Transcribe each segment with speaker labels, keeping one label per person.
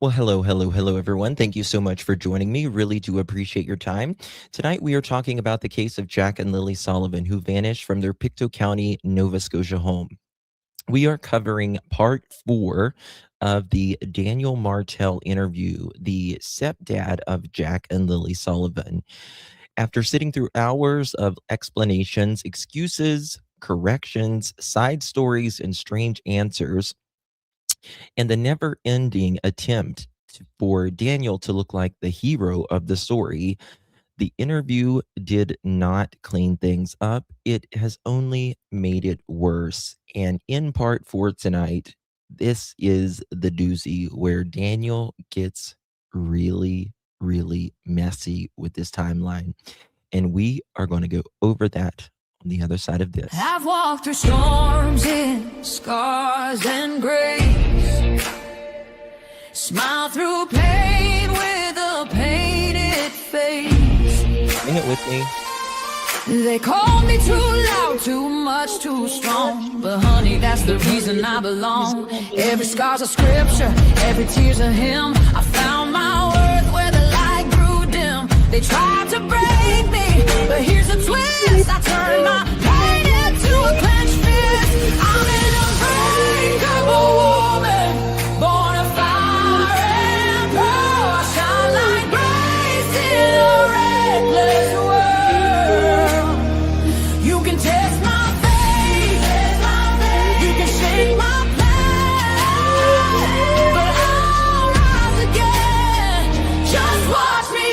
Speaker 1: Well, hello, everyone. Thank you so much for joining me. Really do appreciate your time. Tonight, we are talking about the case of Jack and Lilly Sullivan, who vanished from their Pictou County, Nova Scotia home. We are covering part 4 of the Daniel Martell interview, the stepdad of Jack and Lilly Sullivan. After sitting through hours of explanations, excuses, corrections, side stories, and strange answers, and the never ending attempt for Daniel to look like the hero of the story, the interview did not clean things up. It has only made it worse. And in part 4 tonight, this is the doozy where Daniel gets really, really messy with this timeline. And we are going to go over that on the other side of this.
Speaker 2: I've walked through storms in scars and grace, smile through pain with a painted face.
Speaker 1: Sing it with me.
Speaker 2: They called me too loud, too much, too strong, but honey, that's the reason I belong. Every scar's a scripture, every tear's a hymn. I found my worth where the light grew dim. They tried to break me, but here's a twist. I turned my pain into a clenched fist. I'm an unbreakable woman, born of fire and pearl. I shine like grace in a reckless world. You can test my faith, you can shake my pain, but I'll rise again. Just watch me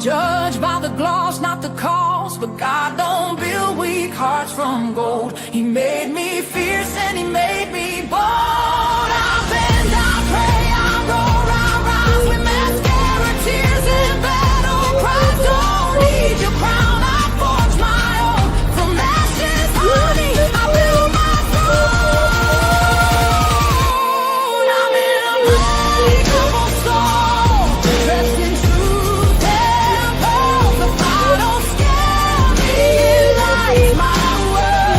Speaker 2: judged by the gloss, not the cause. But God don't build weak hearts from gold. He made me fierce and he made me bold. I bend, I pray, I roar, I rise with mascara, tears and battle cries. Don't need your crown, I forge my own. From ashes, honey, I build my throne. I'm in a unbreakable storm, dressed in truth and pearls. The fire don't scare me, it lights my world.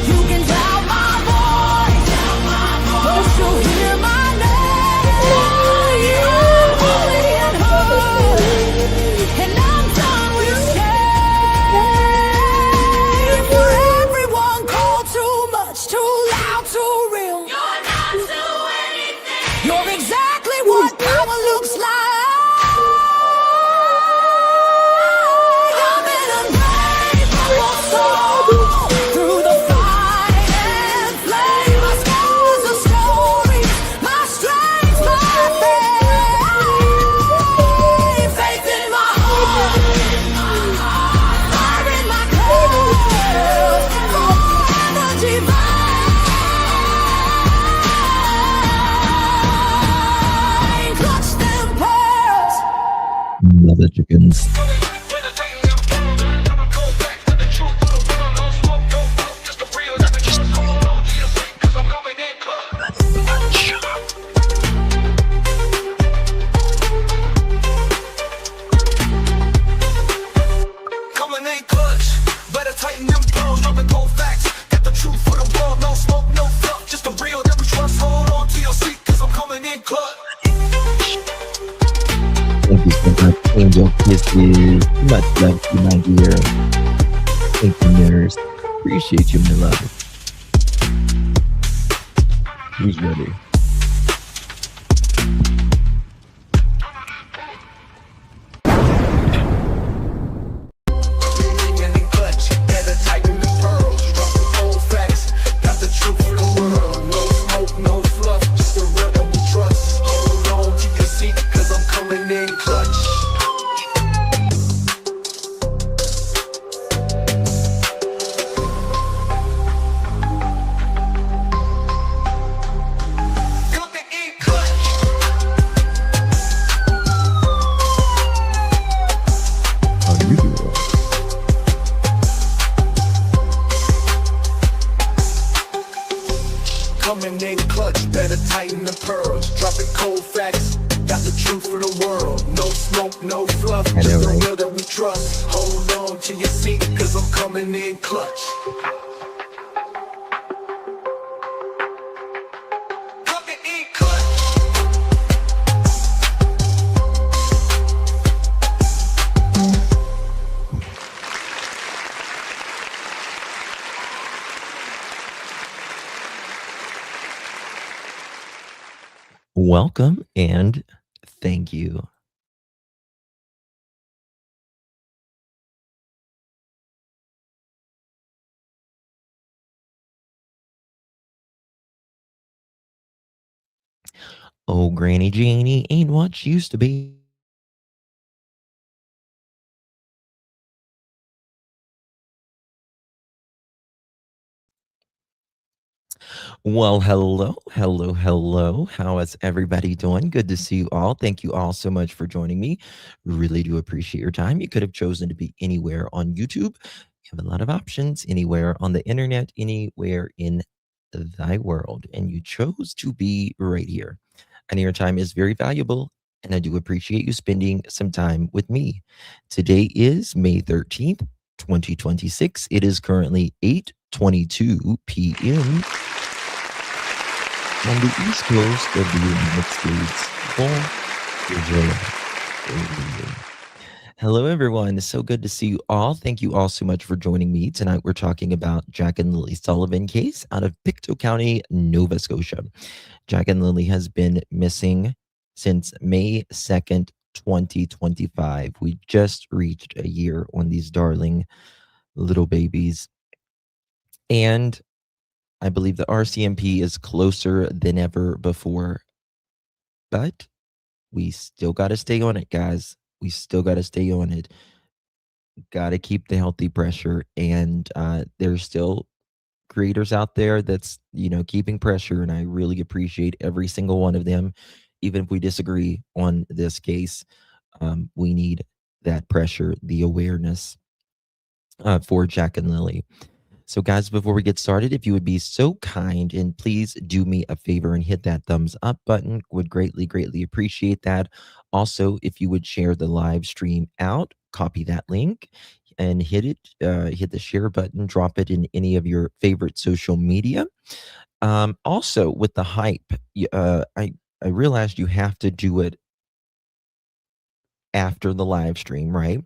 Speaker 2: You can doubt my voice, but you'll hear my name. I'm holy and heard, and I'm done with shame. For everyone called too much, too loud, too real. You're not to anything. You're exactly what power looks like. I'm an unbreakable soul, through the fight and flame. My scars are stories, my strength, my faith. Faith in my heart, fire in my clothes, forever divine. Clutch them pearls.
Speaker 1: Love it, chickens.
Speaker 3: Coming in clutch, better tighten them pearls, dropping cold facts. Got the truth for the world, no smoke, no fluff. Just the real that we trust, hold on to your seat, cause I'm coming in clutch.
Speaker 1: Thank you so much, Angel Kisses. Much love to you, my dear. Thank you, nurse. Appreciate you, my love. Who's ready?
Speaker 3: Coming in clutch, better tighten them pearls, dropping cold facts. Got the truth for the world, no smoke, no fluff. Just the real that we trust, hold on to your seat, cause I'm coming in clutch. coming in clutch. Better tighten the pearls, dropping cold facts. Got the truth for the world. No smoke, no fluff,
Speaker 1: I know,
Speaker 3: just the
Speaker 1: right?
Speaker 3: real that we trust. Hold on to your seat, cause I'm coming in clutch. Coming in clutch.
Speaker 1: Welcome and thank you. Oh, Granny Janie ain't what she used to be. Well, hello, hello, hello. How is everybody doing? Good to see you all. Thank you all so much for joining me. Really do appreciate your time. You could have chosen to be anywhere on YouTube. You have a lot of options, anywhere on the internet, anywhere in thy world, and you chose to be right here. And your time is very valuable, and I do appreciate you spending some time with me. Today is May 13th, 2026. It is currently 8:22 p.m. on the east coast of the United States. Bonjour. Hello, everyone. So good to see you all. Thank you all so much for joining me. Tonight, we're talking about Jack and Lilly Sullivan case out of Pictou County, Nova Scotia. Jack and Lilly has been missing since May 2nd, 2025. We just reached a year on these darling little babies. And I believe the RCMP is closer than ever before. But we still got to stay on it, guys. We still got to stay on it. Got to keep the healthy pressure. And there's still creators out there that's, keeping pressure. And I really appreciate every single one of them. Even if we disagree on this case, we need that pressure, the awareness for Jack and Lilly. So, guys, before we get started, if you would be so kind and please do me a favor and hit that thumbs up button, would greatly, greatly appreciate that. Also, if you would share the live stream out, copy that link and hit it, hit the share button, drop it in any of your favorite social media. Also, with the hype, I realized you have to do it after the live stream, right?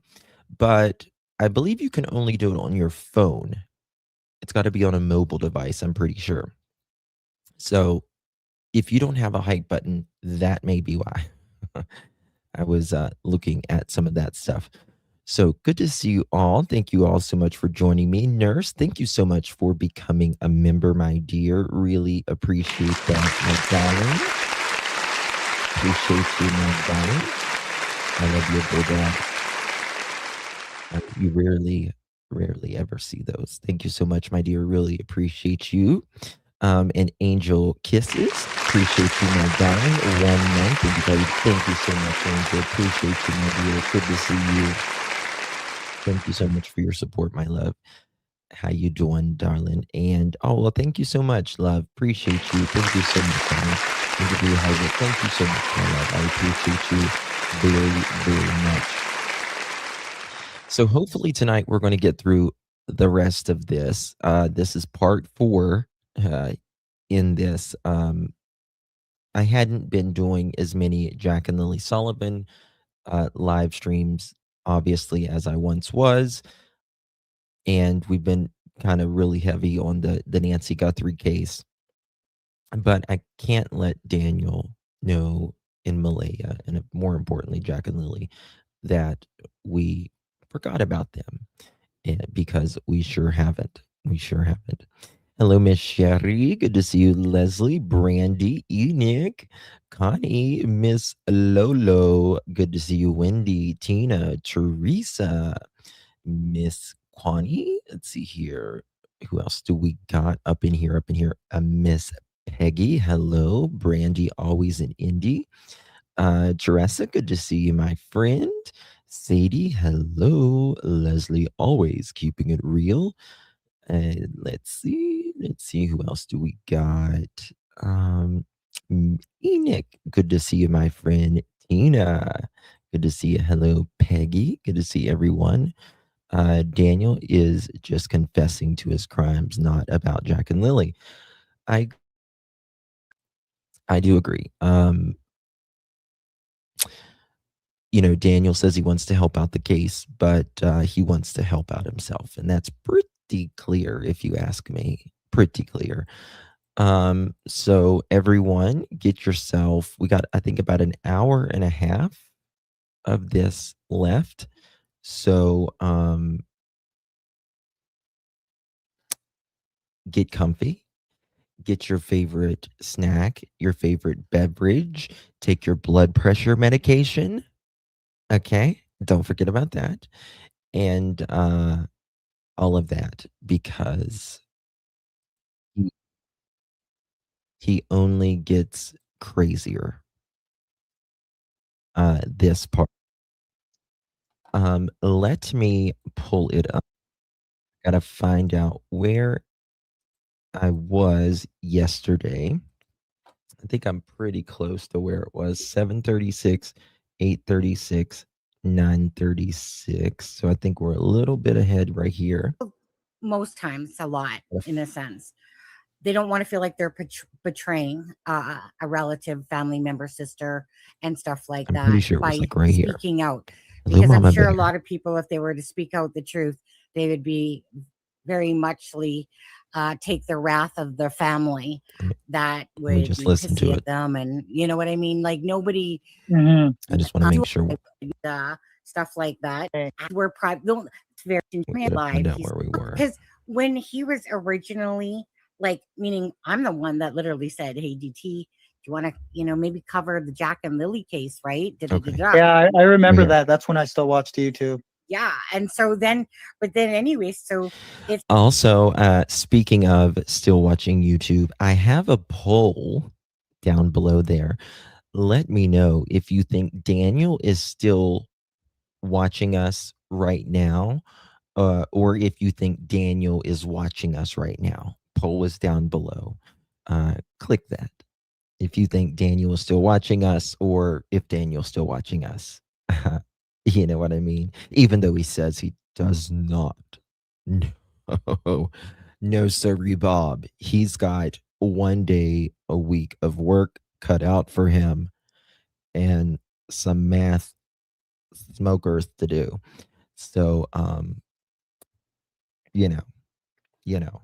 Speaker 1: But I believe you can only do it on your phone. It's got to be on a mobile device, I'm pretty sure. So if you don't have a hype button, that may be why. I was looking at some of that stuff. So good to see you all. Thank you all so much for joining me. Nurse, thank you so much for becoming a member, my dear. Really appreciate that, my darling. Appreciate you, my darling. I love your bulldog. You rarely ever see those. Thank you so much, my dear. Really appreciate you. And angel kisses. Appreciate you, my darling. 1 month. Thank you so much, Angel. Appreciate you, my dear. Good to see you. Thank you so much for your support, my love. How you doing, darling? And well, thank you so much, love. Appreciate you. Thank you so much, darling. Thank you so much, my love. I appreciate you very, very much. So hopefully tonight we're going to get through the rest of this. This is part 4 in this. I hadn't been doing as many Jack and Lilly Sullivan live streams, obviously, as I once was. And we've been kind of really heavy on the Nancy Guthrie case. But I can't let Daniel know in Malaya, and more importantly, Jack and Lilly, that we forgot about them because we sure haven't. We sure haven't. Hello, Miss Sherry. Good to see you, Leslie, Brandy, Enoch, Connie, Miss Lolo. Good to see you, Wendy, Tina, Teresa, Miss Kwani. Let's see here. Who else do we got up in here? Miss Peggy. Hello, Brandy, always in Indy. Teresa, good to see you, my friend. Sadie, hello. Leslie, always keeping it real. Let's see. let's see, who else do we got? Enoch, good to see you, my friend. Tina, good to see you. Hello, Peggy, good to see everyone. Daniel is just confessing to his crimes, not about Jack and Lilly. I do agree. Daniel says he wants to help out the case, but he wants to help out himself, and that's pretty clear, if you ask me. Pretty clear. So everyone, get yourself. We got, I think, about an hour and a half of this left. So get comfy, get your favorite snack, your favorite beverage, take your blood pressure medication. Okay, don't forget about that, and all of that, because he, he only gets crazier. This part. Let me pull it up. Gotta find out where I was yesterday. I think I'm pretty close to where it was. 7:36, 8:36, 9:36. So I think we're a little bit ahead right here.
Speaker 4: Most times, a lot, in a sense. They don't want to feel like they're betraying a relative, family member, sister, and stuff like
Speaker 1: I'm
Speaker 4: that
Speaker 1: pretty sure it was
Speaker 4: by
Speaker 1: like right here.
Speaker 4: speaking out.
Speaker 1: Hello,
Speaker 4: Because I'm
Speaker 1: Mama
Speaker 4: sure
Speaker 1: Bear.
Speaker 4: a lot of people, if they were to speak out the truth, they would be very muchly take the wrath of their family that
Speaker 1: Let me
Speaker 4: would
Speaker 1: just
Speaker 4: be
Speaker 1: listen to
Speaker 4: pissy
Speaker 1: it.
Speaker 4: at them, and you know what I mean. Like nobody,
Speaker 1: I just want to make sure
Speaker 4: stuff like that. We're private. Don't very
Speaker 1: we gotta find
Speaker 4: live.
Speaker 1: out where we were.
Speaker 4: Because when he was originally, like, meaning I'm the one that literally said, "Hey, DT, do you want to, maybe cover the Jack and Lilly case, right?"
Speaker 1: Okay.
Speaker 5: Yeah, I remember
Speaker 1: Here.
Speaker 5: that. That's when I still watched YouTube.
Speaker 4: Yeah, and so then, but then anyway, so if
Speaker 1: Also, speaking of still watching YouTube, I have a poll down below there. Let me know if you think Daniel is still watching us right now, or if you think Daniel is watching us right now. Poll is down below. Click that if you think Daniel is still watching us, or if Daniel's still watching us. You know what I mean? Even though he says he does not. No, no, sorry, Bob. He's got one day a week of work cut out for him and some math smokers to do. So, you know,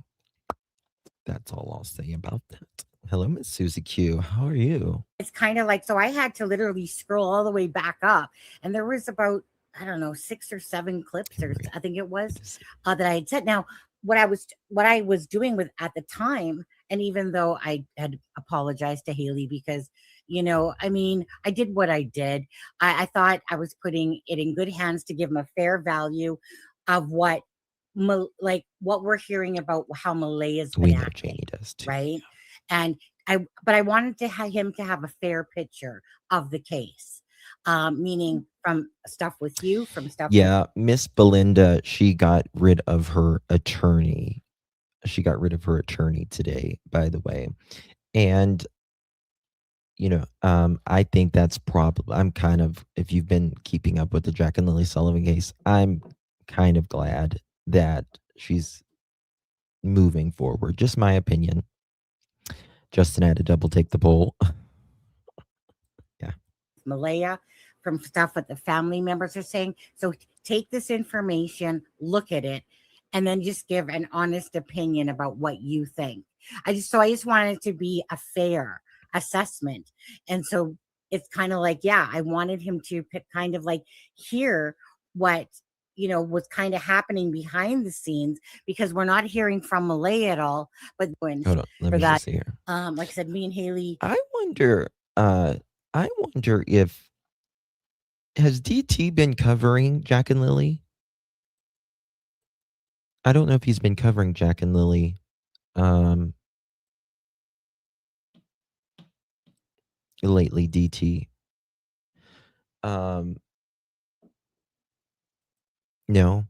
Speaker 1: that's all I'll say about that. Hello, Miss Susie Q. How are you?
Speaker 4: it's kind of like, so I had to literally scroll all the way back up, and there was about, I don't know, 6 or 7 clips, or I think it was, that I had said. Now, what I was doing with at the time, and even though I had apologized to Haley because, I mean, I did what I did. I thought I was putting it in good hands to give him a fair value of what, like what we're hearing about how Malaya's
Speaker 1: We
Speaker 4: been
Speaker 1: know
Speaker 4: acting,
Speaker 1: Janie does too.
Speaker 4: right? And but I wanted to have him to have a fair picture of the case, meaning from stuff with you, from stuff.
Speaker 1: Yeah, Miss Belinda, she got rid of her attorney. She got rid of her attorney today, by the way. And I think that's probably, I'm kind of, if you've been keeping up with the Jack and Lilly Sullivan case, I'm kind of glad that she's moving forward. Just my opinion. Justin had to double take the poll. Yeah.
Speaker 4: Malaya, from stuff that the family members are saying. So take this information, look at it, and then just give an honest opinion about what you think. I just wanted it to be a fair assessment. And so it's kind of like, yeah, I wanted him to kind of like hear what was kind of happening behind the scenes, because we're not hearing from Malaya at all. But
Speaker 1: Hold on, let
Speaker 4: for
Speaker 1: me
Speaker 4: that,
Speaker 1: just see here.
Speaker 4: like I said, me and Haley.
Speaker 1: I wonder if has DT been covering Jack and Lilly? I don't know if he's been covering Jack and Lilly. Lately, DT. No.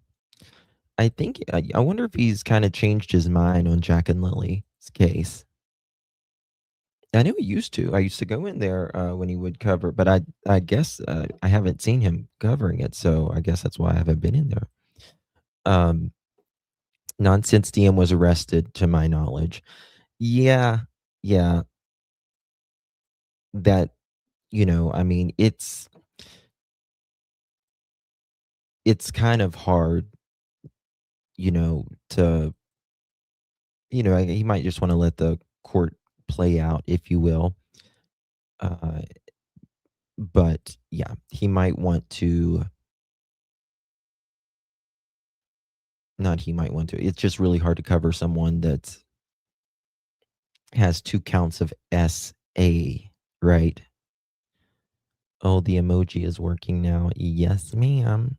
Speaker 1: I think I wonder if he's kind of changed his mind on Jack and Lily's case. I know he used to. I used to go in there when he would cover, but I guess I haven't seen him covering it, so I guess that's why I haven't been in there. Nonsense DM was arrested, to my knowledge. Yeah, yeah. That, I mean, it's kind of hard, to, he might just want to let the court play out, if you will. But yeah, he might want to. Not he might want to. It's just really hard to cover someone that has 2 counts of SA, right? Oh, the emoji is working now. Yes, ma'am.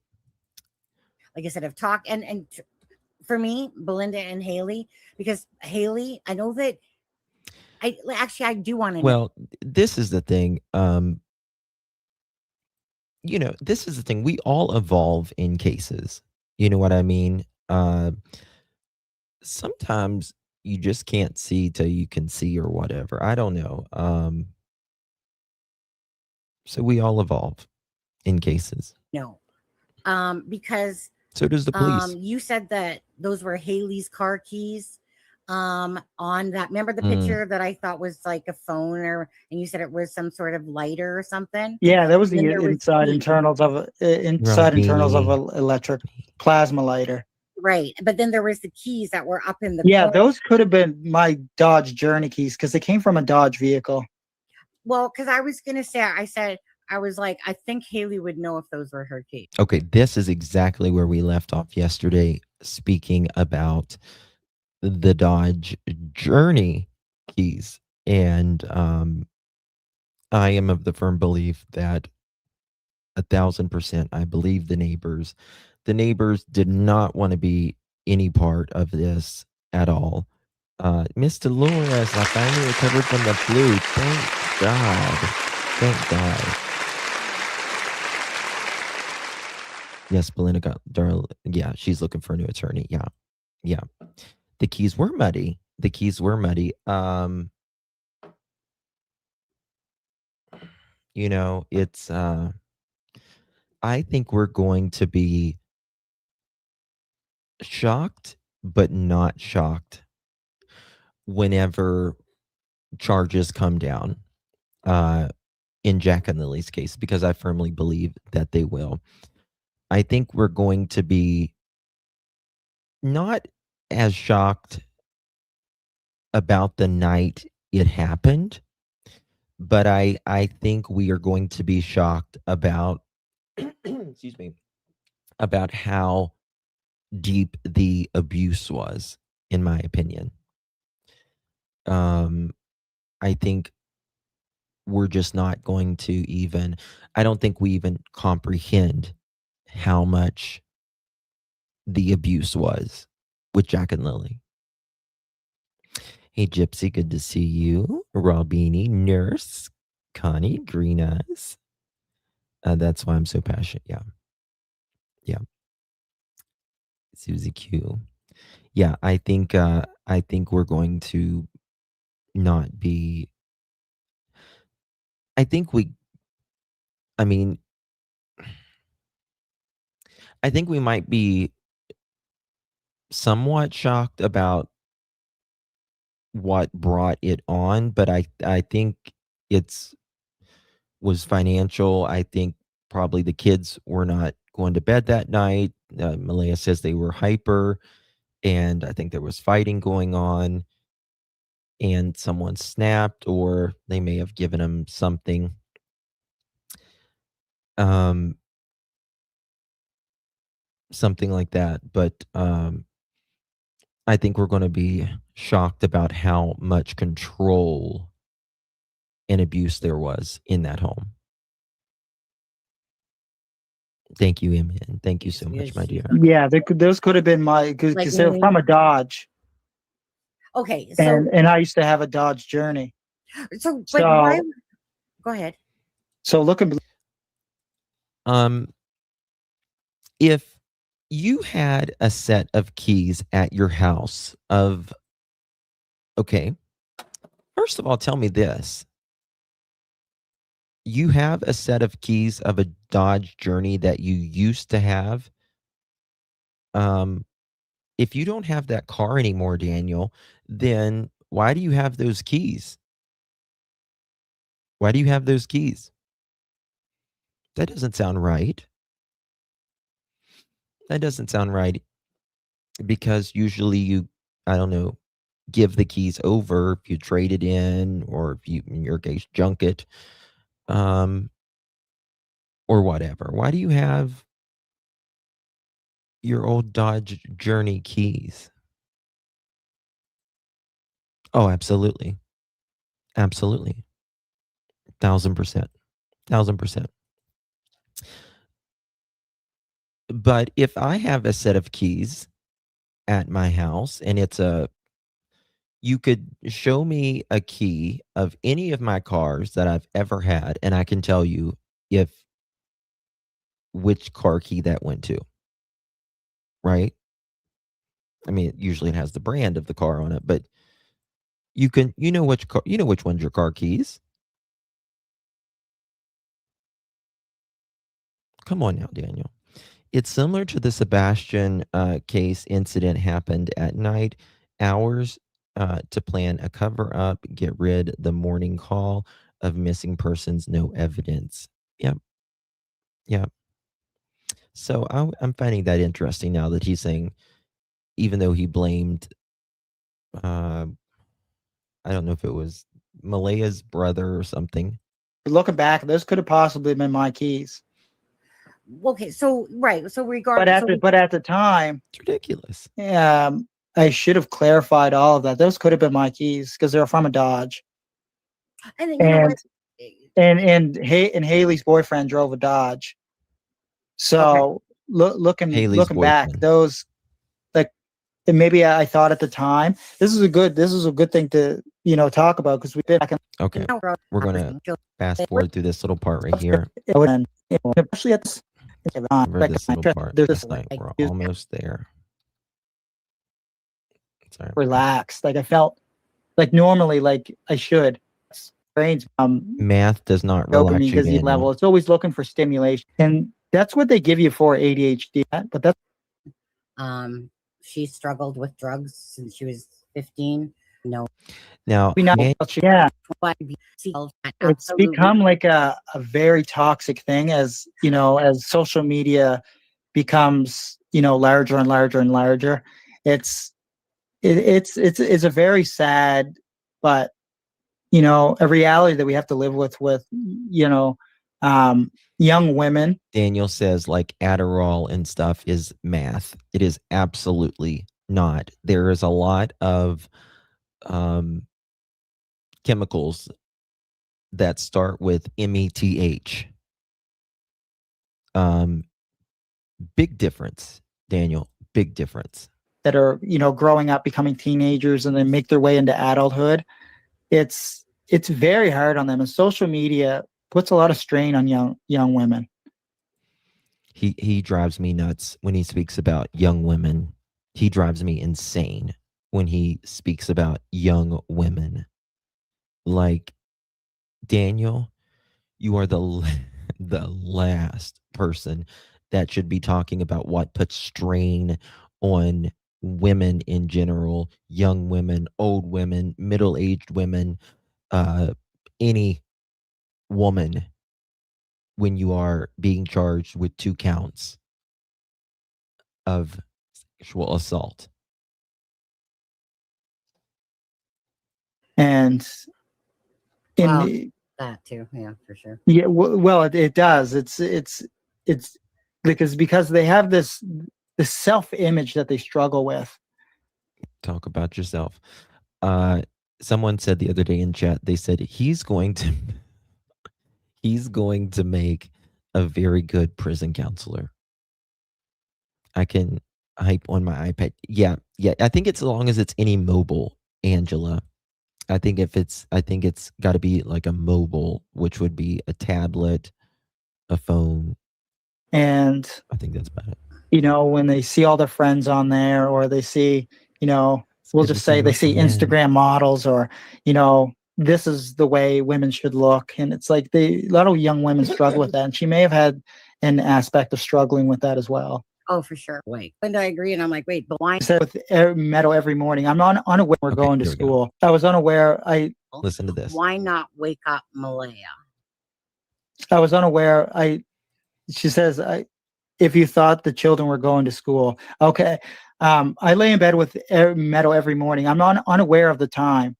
Speaker 4: Like I said, I've talked and for me, Belinda and Haley, because Haley, I know that I do want to know.
Speaker 1: Well, this is the thing. This is the thing. We all evolve in cases. You know what I mean? Sometimes you just can't see till you can see or whatever. I don't know. So we all evolve in cases.
Speaker 4: No. Because
Speaker 1: So does the police.
Speaker 4: you said that those were Haley's car keys. On that, remember the picture that I thought was like a phone, and you said it was some sort of lighter or something?
Speaker 5: Yeah, that was the
Speaker 4: Then there was
Speaker 5: inside
Speaker 4: heat.
Speaker 5: internals of an electric plasma lighter.
Speaker 4: Right. But then there was the keys that were up in the
Speaker 5: Yeah,
Speaker 4: car.
Speaker 5: those could have been my Dodge Journey keys because they came from a Dodge vehicle.
Speaker 4: Well, because I was gonna say, I was like, I think Haley would know if those were her keys.
Speaker 1: Okay, this is exactly where we left off yesterday, speaking about the Dodge Journey keys. And I am of the firm belief that 1,000%, I believe the neighbors did not want to be any part of this at all. Miss Dolores, I finally recovered from the flu. Thank God. Thank God. Yes, Belinda got Darla. Yeah, she's looking for a new attorney. Yeah. Yeah. The keys were muddy. It's I think we're going to be shocked, but not shocked whenever charges come down in Jack and Lily's case, because I firmly believe that they will. I think we're going to be not as shocked about the night it happened, but I think we are going to be shocked about excuse me, about how deep the abuse was, in my opinion. I think we're just not going to even, I don't think we even comprehend how much the abuse was with Jack and Lily. Hey, Gypsy, good to see you. Robini, Nurse, Connie, Green Eyes. That's why I'm so passionate. Yeah. Yeah. Susie Q. Yeah, I think we're going to not be. I think we might be somewhat shocked about what brought it on, but I think it's was financial. I think probably the kids were not going to bed that night. Malaya says they were hyper, and I think there was fighting going on, and someone snapped, or they may have given him something. Something like that. But I think we're going to be shocked about how much control and abuse there was in that home. Thank you, Emin. Thank you so much, my dear.
Speaker 5: Yeah, those could have been my, because they're from a Dodge.
Speaker 4: Okay, so
Speaker 5: and I used to have a Dodge Journey.
Speaker 4: So why? Go ahead.
Speaker 5: So looking.
Speaker 1: If you had a set of keys at your house of, okay, first of all, tell me this. You have a set of keys of a Dodge Journey that you used to have. If you don't have that car anymore, Daniel, then why do you have those keys? Why do you have those keys? That doesn't sound right. That doesn't sound right, because usually you, I don't know, give the keys over if you trade it in, or if you, in your case, junk it, or whatever. Why do you have your old Dodge Journey keys? Oh, absolutely. Absolutely. 1000%. 1000%. But if I have a set of keys at my house and you could show me a key of any of my cars that I've ever had, and I can tell you which car key that went to, right? I mean, usually it has the brand of the car on it, but you know which one's your car keys. Come on now, Daniel. It's similar to the Sebastian case. Incident happened at night hours to plan a cover up, get rid the morning call of missing persons, no evidence. Yep. Yep. So I'm finding that interesting now that he's saying, even though he blamed, I don't know if it was Malaya's brother or something.
Speaker 5: Looking back, those could have possibly been my keys.
Speaker 4: Okay, so right, so regardless,
Speaker 5: but at the time,
Speaker 1: It's ridiculous.
Speaker 5: I should have clarified all of that. Those could have been my keys because they're from a Dodge.
Speaker 4: and you know what?
Speaker 5: And Haley's boyfriend drove a Dodge. So looking back, those, like, and maybe I thought at the time this is a good thing to talk about, because we've been back in.
Speaker 1: Okay, we're gonna fast forward through this little part right here.
Speaker 5: And, especially at this,
Speaker 1: Over this little part. This night, we're almost there. Sorry.
Speaker 5: Relaxed, like I felt like normally, like I should. Brains
Speaker 1: math does not relax you,
Speaker 5: because
Speaker 1: Daniel.
Speaker 5: level. It's always looking for stimulation, and that's what they give you for ADHD. But that's
Speaker 4: she struggled with drugs since she was 15. No.
Speaker 1: Now,
Speaker 5: it's become like a very toxic thing as social media becomes larger and larger and larger. It's a very sad, but a reality that we have to live with young women.
Speaker 1: Daniel says like Adderall and stuff is math. It is absolutely not. There is a lot of chemicals that start with METH. Big difference, Daniel. Big difference.
Speaker 5: That are growing up, becoming teenagers, and then make their way into adulthood. It's very hard on them, and social media puts a lot of strain on young women.
Speaker 1: He drives me nuts when he speaks about young women. He drives me insane when he speaks about young women. Like, Daniel, you are the last person that should be talking about what puts strain on women in general, young women, old women, middle-aged women, any woman, when you are being charged with 2 counts of sexual assault.
Speaker 5: And
Speaker 4: that too, yeah, for sure.
Speaker 5: Yeah, well, it does. It's because they have this self-image that they struggle with.
Speaker 1: Talk about yourself. Someone said the other day in chat, they said he's going to make a very good prison counselor. I can hype on my iPad. Yeah. I think it's as long as it's any mobile, Angela. I think it's got to be like a mobile, which would be a tablet, a phone.
Speaker 5: And
Speaker 1: I think that's about it.
Speaker 5: when they see all their friends on there, or they see, we'll
Speaker 1: good to
Speaker 5: just
Speaker 1: see
Speaker 5: say
Speaker 1: you
Speaker 5: they see
Speaker 1: again.
Speaker 5: Instagram models, or, this is the way women should look. And it's like a lot of young women struggle with that. And she may have had an aspect of struggling with that as well.
Speaker 4: Oh, for sure. Wait, and I agree. And I'm like, wait, but why?
Speaker 5: I said with Meadow every morning, I'm not unaware we're
Speaker 1: Okay,
Speaker 5: going to
Speaker 1: here we go.
Speaker 5: school. I was unaware.
Speaker 1: Listen to this.
Speaker 4: Why not wake up Malaya?
Speaker 5: I was unaware. She says, if you thought the children were going to school. Okay. I lay in bed with Meadow every morning. I'm not unaware of the time,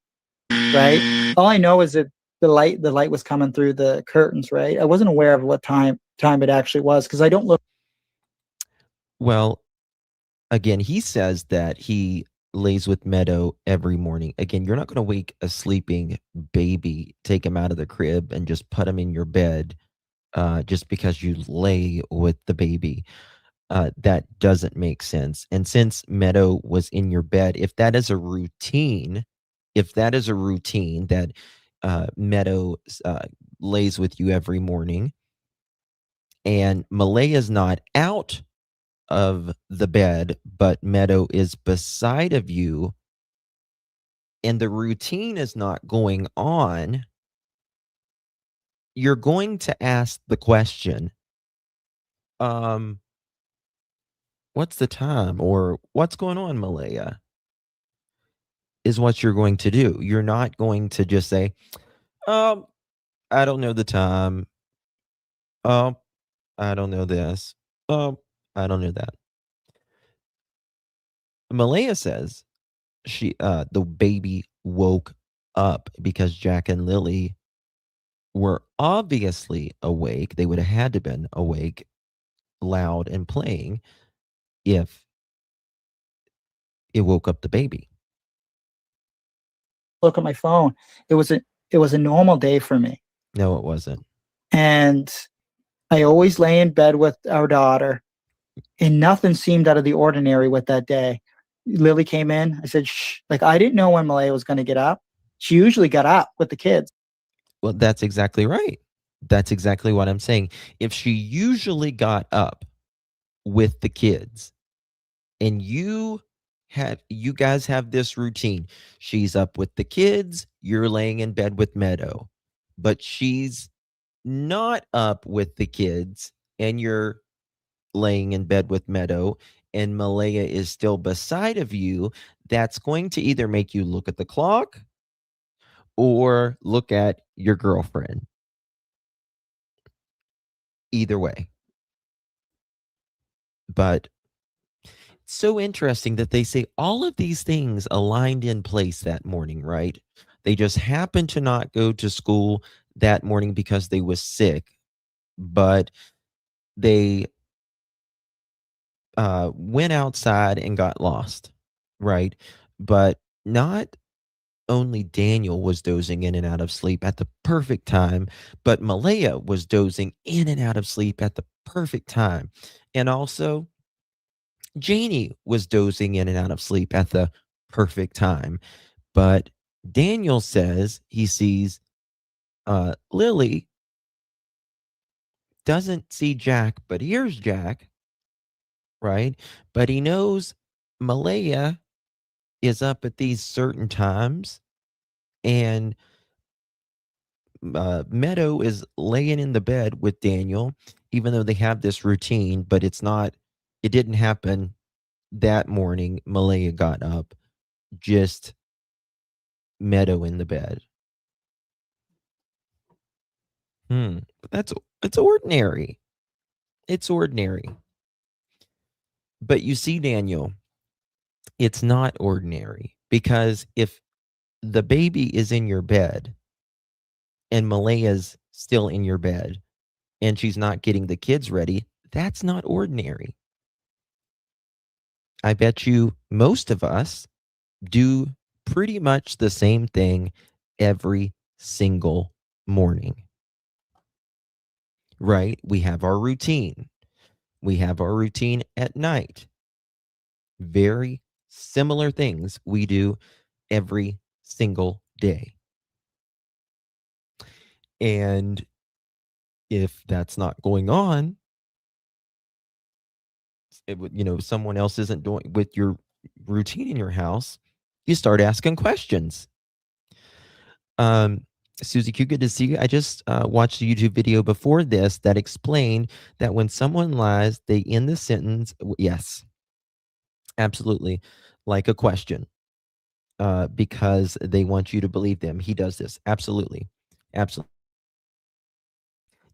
Speaker 5: right? All I know is that the light was coming through the curtains, right? I wasn't aware of what time it actually was, because I don't look.
Speaker 1: Well, again, he says that he lays with Meadow every morning. Again, you're not going to wake a sleeping baby, take him out of the crib, and just put him in your bed just because you lay with the baby. That doesn't make sense. And since Meadow was in your bed, if that is a routine that Meadow lays with you every morning, and Malaya's not out of the bed, but Meadow is beside of you, and the routine is not going on, you're going to ask the question, what's the time? Or what's going on, Malaya? Is what you're going to do. You're not going to just say, I don't know the time. I don't know this. I don't know that. Malaya says the baby woke up because Jack and Lily were obviously awake. They would have had to been awake, loud and playing, if it woke up the baby.
Speaker 5: Look at my phone. It was a normal day for me.
Speaker 1: No, it wasn't.
Speaker 5: And I always lay in bed with our daughter, and nothing seemed out of the ordinary with that day. Lily came in. I said, shh. Like, I didn't know when Malaya was going to get up. She usually got up with the kids.
Speaker 1: Well, that's exactly right. That's exactly what I'm saying. If she usually got up with the kids, and you guys have this routine, she's up with the kids, you're laying in bed with Meadow, but she's not up with the kids, and you're laying in bed with Meadow, and Malaya is still beside of you, that's going to either make you look at the clock or look at your girlfriend. Either way. But it's so interesting that they say all of these things aligned in place that morning, right? They just happened to not go to school that morning because they was sick, but they went outside and got lost, right? But not only Daniel was dozing in and out of sleep at the perfect time, but Malaya was dozing in and out of sleep at the perfect time. And also, Janie was dozing in and out of sleep at the perfect time. But Daniel says he sees Lily, doesn't see Jack, but hears Jack, right? But he knows Malaya is up at these certain times, and Meadow is laying in the bed with Daniel, even though they have this routine, but it didn't happen that morning. Malaya got up, just Meadow in the bed. It's ordinary. It's ordinary. But you see, Daniel, it's not ordinary, because if the baby is in your bed and Malaya's still in your bed and she's not getting the kids ready, that's not ordinary. I bet you most of us do pretty much the same thing every single morning, right? We have our routine. We have our routine at night. Very similar things we do every single day. And if that's not going on, someone else isn't doing with your routine in your house, you start asking questions. Susie Q, good to see you. I just watched a YouTube video before this that explained that when someone lies, they end the sentence, yes, absolutely, like a question, because they want you to believe them. He does this. Absolutely. Absolutely.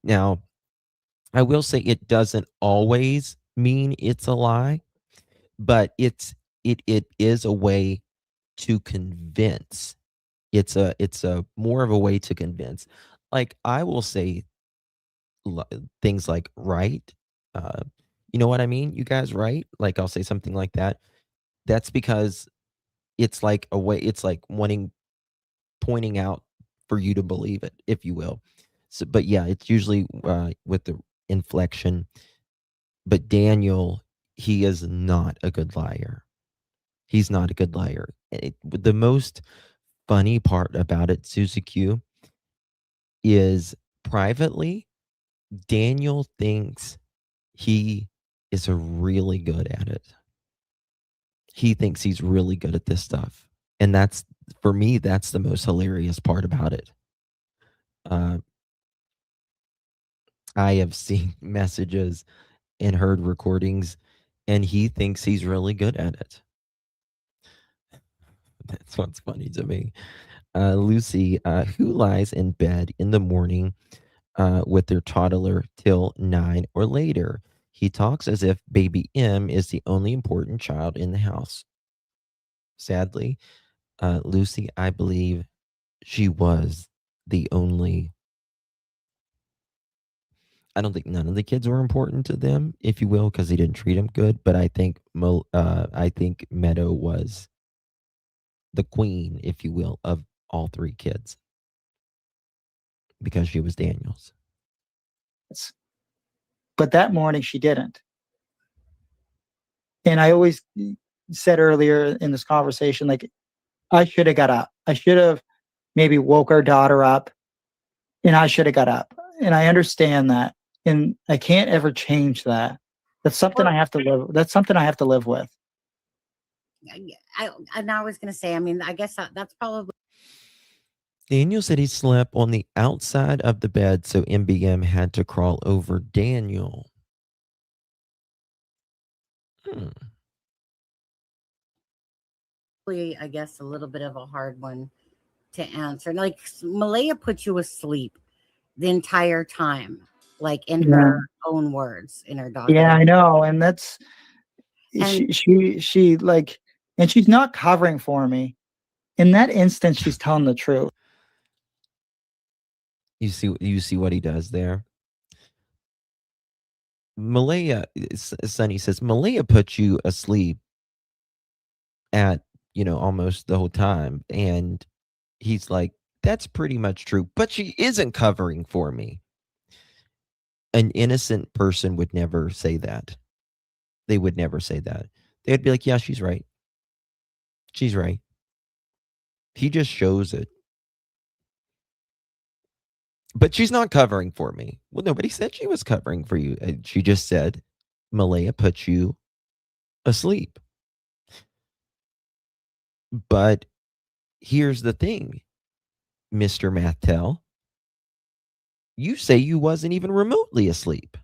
Speaker 1: Now, I will say it doesn't always mean it's a lie, but it is a way to convince. It's a more of a way to convince. Like I will say things like right, uh, you know what I mean? You guys, right? Like I'll say something like that. That's because it's like a way. It's like pointing out for you to believe it, if you will. So, but yeah, it's usually with the inflection. But Daniel, he is not a good liar. He's not a good liar. The most funny part about it, Susie Q, is privately, Daniel thinks he is a really good at it. He thinks he's really good at this stuff. And that's, for me, that's the most hilarious part about it. I have seen messages and heard recordings, and he thinks he's really good at it. That's what's funny to me. Lucy, who lies in bed in the morning with their toddler till 9 or later? He talks as if baby M is the only important child in the house. Sadly, Lucy, I believe she was the only. I don't think none of the kids were important to them, if you will, because he didn't treat them good. But I think Meadow was the queen, if you will, of all three kids because she was Daniel's.
Speaker 5: But that morning she didn't. And I always said earlier in this conversation, like, I should have got up. I should have maybe woke our daughter up, and I should have got up. And I understand that. And I can't ever change that. That's something I have to live. That's something I have to live with.
Speaker 4: And I was going to say, I mean, I guess that's probably.
Speaker 1: Daniel said he slept on the outside of the bed, so MBM had to crawl over Daniel.
Speaker 4: I guess a little bit of a hard one to answer. Like Malaya put you asleep the entire time, like in her own words, in her document.
Speaker 5: Yeah, I know, and that's she like, and she's not covering for me. In that instance, she's telling the truth.
Speaker 1: You see what he does there. Malaya, Sonny says, Malaya put you asleep at, almost the whole time. And he's like, that's pretty much true. But she isn't covering for me. An innocent person would never say that. They would never say that. They'd be like, yeah, she's right. She's right. He just shows it. But she's not covering for me. Well, nobody said she was covering for you. She just said, Malaya put you asleep. But here's the thing, Mr. Martell. You say you wasn't even remotely asleep.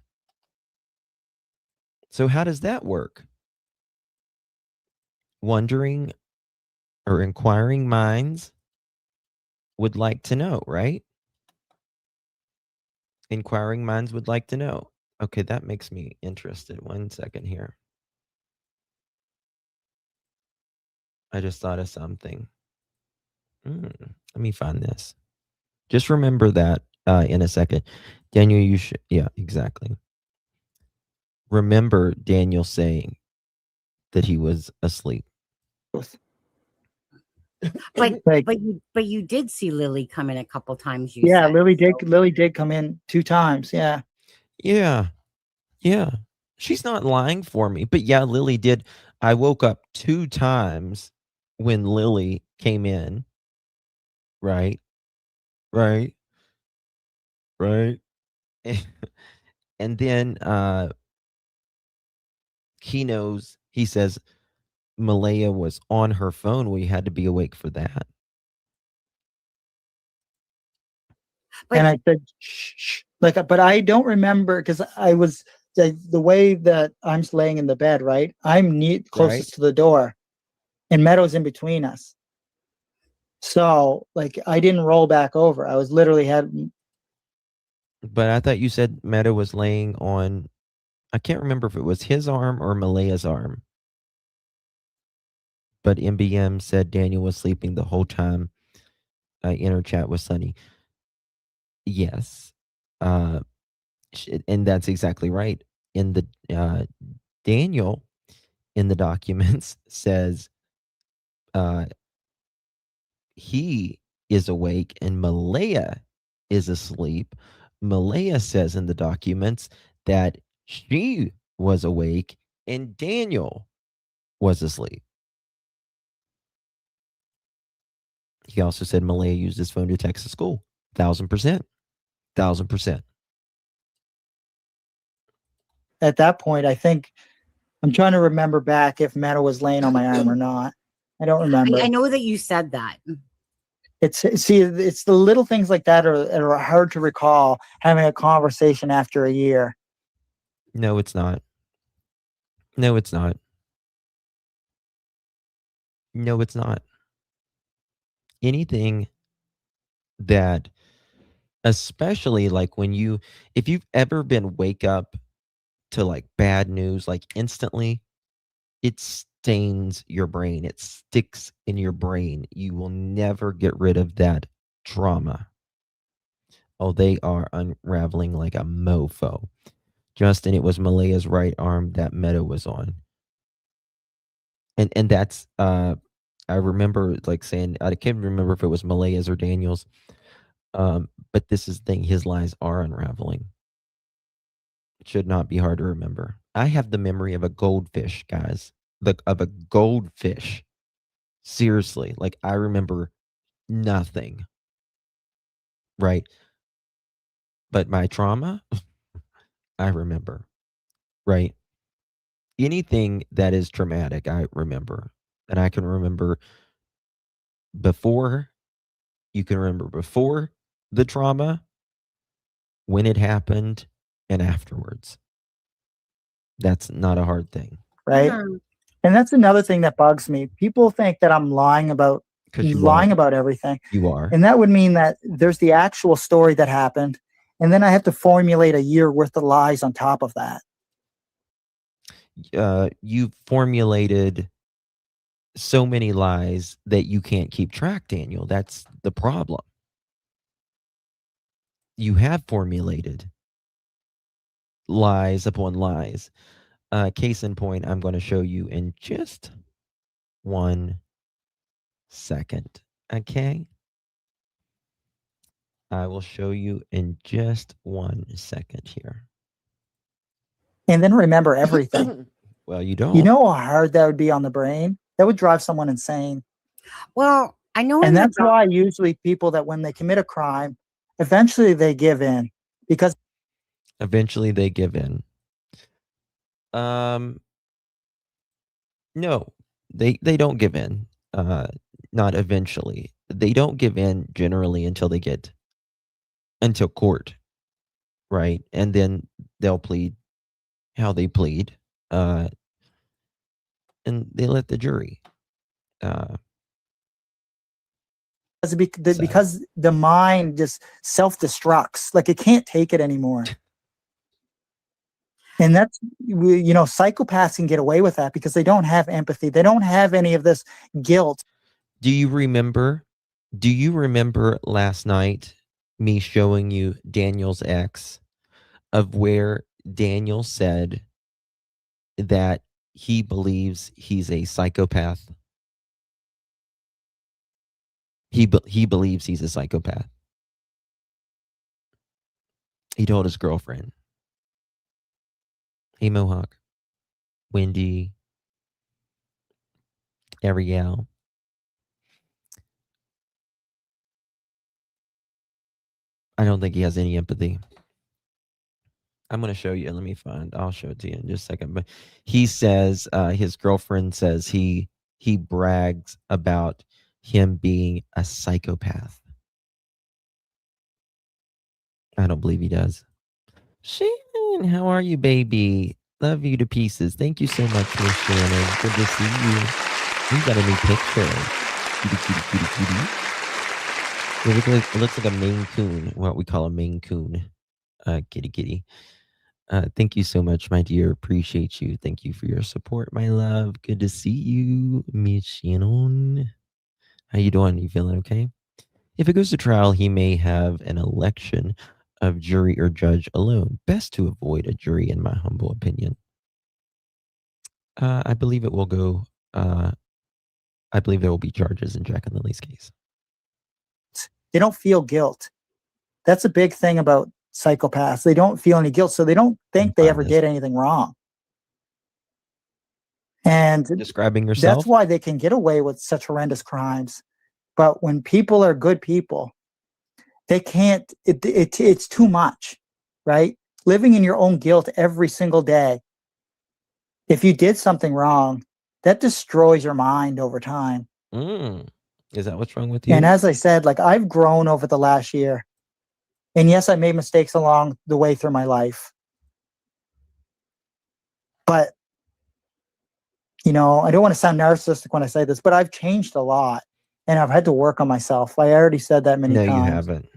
Speaker 1: So how does that work? Wondering or inquiring minds would like to know, right? Inquiring minds would like to know. Okay, that makes me interested. 1 second here. I just thought of something. Let me find this. Just remember that in a second. Daniel, you should, yeah, exactly. Remember Daniel saying that he was asleep.
Speaker 4: But you did see Lily come in a couple times.
Speaker 5: Yeah, said, Lily did come in 2 times. Yeah.
Speaker 1: Yeah. She's not lying for me, but yeah, Lily did. I woke up 2 times when Lily came in. Right. And then he knows. He says Malaya was on her phone. Well, you had to be awake for that.
Speaker 4: But-
Speaker 5: and I said, shh, shh. Like, but I don't remember because I was the way that I'm laying in the bed, right? I'm closest to the door, and Meadow's in between us. So, like, I didn't roll back over. I was literally
Speaker 1: But I thought you said Meadow was laying on, I can't remember if it was his arm or Malaya's arm. But MBM said Daniel was sleeping the whole time. Inner chat with Sunny. Yes. And that's exactly right. In the Daniel in the documents says he is awake and Malaya is asleep. Malaya says in the documents that she was awake and Daniel was asleep. He also said Malaya used his phone to text to school. 1,000%. 1,000%.
Speaker 5: at that point. I think I'm trying to remember back if Meadow was laying on my arm or not. I don't remember.
Speaker 4: I know that you said that.
Speaker 5: It's the little things like that are hard to recall having a conversation after a year.
Speaker 1: No, it's not. No, it's not. No, it's not. Anything that, especially like if you've ever been wake up to like bad news, like instantly, it stains your brain. It sticks in your brain. You will never get rid of that trauma. Oh, they are unraveling like a mofo. Justin, it was Malaya's right arm that Meadow was on. And that's I remember like saying, I can't remember if it was Malaya's or Daniel's. But this is the thing, his lies are unraveling. It should not be hard to remember. I have the memory of a goldfish, guys. Of a goldfish. Seriously, like I remember nothing. Right? But my trauma, I remember. Right? Anything that is traumatic, I remember. And I can remember before, you can remember before the trauma, when it happened, and afterwards. That's not a hard thing.
Speaker 5: Right. And that's another thing that bugs me. People think that I'm lying about everything.
Speaker 1: You are.
Speaker 5: And that would mean that there's the actual story that happened. And then I have to formulate a year worth of lies on top of that.
Speaker 1: You formulated so many lies that you can't keep track, Daniel. That's the problem. You have formulated lies upon lies. Case in point, I'm going to show you in just 1 second. Okay? I will show you in just 1 second here.
Speaker 5: And then remember everything.
Speaker 1: Well, you don't.
Speaker 5: You know how hard that would be on the brain? That would drive someone insane.
Speaker 4: Well, I know.
Speaker 5: And that's why usually people that when they commit a crime, eventually they give in because
Speaker 1: eventually they give in. No, they don't give in. Not eventually. They don't give in generally until court, right? And then they'll plead how they plead, and they let the jury.
Speaker 5: Because the mind just self-destructs, like it can't take it anymore. And that's, psychopaths can get away with that because they don't have empathy. They don't have any of this guilt.
Speaker 1: Do you remember last night me showing you Daniel's ex, of where Daniel said that he believes he's a psychopath? He believes he's a psychopath. He told his girlfriend, hey, Mohawk, Wendy, Ariel, I don't think he has any empathy. I'm going to show you. Let me find. I'll show it to you in just a second. But he says his girlfriend says he brags about him being a psychopath. I don't believe he does. Shannon, how are you, baby? Love you to pieces. Thank you so much, Miss Shannon. Good to see you. We got a new picture. Cutie, cutie, cutie, cutie. It looks like a Maine Coon, what we call a Maine Coon. Kitty, kitty. Thank you so much, my dear. Appreciate you. Thank you for your support, my love. Good to see you, Miss Shannon. How you doing? You feeling okay? If it goes to trial, he may have an election of jury or judge alone. Best to avoid a jury, in my humble opinion. I believe it will go. I believe there will be charges in Jack and Lily's case.
Speaker 5: They don't feel guilt. That's a big thing about psychopaths. They don't feel any guilt, so they don't think they ever did anything wrong. And
Speaker 1: Describing yourself?
Speaker 5: that's why they can get away with such horrendous crimes. But when people are good people, they can't, it's too much, right? Living in your own guilt every single day. If you did something wrong, that destroys your mind over time.
Speaker 1: Is that what's wrong with you?
Speaker 5: And as I said, like, I've grown over the last year. And yes, I made mistakes along the way through my life. But, you know, I don't want to sound narcissistic when I say this, but I've changed a lot. And I've had to work on myself. I already said that many times.
Speaker 1: No, you haven't.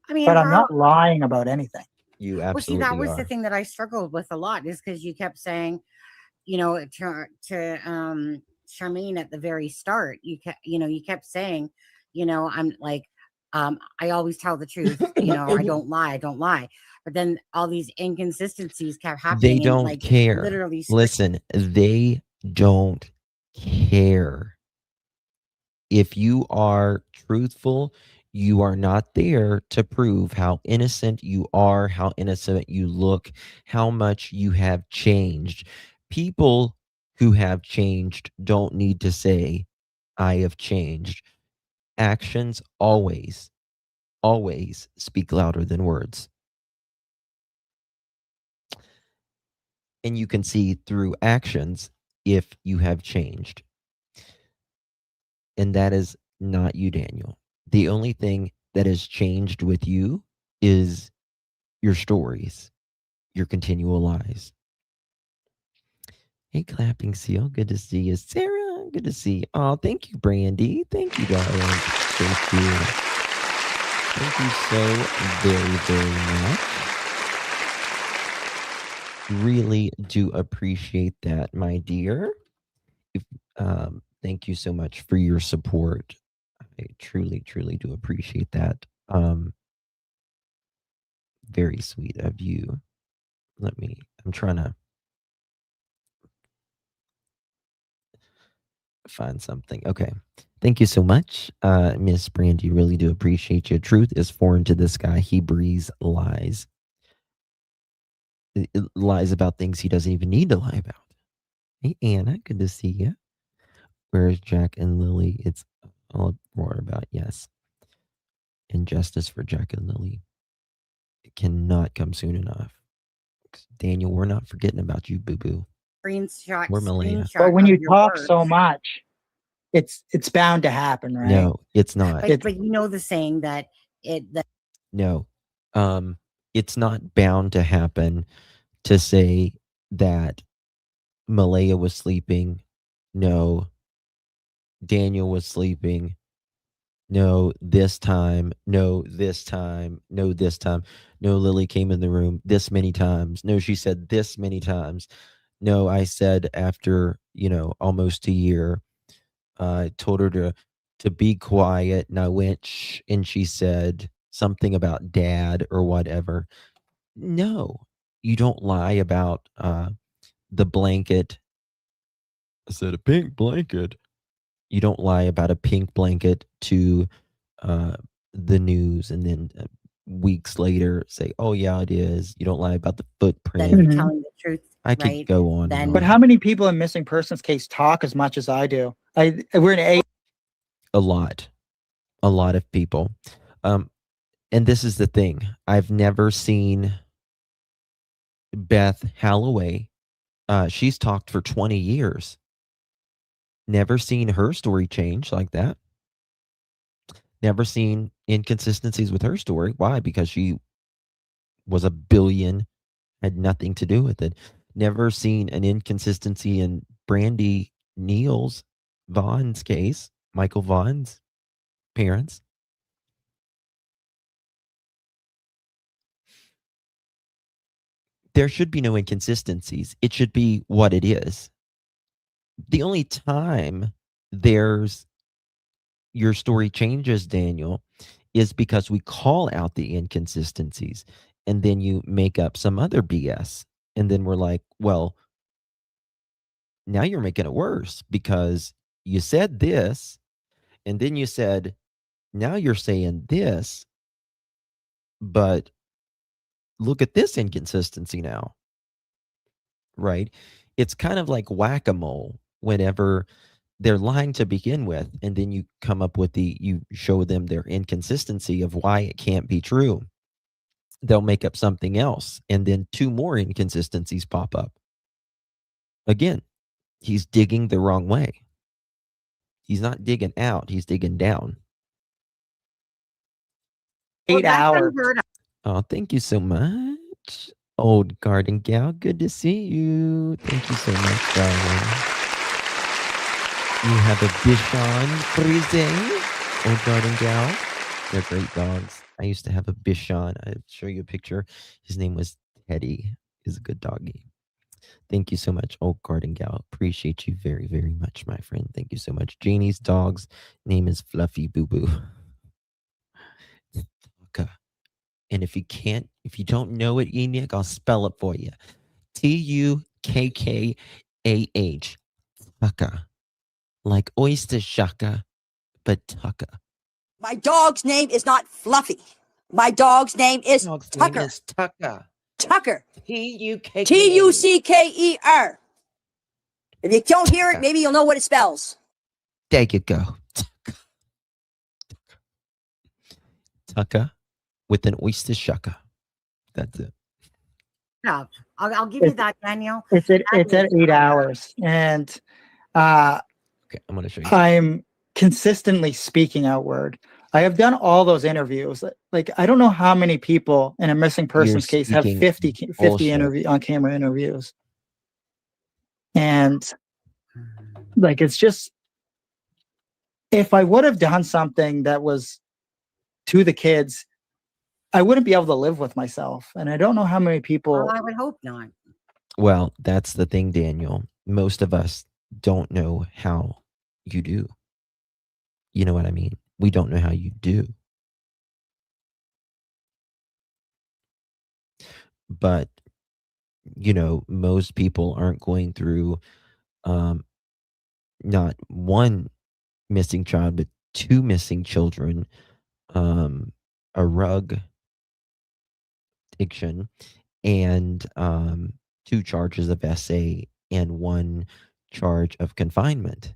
Speaker 4: I mean,
Speaker 5: But I'm not lying about anything.
Speaker 1: You
Speaker 4: well, see,
Speaker 1: absolutely
Speaker 4: that was
Speaker 1: are.
Speaker 4: the thing that I struggled with a lot, is because you kept saying, you know, to Charmaine at the very start, you kept saying, you know, I'm like, I always tell the truth, you know, I don't lie. But then all these inconsistencies kept happening.
Speaker 1: They don't
Speaker 4: like,
Speaker 1: care.
Speaker 4: Literally,
Speaker 1: Listen, they don't care. If you are truthful, you are not there to prove how innocent you are, how innocent you look, how much you have changed. People who have changed don't need to say, I have changed. Actions always speak louder than words. And you can see through actions if you have changed. And that is not you, Daniel. The only thing that has changed with you is your stories, your continual lies. Hey, Clapping Seal, good to see you. Sarah, good to see you. Oh, thank you, Brandy. Thank you, darling. So cute. Thank you so very, very much. Really do appreciate that, my dear. Thank you so much for your support. I truly, truly do appreciate that. Very sweet of you. I'm trying to find something. Okay. Thank you so much, Miss Brandy. Really do appreciate you. Truth is foreign to this guy. He breathes lies. Lies about things he doesn't even need to lie about. Hey, Anna, good to see you. Where's Jack and Lily? It's all more about, yes. And justice for Jack and Lily. It cannot come soon enough. Daniel, we're not forgetting about you, boo-boo.
Speaker 4: Screenshot.
Speaker 5: But when you talk so much, it's bound to happen, right?
Speaker 1: No, it's not.
Speaker 4: But you know the saying that
Speaker 1: no, it's not bound to happen to say that Malaya was sleeping. No, Daniel was sleeping. No, this time. No, this time. No, this time. No, Lily came in the room this many times. No, she said this many times. No, I said after, almost a year, I told her to be quiet, and I went, shh, and she said something about dad or whatever. No, you don't lie about the blanket. I said a pink blanket. You don't lie about a pink blanket to the news and then weeks later say, oh, yeah, it is. You don't lie about the footprint.
Speaker 4: Then telling the truth.
Speaker 1: I could go on.
Speaker 5: But how many people in missing persons case talk as much as I do? We're in
Speaker 1: a lot of people. And this is the thing. I've never seen Beth Halloway, she's talked for 20 years. Never seen her story change like that. Never seen inconsistencies with her story. Why? Because she was a billion, had nothing to do with it. Never seen an inconsistency in Brandy Neal's Vaughn's case, Michael Vaughn's parents. There should be no inconsistencies. It should be what it is. The only time there's your story changes, Daniel, is because we call out the inconsistencies and then you make up some other BS. And then we're like, well, now you're making it worse because you said this and then you said, now you're saying this, but look at this inconsistency now, right? It's kind of like whack-a-mole whenever they're lying to begin with, and then you come up with you show them their inconsistency of why it can't be true. They'll make up something else, and then two more inconsistencies pop up. Again, he's digging the wrong way. He's not digging out, he's digging down.
Speaker 5: 8 hours.
Speaker 1: Oh, thank you so much, old garden gal. Good to see you. Thank you so much, darling. You have a Bichon Frise, old garden gal. They're great dogs. I used to have a Bichon. I'll show you a picture. His name was Teddy. He's a good doggy. Thank you so much, old garden gal. Appreciate you very, very much, my friend. Thank you so much. Janie's dog's name is Fluffy Boo Boo. And if you don't know it, Enoch, I'll spell it for you. Tukkah. Tucka. Like oyster shaka, but Tucka.
Speaker 6: My dog's name is not Fluffy. My dog's name is Tucker.
Speaker 1: Name is Tucka.
Speaker 6: Tucker.
Speaker 1: Tucker.
Speaker 6: Tucker. If you don't hear it, maybe you'll know what it spells.
Speaker 1: There you go. Tucka with an oyster shaka. That's it.
Speaker 4: Yeah, I'll give you that, Daniel.
Speaker 5: It's at 8 hours, and
Speaker 1: okay, I'm going to show you.
Speaker 5: I'm consistently speaking outward. I have done all those interviews. Like, I don't know how many people in a missing persons case have 50 on-camera interviews. And like, it's just, if I would have done something that was to the kids, I wouldn't be able to live with myself. And I don't know how many people.
Speaker 4: Well, I would hope not.
Speaker 1: Well, that's the thing, Daniel. Most of us don't know how you do. You know what I mean? We don't know how you do. But, you know, most people aren't going through not one missing child, but two missing children, a rug addiction, and 2 charges of SA and 1 charge of confinement.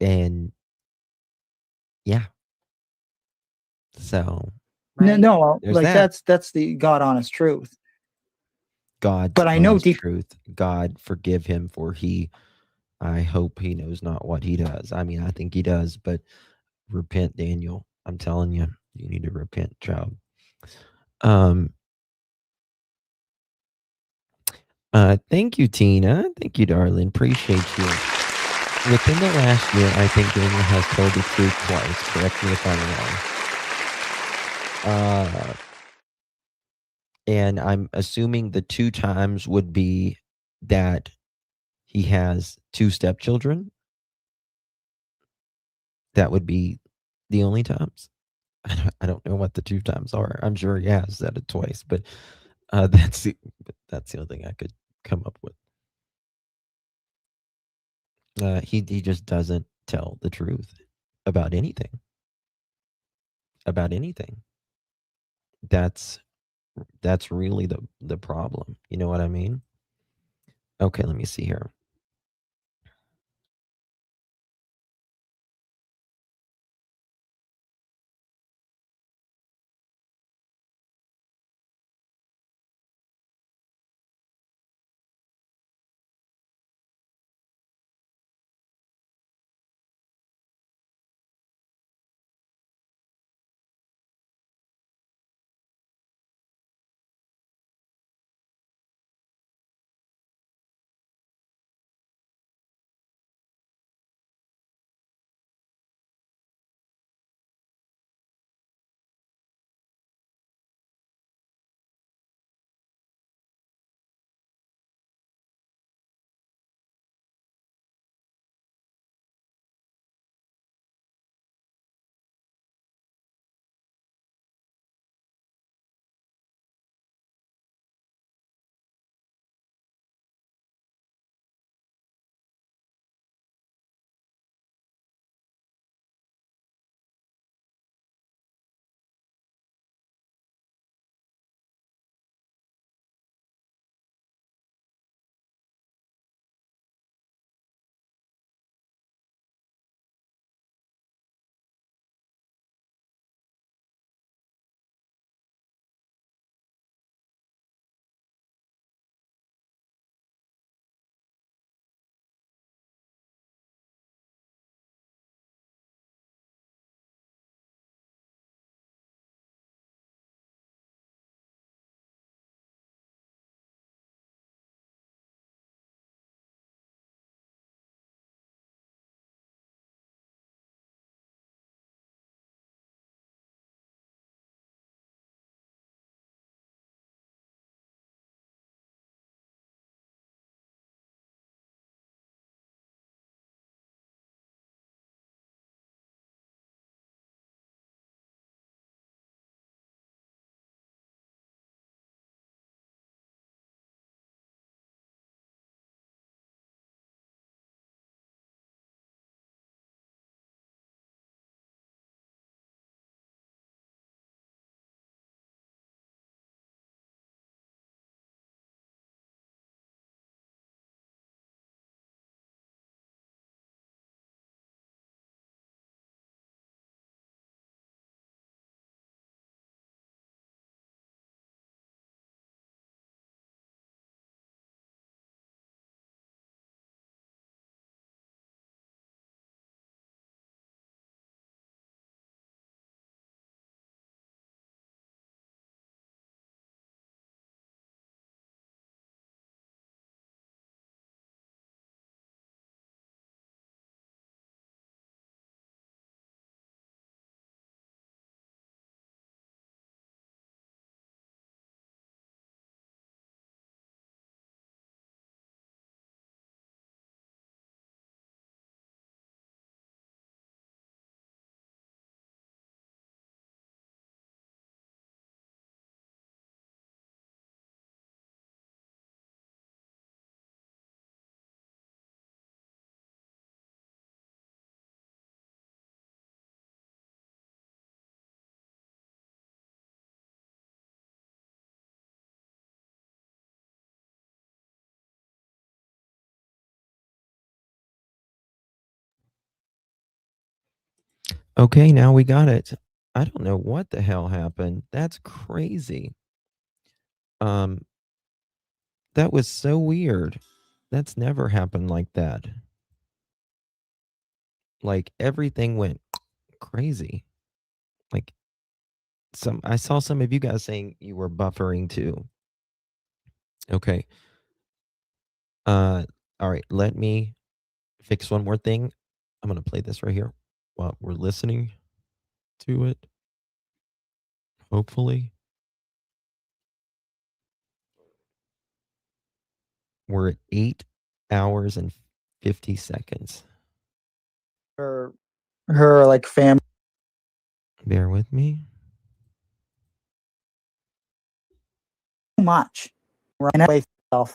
Speaker 1: And yeah. So
Speaker 4: Right?
Speaker 5: No,
Speaker 1: there's
Speaker 5: like
Speaker 1: that.
Speaker 5: that's the God honest truth.
Speaker 1: God's
Speaker 5: But I know
Speaker 1: honest
Speaker 5: deep
Speaker 1: truth. God forgive him, for I hope he knows not what he does. I mean, I think he does, but repent, Daniel. I'm telling you, you need to repent, child. Thank you, Tina. Thank you, darling. Appreciate you. Within the last year, I think Daniel has told the truth twice. Correct me if I'm wrong. And I'm assuming the 2 times would be that he has 2 stepchildren. That would be the only times. I don't know what the 2 times are. I'm sure he has said it twice, but that's the only thing I could come up with. He just doesn't tell the truth about anything. About anything. That's really the problem. You know what I mean? Okay, let me see here. Okay, now we got it. I don't know what the hell happened. That's crazy. That was so weird. That's never happened like that. Like everything went crazy. Like I saw some of you guys saying you were buffering too. Okay. All right, let me fix one more thing. I'm going to play this right here while we're listening to it. Hopefully. We're at 8 hours and 50 seconds.
Speaker 5: Her like family.
Speaker 1: Bear with me.
Speaker 5: Much. Right.
Speaker 4: Now,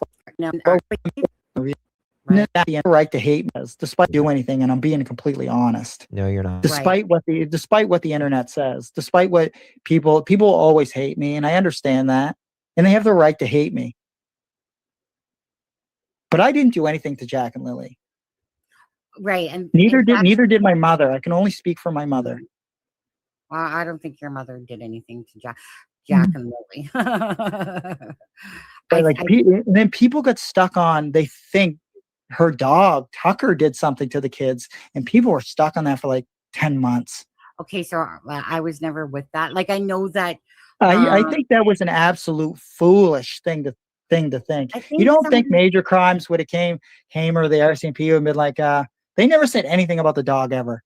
Speaker 5: Right to hate me, despite do anything, and I'm being completely honest.
Speaker 1: No, you're not.
Speaker 5: Despite what the internet says, despite what people always hate me, and I understand that, and they have the right to hate me. But I didn't do anything to Jack and Lilly.
Speaker 4: Right, and
Speaker 5: Neither did my mother. I can only speak for my mother.
Speaker 4: I don't think your mother did anything to Jack and Lilly.
Speaker 5: And then people get stuck on, they think her dog Tucker did something to the kids, and people were stuck on that for like 10 months.
Speaker 4: Okay, so I was never with that. Like, I know that
Speaker 5: I think that was an absolute foolish thing to think. You don't think major crimes would have came or the RCMP would have been like, they never said anything about the dog ever.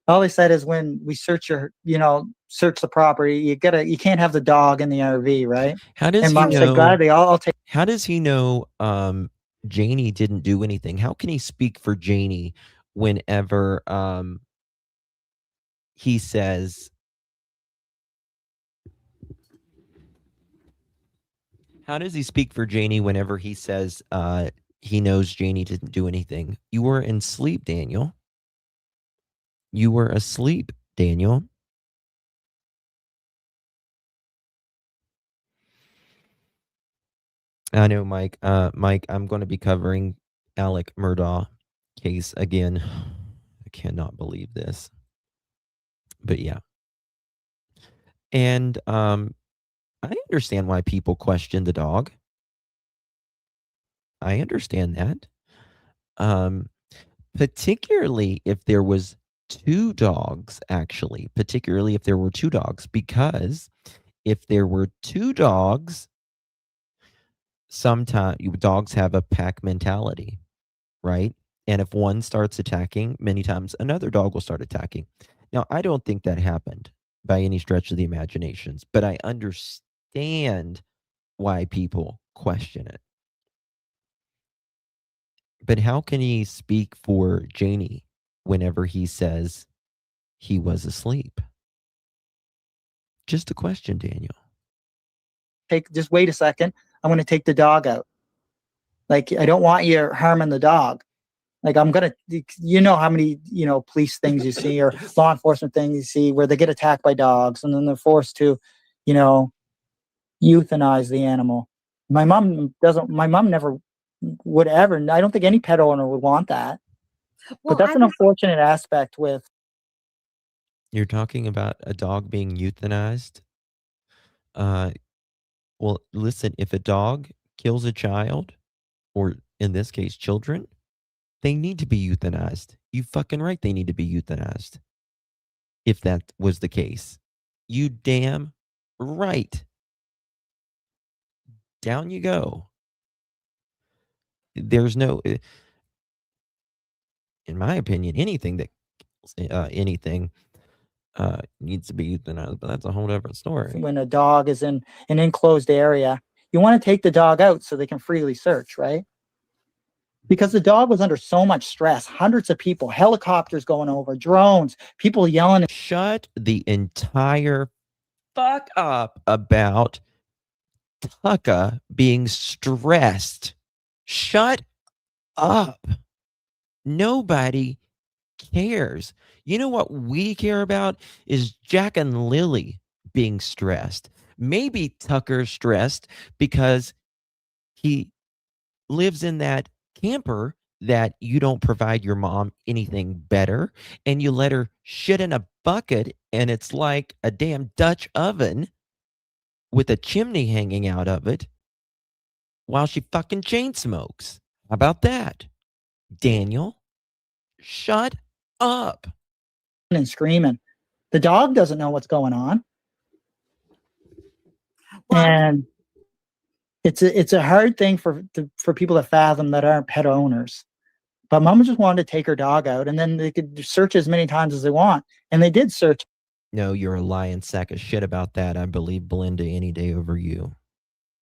Speaker 5: All they said is when we search the property, you can't have the dog in the RV, right?
Speaker 1: How does
Speaker 5: and
Speaker 1: he
Speaker 5: Mom
Speaker 1: know?
Speaker 5: said, God, I'll take.
Speaker 1: How does he know Janie didn't do anything? How can he speak for Janie whenever he says? How does he speak for Janie whenever he says he knows Janie didn't do anything? You were in sleep, Daniel. You were asleep, Daniel. I know, Mike. Mike, I'm going to be covering Alec Murdaugh case again. I cannot believe this. But yeah. And I understand why people question the dog. I understand that. Particularly if there was two dogs, actually. Particularly if there were two dogs. Because if there were two dogs, sometimes dogs have a pack mentality, right? And if one starts attacking, many times another dog will start attacking. Now, I don't think that happened by any stretch of the imaginations, but I understand why people question it. But how can he speak for Janie whenever he says he was asleep? Just a question, Daniel.
Speaker 5: Just wait a second. I'm going to take the dog out. Like, I don't want you harming the dog. Like, I'm going to, how many, police things you see or law enforcement things you see where they get attacked by dogs and then they're forced to, euthanize the animal. My mom never would ever. I don't think any pet owner would want that. Well, but that's an unfortunate aspect with.
Speaker 1: You're talking about a dog being euthanized? Well, listen, if a dog kills a child, or in this case, children, they need to be euthanized. You fucking right, they need to be euthanized. If that was the case. You damn right. Down you go. There's no, in my opinion, anything that needs to be euthanized, but that's a whole different story.
Speaker 5: When a dog is in an enclosed area, you want to take the dog out so they can freely search, right? Because the dog was under so much stress, hundreds of people, helicopters going over, drones, people yelling.
Speaker 1: Shut the entire fuck up about Tucker being stressed. Shut up. Nobody cares. You know what we care about is Jack and Lilly being stressed. Maybe Tucker's stressed because he lives in that camper that you don't provide your mom anything better, and you let her shit in a bucket and it's like a damn Dutch oven with a chimney hanging out of it while she fucking chain smokes. How about that? Daniel, shut up.
Speaker 5: And screaming. The dog doesn't know what's going on. And it's a hard thing for people to fathom that aren't pet owners. But mom just wanted to take her dog out, and then they could search as many times as they want. And they did search.
Speaker 1: No, you're a lying sack of shit about that. I believe Belinda any day over you.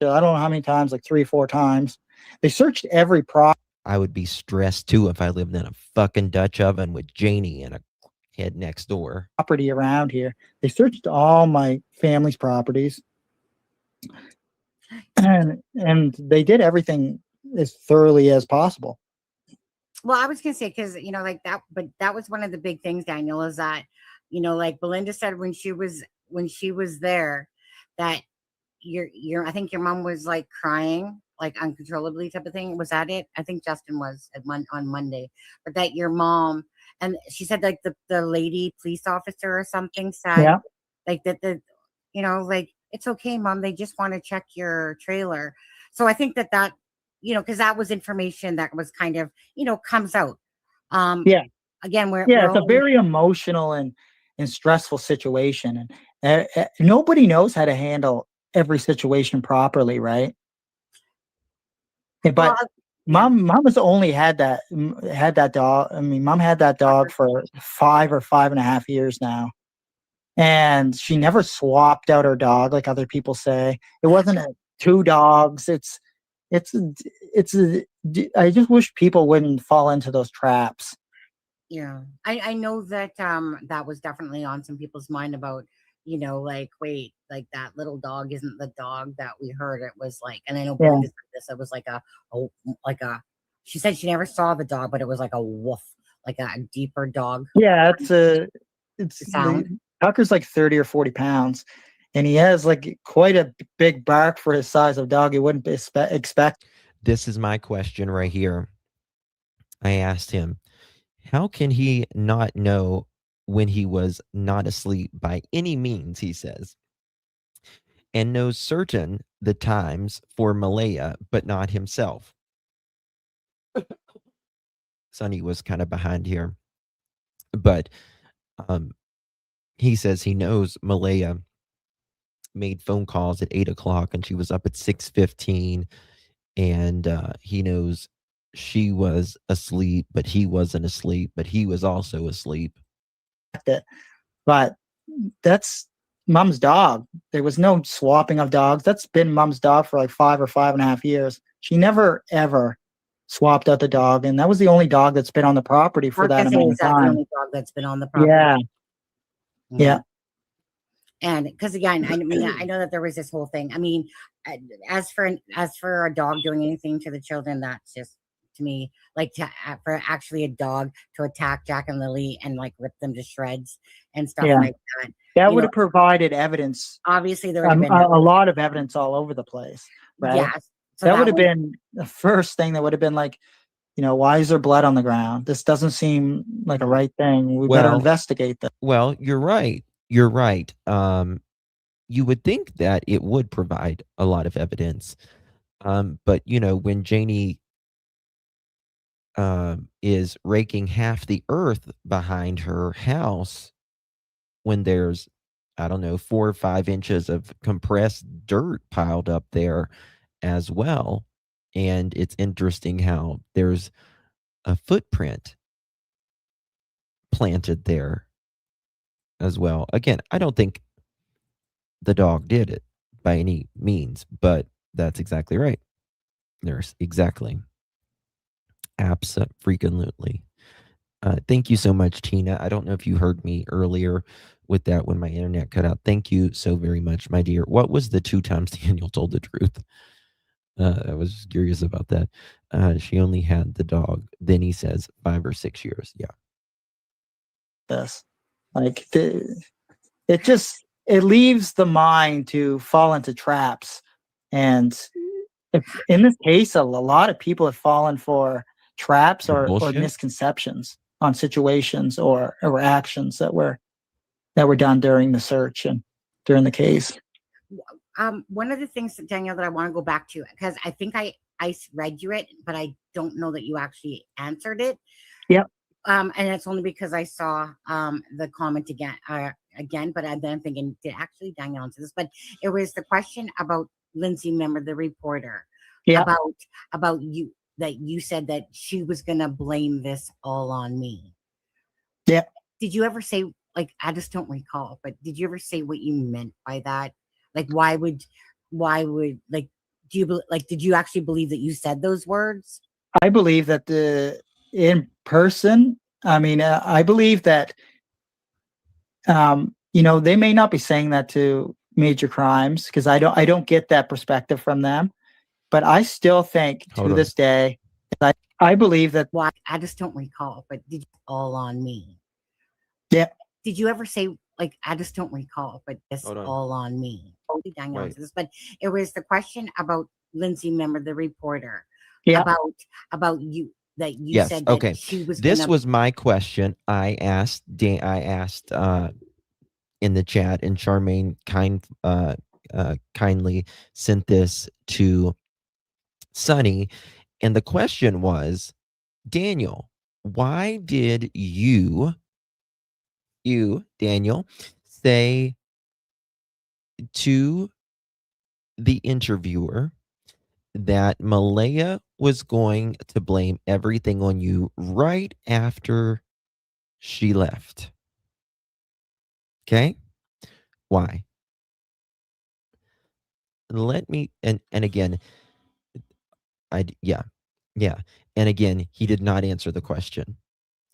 Speaker 5: I don't know how many times, like 3 or 4 times. They searched every property.
Speaker 1: I would be stressed too if I lived in a fucking Dutch oven with Janie and a head next door.
Speaker 5: Property around here. They searched all my family's properties. And they did everything as thoroughly as possible.
Speaker 4: Well, I was gonna say, because like that, but that was one of the big things, Daniel, is that like Belinda said when she was there, that I think your mom was like crying like uncontrollably type of thing. Was that it? I think Justin was on Monday, but that your mom, and she said like the lady police officer or something said like that like, it's okay, mom, they just want to check your trailer. So I think that because that was information that was kind of comes out. Again,
Speaker 5: it's a very emotional and stressful situation, and nobody knows how to handle every situation properly, right? But mom has only had that dog. I mean, mom had that dog for 5 or 5.5 years now, and she never swapped out her dog like other people say. It wasn't 2 dogs. I just wish people wouldn't fall into those traps.
Speaker 4: Yeah, I know that that was definitely on some people's mind about, like, wait, like that little dog isn't the dog that we heard. It was like, and I know Belinda said this, it was like she said she never saw the dog, but it was like a wolf, like a deeper dog.
Speaker 5: Yeah, it's Tucker's like 30 or 40 pounds, and he has like quite a big bark for his size of dog. You wouldn't expect.
Speaker 1: This is my question right here. I asked him, how can he not know when he was not asleep by any means, he says, and knows certain the times for Malaya, but not himself? Sonny was kind of behind here, but he says he knows Malaya made phone calls at 8 o'clock and she was up at 6:15, and he knows she was asleep, but he wasn't asleep, but he was also asleep.
Speaker 5: But that's mom's dog. There was no swapping of dogs. That's been mom's dog for like 5 or 5.5 years. She never ever swapped out the dog, and that was the only dog that's been on the property for that amount of time.
Speaker 4: The only dog that's been on the property.
Speaker 5: Yeah.
Speaker 4: And because again, I mean, I know that there was this whole thing. I mean, as for a dog doing anything to the children, that's just, to me, like for actually a dog to attack Jack and Lilly and like rip them to shreds and stuff like that.
Speaker 5: That would have provided evidence.
Speaker 4: Obviously, there would have been
Speaker 5: a lot of evidence all over the place, right?
Speaker 4: Yes. So
Speaker 5: that would have been the first thing that would have been like, why is there blood on the ground? This doesn't seem like a right thing. We better investigate that.
Speaker 1: Well, you're right. You're right. You would think that it would provide a lot of evidence. But, when Janie is raking half the earth behind her house, when there's, I don't know, 4 or 5 inches of compressed dirt piled up there as well. And it's interesting how there's a footprint planted there as well. Again, I don't think the dog did it by any means, but that's exactly right. Nurse, exactly. Abso-freaking-lutely. Thank you so much, Tina. I don't know if you heard me earlier with that when my internet cut out. Thank you so very much, my dear. What was the 2 times Daniel told the truth? I was just curious about that. She only had the dog. Then he says 5 or 6 years. Yeah.
Speaker 5: This, like, it leaves the mind to fall into traps. And if, in this case, a lot of people have fallen for traps or misconceptions on situations or actions that were that were done during the search and during the case.
Speaker 4: One of the things, Daniel, that I want to go back to, because I think I read you it, but I don't know that you actually answered it.
Speaker 5: Yep.
Speaker 4: And it's only because I saw the comment again, but then I'm thinking, did actually Daniel answer this? But it was the question about Lindsay, remember the reporter,
Speaker 5: Yeah.
Speaker 4: about you, that you said that she was gonna blame this all on me.
Speaker 5: Yeah.
Speaker 4: Did you ever say, like, I just don't recall, but did you ever say what you meant by that? Like, why would like, did you actually believe that you said those words?
Speaker 5: I believe that in person, I believe that, they may not be saying that to major crimes, because I don't get that perspective from them, but I still think
Speaker 1: Hold
Speaker 5: to
Speaker 1: on.
Speaker 5: this day, I believe that.
Speaker 4: Why? I just don't recall, but did you all on me?
Speaker 5: Yeah.
Speaker 4: Did you ever say, like, I just don't recall, but this
Speaker 1: Hold on.
Speaker 4: all on me? Daniel
Speaker 1: Right.
Speaker 4: answered this, but it was the question about Lindsay, remember the reporter,
Speaker 5: Yeah.
Speaker 4: about you, that you
Speaker 1: Yes.
Speaker 4: said that
Speaker 1: Okay.
Speaker 4: she was
Speaker 1: This
Speaker 4: gonna,
Speaker 1: was my question. I asked in the chat, and Charmaine kindly sent this to Sunny, and the question was, Daniel, why did you Daniel, say to the interviewer that Malaya was going to blame everything on you right after she left? Okay? Why? Let me, and again, yeah. And again, he did not answer the question.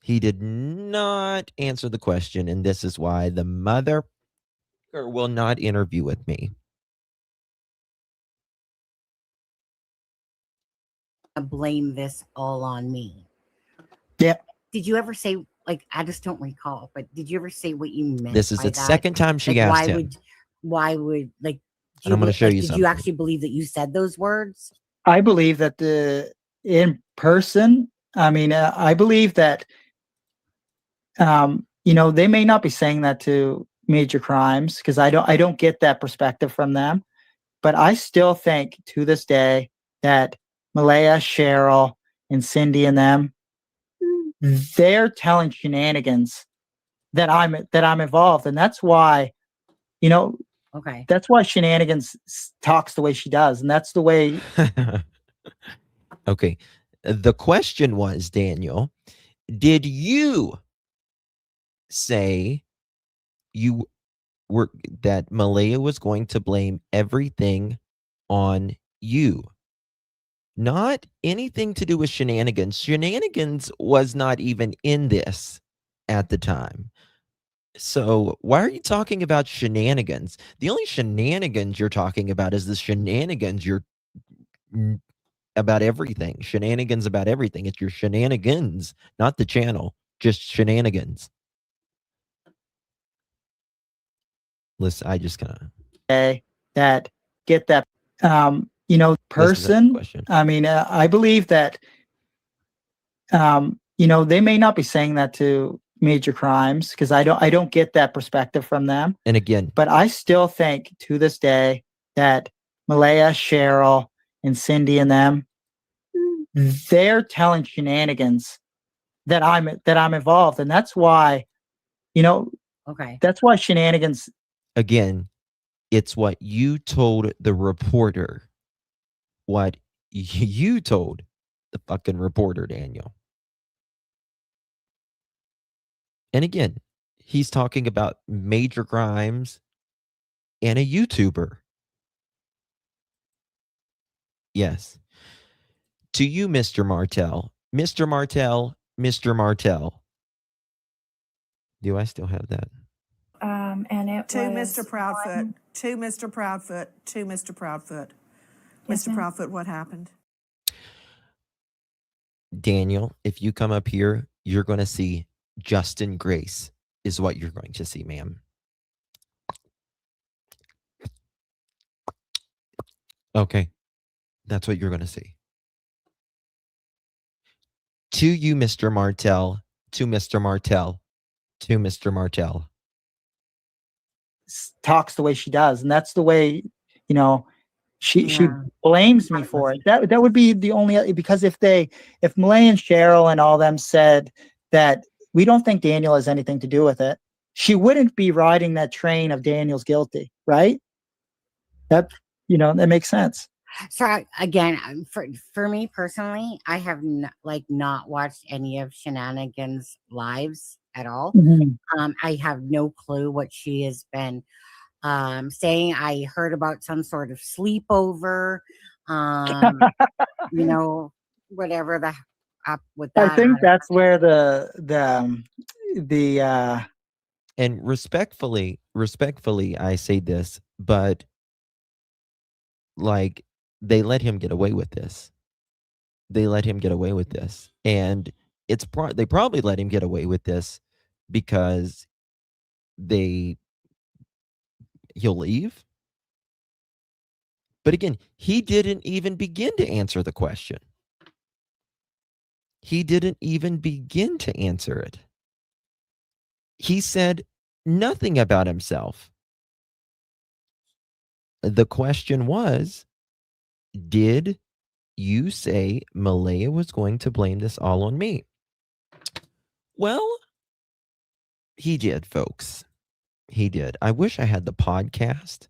Speaker 1: He did not answer the question, and this is why the mother will not interview with me.
Speaker 4: blame this all on me.
Speaker 5: Yeah.
Speaker 4: Did you ever say, like, I just don't recall, but did you ever say what you meant?
Speaker 1: This is
Speaker 4: by
Speaker 1: the
Speaker 4: that?
Speaker 1: second time she
Speaker 4: Like,
Speaker 1: asked him.
Speaker 4: why would like?
Speaker 1: And I'm going to show you
Speaker 4: did
Speaker 1: something.
Speaker 4: you actually believe that you said those words?
Speaker 5: I believe that in person, I believe that, they may not be saying that to major crimes, because I don't get that perspective from them, but I still think to this day that Malaya, Cheryl, and Cindy and them, they're telling shenanigans that I'm involved, and that's why,
Speaker 4: Okay.
Speaker 5: that's why Shenanigans talks the way she does, and that's the way.
Speaker 1: Okay. The question was, Daniel, did you say you were that Malaya was going to blame everything on you? Not anything to do with Shenanigans. Shenanigans was not even in this at the time. So why are you talking about Shenanigans? The only Shenanigans you're talking about is the Shenanigans you're about everything. Shenanigans about everything. It's your Shenanigans, not the channel. Just Shenanigans. Listen, I just kind of
Speaker 5: that get that, person. I believe that, they may not be saying that to major crimes, because I don't get that perspective from them.
Speaker 1: And again,
Speaker 5: but I still think to this day that Malaya, Cheryl, and Cindy and them, they're telling shenanigans that I'm involved, and that's why,
Speaker 4: Okay.
Speaker 5: that's why Shenanigans.
Speaker 1: Again, it's what you told the reporter. What you told the fucking reporter, Daniel. And again, he's talking about major crimes and a YouTuber. Yes. To you, Mr. Martell. Mr. Martell, Mr. Martell. Do I still have that?
Speaker 7: And it
Speaker 8: To
Speaker 7: was
Speaker 8: Mr. Proudfoot, to Mr. Proudfoot, to Mr. Proudfoot.
Speaker 7: Yes,
Speaker 8: Mr.
Speaker 7: ma'am.
Speaker 8: Proudfoot, what happened?
Speaker 1: Daniel, if you come up here, you're going to see Justin Grace is what you're going to see, ma'am. Okay. That's what you're going to see. To you, Mr. Martell, to Mr. Martell, to Mr. Martell.
Speaker 5: talks the way she does, and that's the way, you know, she
Speaker 4: Yeah.
Speaker 5: blames me for it. That would be the only, because if Malay and Cheryl and all them said that we don't think Daniel has anything to do with it, she wouldn't be riding that train of Daniel's guilty, right? That, you know, that makes sense.
Speaker 4: So again, for me personally, I have not watched any of Shenanigans' lives at all. I have no clue what she has been saying. I heard about some sort of sleepover, you know, whatever the up with that.
Speaker 5: I think that's where the
Speaker 1: And respectfully, I say this, but like, they let him get away with this. And they probably let him get away with this because he'll leave. But again, he didn't even begin to answer the question. He didn't even begin to answer it. He said nothing about himself. The question was, did you say Malaya was going to blame this all on me? Well, he did, folks. He did. I wish I had the podcast,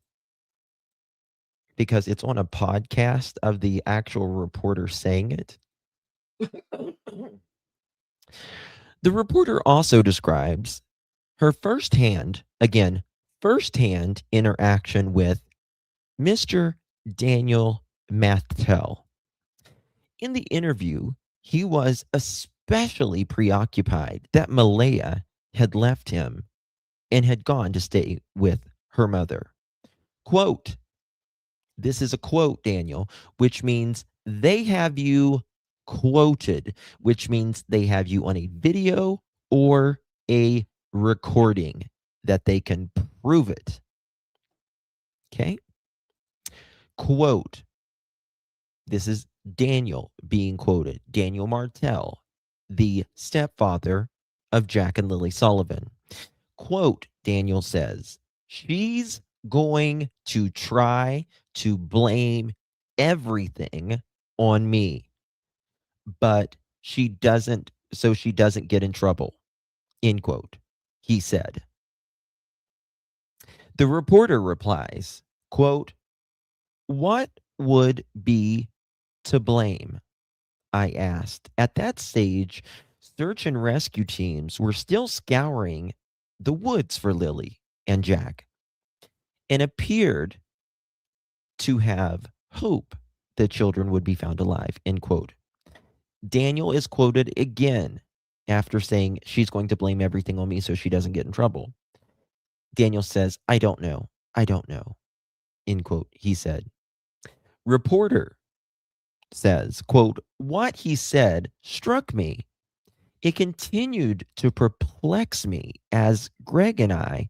Speaker 1: because it's on a podcast of the actual reporter saying it. The reporter also describes her firsthand interaction with Mr. Daniel Martell. In the interview, he was especially preoccupied that Malaya had left him and had gone to stay with her mother. Quote, this is a quote, Daniel, which means they have you quoted, which means they have you on a video or a recording that they can prove it. Okay? Quote. This is Daniel being quoted. Daniel Martell, the stepfather of Jack and Lilly Sullivan. Quote, Daniel says, she's going to try to blame everything on me, but she doesn't get in trouble, end quote, he said. The reporter replies, quote, what would be to blame? I asked. At that stage, search and rescue teams were still scouring the woods for Lily and Jack and appeared to have hope the children would be found alive, end quote. Daniel is quoted again after saying she's going to blame everything on me so she doesn't get in trouble. Daniel says, I don't know, end quote, he said. Reporter says, quote, what he said struck me. It continued to perplex me as Greg and I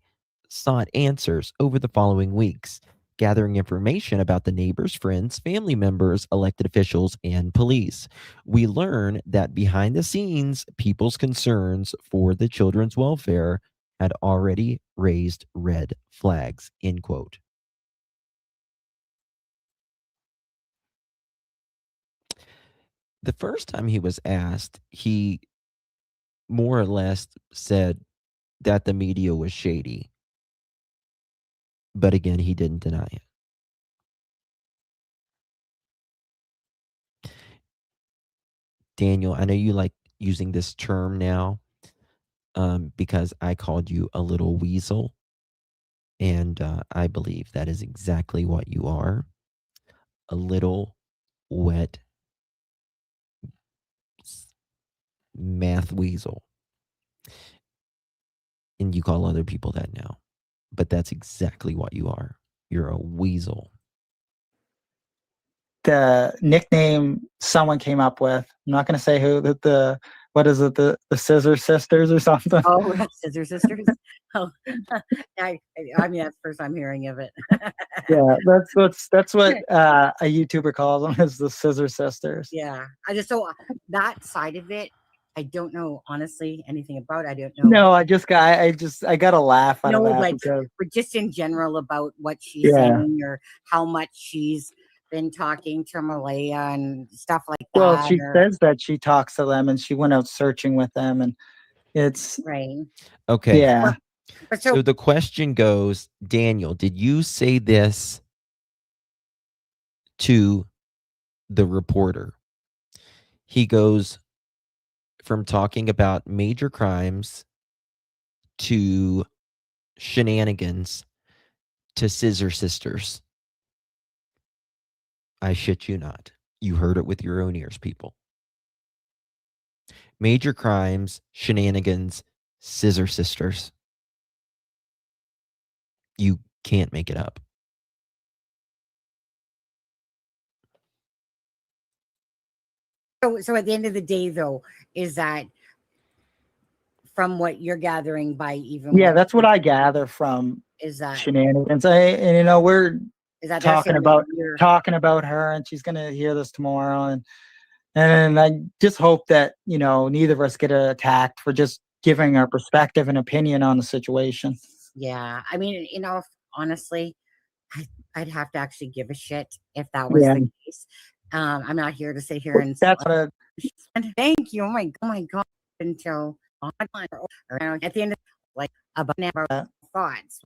Speaker 1: sought answers over the following weeks, gathering information about the neighbors, friends, family members, elected officials, and police. We learn that behind the scenes, people's concerns for the children's welfare had already raised red flags, end quote. The first time he was asked, he more or less said that the media was shady. But again, he didn't deny it. Daniel, I know you like using this term now because I called you a little weasel. And I believe that is exactly what you are. A little wet math weasel. And you call other people that now. But that's exactly what you are. You're a weasel.
Speaker 5: The nickname someone came up with, I'm not going to say who, what is it, the Scissor Sisters or something?
Speaker 4: Oh, Scissor Sisters. Oh, I mean, that's the first I'm hearing of it.
Speaker 5: Yeah, that's what a YouTuber calls them, is the Scissor Sisters.
Speaker 4: Yeah, I just, so that side of it, I don't know honestly anything about. I don't know.
Speaker 5: No, I got a laugh out of
Speaker 4: No,
Speaker 5: that
Speaker 4: but just in general about what she's
Speaker 5: Yeah.
Speaker 4: saying or how much she's been talking to Malaya and stuff like that.
Speaker 5: well, she
Speaker 4: or,
Speaker 5: says that she talks to them and she went out searching with them, and it's
Speaker 4: right.
Speaker 1: Okay.
Speaker 5: yeah.
Speaker 4: But
Speaker 1: So the question goes, Daniel, did you say this to the reporter? He goes from talking about major crimes to shenanigans to scissor sisters. I shit you not. You heard it with your own ears, people. Major crimes, shenanigans, scissor sisters. You can't make it up.
Speaker 4: so at the end of the day, though, is that from what you're gathering by even
Speaker 5: Yeah, that's what I gather from
Speaker 4: is that
Speaker 5: shenanigans. And you know, we're
Speaker 4: is that they're
Speaker 5: talking
Speaker 4: saying that
Speaker 5: about
Speaker 4: you're-
Speaker 5: her, and she's gonna hear this tomorrow, and I just hope that, you know, neither of us get attacked for just giving our perspective and opinion on the situation.
Speaker 4: Yeah, I mean, you know, honestly, I'd have to actually give a shit if that was
Speaker 5: Yeah.
Speaker 4: the case. I'm not here to sit here and
Speaker 5: That's what
Speaker 4: thank you. Oh my god, until around at the end of like about an hour thoughts.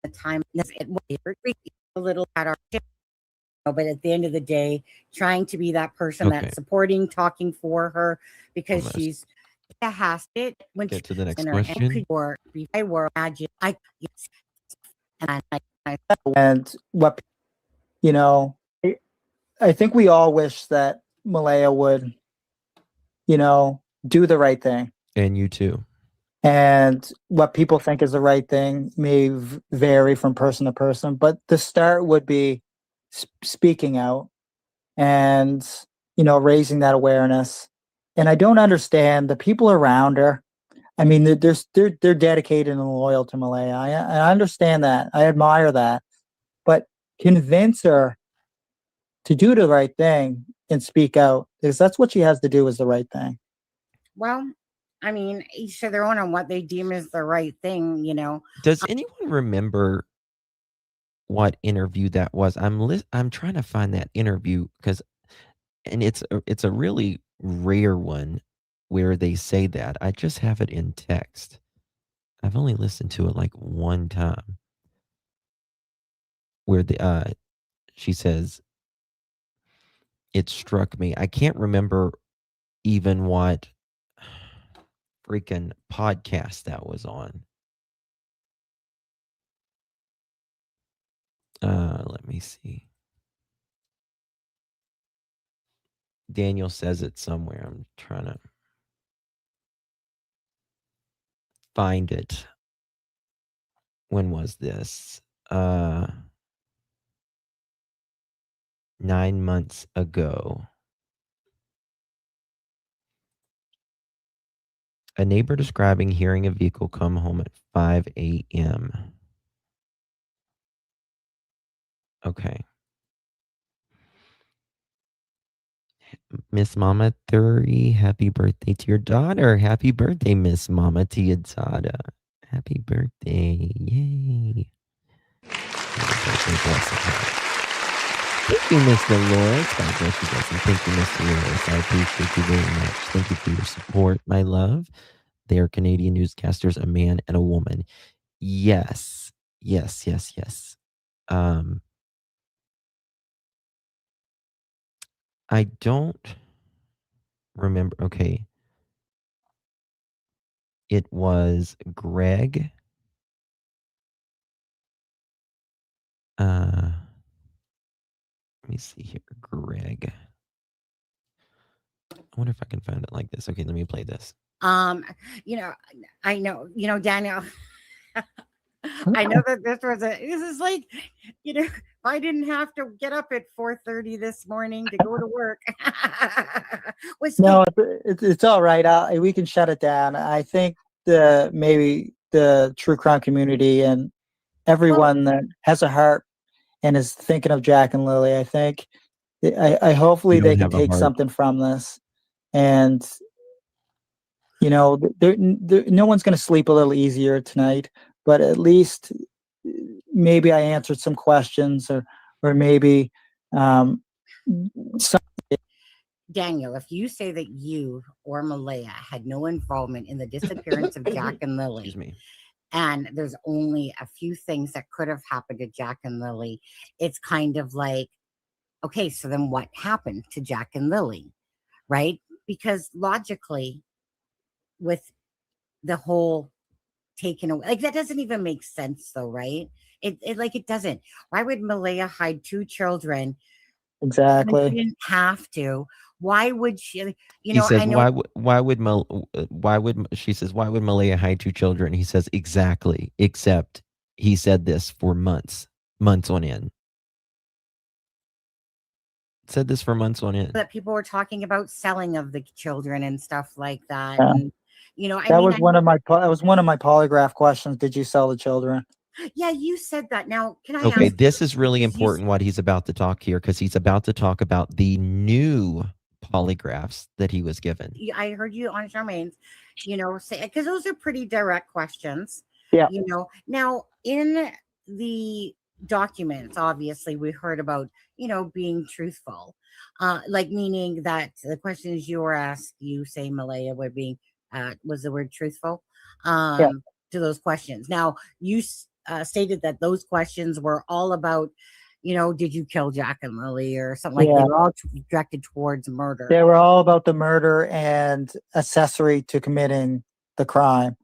Speaker 4: The time it was a little at our ship, but at the end of the day, trying to be that person
Speaker 1: Okay.
Speaker 4: that's supporting, talking for her because
Speaker 1: Almost.
Speaker 4: she's has it when
Speaker 1: Get
Speaker 4: she
Speaker 1: to the next
Speaker 4: in her
Speaker 1: question.
Speaker 4: or I were imagine I yes, and
Speaker 5: and what, you know, I think we all wish that Malaya would, you know, do the right thing.
Speaker 1: And you too.
Speaker 5: And what people think is the right thing may vary from person to person, but the start would be speaking out and, you know, raising that awareness. And I don't understand the people around her. I mean, they're dedicated and loyal to Malaya. I understand that. I admire that. But convince her to do the right thing and speak out, because that's what she has to do, is the right thing.
Speaker 4: well, I mean, each to their own on what they deem is the right thing, you know.
Speaker 1: Does anyone remember what interview that was? I'm trying to find that interview and it's a really rare one where they say that. I just have it in text. I've only listened to it like one time. Where she says, it struck me. I can't remember even what freaking podcast that was on. Let me see. Daniel says it somewhere. I'm trying to find it. When was this? 9 months ago. A neighbor describing hearing a vehicle come home at 5 a.m. Okay. Miss Mama 30, happy birthday to your daughter. Happy birthday, Miss Mama, to your daughter. Happy birthday. Yay. Thank you, Mr. Lawrence. God bless you guys. And thank you, Mr. Lawrence. I appreciate you very much. Thank you for your support, my love. They are Canadian newscasters, a man and a woman. Yes. Yes, yes, yes. I don't remember. Okay. It was Greg. Let me see here. Greg. I wonder if I can find it like this. Okay, let me play this.
Speaker 4: You know, I know, you know, Daniel. I know that this is like, you know, if I didn't have to get up at 4:30 this morning to go to work.
Speaker 5: No, it's all right. We can shut it down. I think maybe the true crime community and everyone that has a heart and is thinking of Jack and Lilly, I think I hopefully
Speaker 1: You
Speaker 5: they
Speaker 1: don't
Speaker 5: can
Speaker 1: have a
Speaker 5: take
Speaker 1: heart.
Speaker 5: something from this. And you know, no one's going to sleep a little easier tonight, but at least maybe I answered some questions, or maybe some.
Speaker 4: Daniel, if you say that you or Malaya had no involvement in the disappearance of Jack and Lilly,
Speaker 1: Excuse me.
Speaker 4: and there's only a few things that could have happened to Jack and Lilly, it's kind of like, okay, so then what happened to Jack and Lilly, right? Because logically, with the whole taken away, like that doesn't even make sense, though, right? It doesn't. Why would Malaya hide two children?
Speaker 5: Exactly.
Speaker 4: She didn't have to. Why would she?
Speaker 1: He says,
Speaker 4: I know.
Speaker 1: she says, why would Malaya hide two children? He says, exactly, except he said this for months on end. Said this for months on end.
Speaker 4: That people were talking about selling of the children and stuff like that.
Speaker 5: Yeah.
Speaker 4: And
Speaker 5: That was one of my polygraph questions. Did you sell the children?
Speaker 4: Yeah, you said that. Now, can I
Speaker 1: Okay,
Speaker 4: ask?
Speaker 1: this is really
Speaker 4: because
Speaker 1: important what he's about to talk here, because he's about to talk about the new polygraphs that he was given.
Speaker 4: I heard you on Charmaine's, say, because those are pretty direct questions.
Speaker 5: Yeah.
Speaker 4: Now in the documents, obviously we heard about, being truthful, like meaning that the questions you were asked, you say Malaya were being, was the word truthful,
Speaker 5: Yeah.
Speaker 4: to those questions. Now you stated that those questions were all about, did you kill Jack and Lilly or something like
Speaker 5: Yeah.
Speaker 4: they were all directed towards murder.
Speaker 5: They were all about the murder and accessory to committing the crime.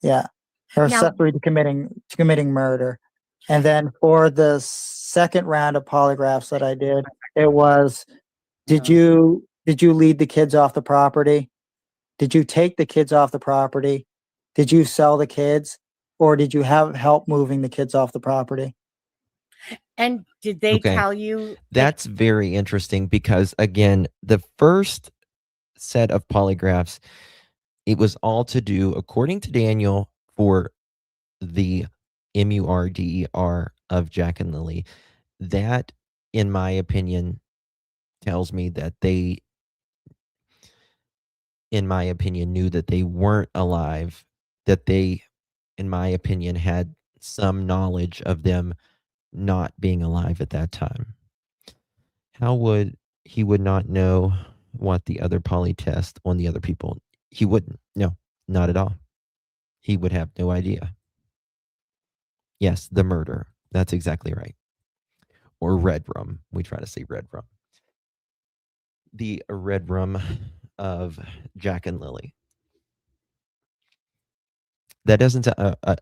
Speaker 5: Yeah. Or
Speaker 4: Now-
Speaker 5: accessory to committing murder. And then for the second round of polygraphs that I did, it was, did you lead the kids off the property? Did you take the kids off the property? Did you sell the kids? Or did you have help moving the kids off the property?
Speaker 4: And did they tell you?
Speaker 1: That's very interesting, because again, the first set of polygraphs, it was all to do, according to Daniel, for the MURDER of Jack and Lilly. That, in my opinion, tells me that they, in my opinion, knew that they weren't alive, that they, in my opinion, had some knowledge of them not being alive at that time. How would he would not know what the other poly test on the other people? He wouldn't. No, not at all. He would have no idea. Yes, the murder. That's exactly right. Or red rum. We try to say red rum. The red rum of Jack and Lilly. That doesn't that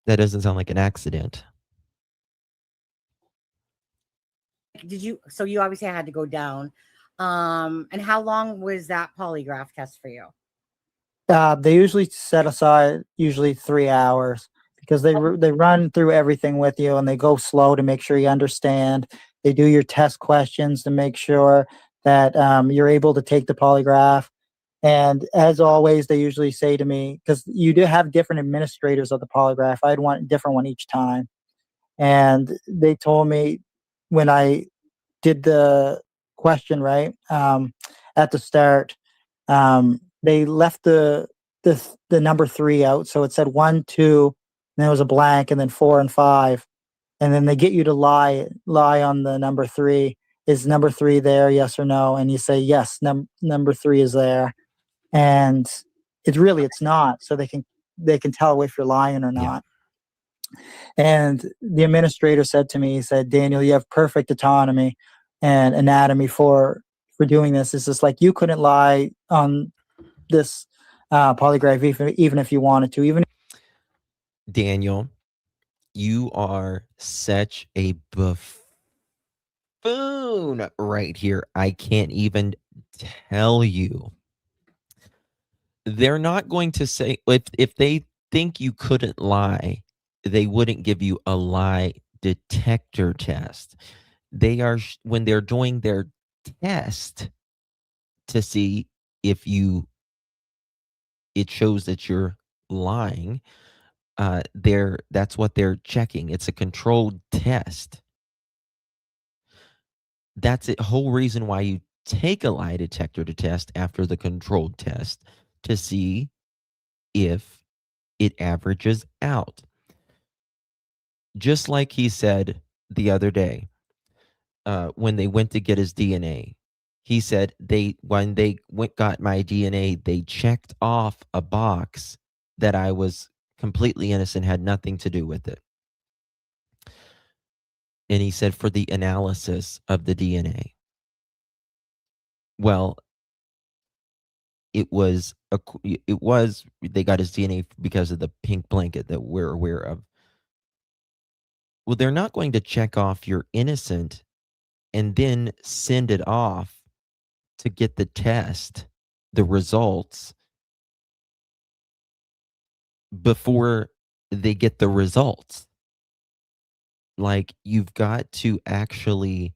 Speaker 1: doesn't sound like an accident.
Speaker 4: So you obviously had to go down. And how long was that polygraph test for you?
Speaker 5: They usually set aside 3 hours, because they run through everything with you, and they go slow to make sure you understand. They do your test questions to make sure that you're able to take the polygraph. And as always, they usually say to me, because you do have different administrators of the polygraph, I had one different one each time. And they told me, when I did the question right at the start, they left the number 3 out, so it said 1, 2, and there was a blank, and then 4 and 5, and then they get you to lie on the number 3. Is number 3 there? Yes or no? And you say yes. Number 3 is there, and it's not. So they can tell if you're lying or not. And the administrator said to me, he said, Daniel, you have perfect autonomy and anatomy for doing this. It's just like, you couldn't lie on this polygraph even if you wanted to. Even
Speaker 1: Daniel, you are such a buffoon right here. I can't even tell you. They're not going to say, if they think you couldn't lie, they wouldn't give you a lie detector test. They are, when they're doing their test to see if it shows that you're lying, that's what they're checking. It's a controlled test. That's the whole reason why you take a lie detector to test after the controlled test, to see if it averages out. Just like he said the other day, when they went to get his DNA, he said when they got my DNA, they checked off a box that I was completely innocent, had nothing to do with it. And he said for the analysis of the DNA. Well, it was they got his DNA because of the pink blanket that we're aware of. Well, they're not going to check off you're innocent and then send it off to get the test, the results, before they get the results. Like, you've got to actually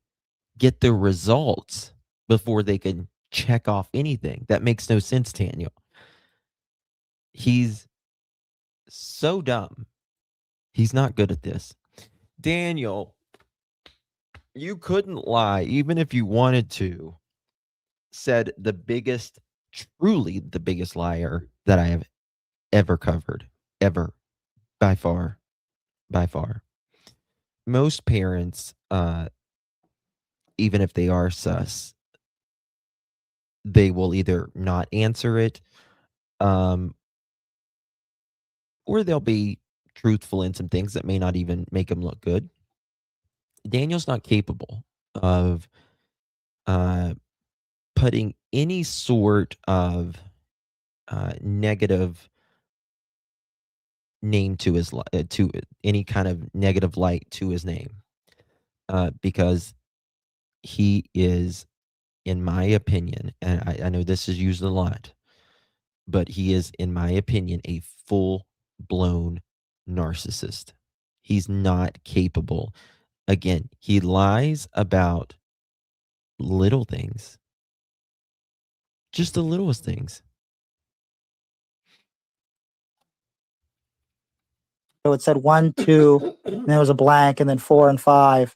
Speaker 1: get the results before they can check off anything. That makes no sense, Daniel. He's so dumb. He's not good at this. Daniel, you couldn't lie, even if you wanted to. Said the biggest, truly the biggest liar that I have ever covered. Ever. By far. By far. Most parents, even if they are sus, they will either not answer it, or they'll be truthful in some things that may not even make them look good. Daniel's not capable of putting any sort of negative name to his to any kind of negative light to his name, because he is, in my opinion, and I know this is used a lot, but he is, in my opinion, a full-blown narcissist. He's not capable. Again, he lies about little things, just the littlest things.
Speaker 5: So it said 1, 2, and there was a blank, and then 4 and 5,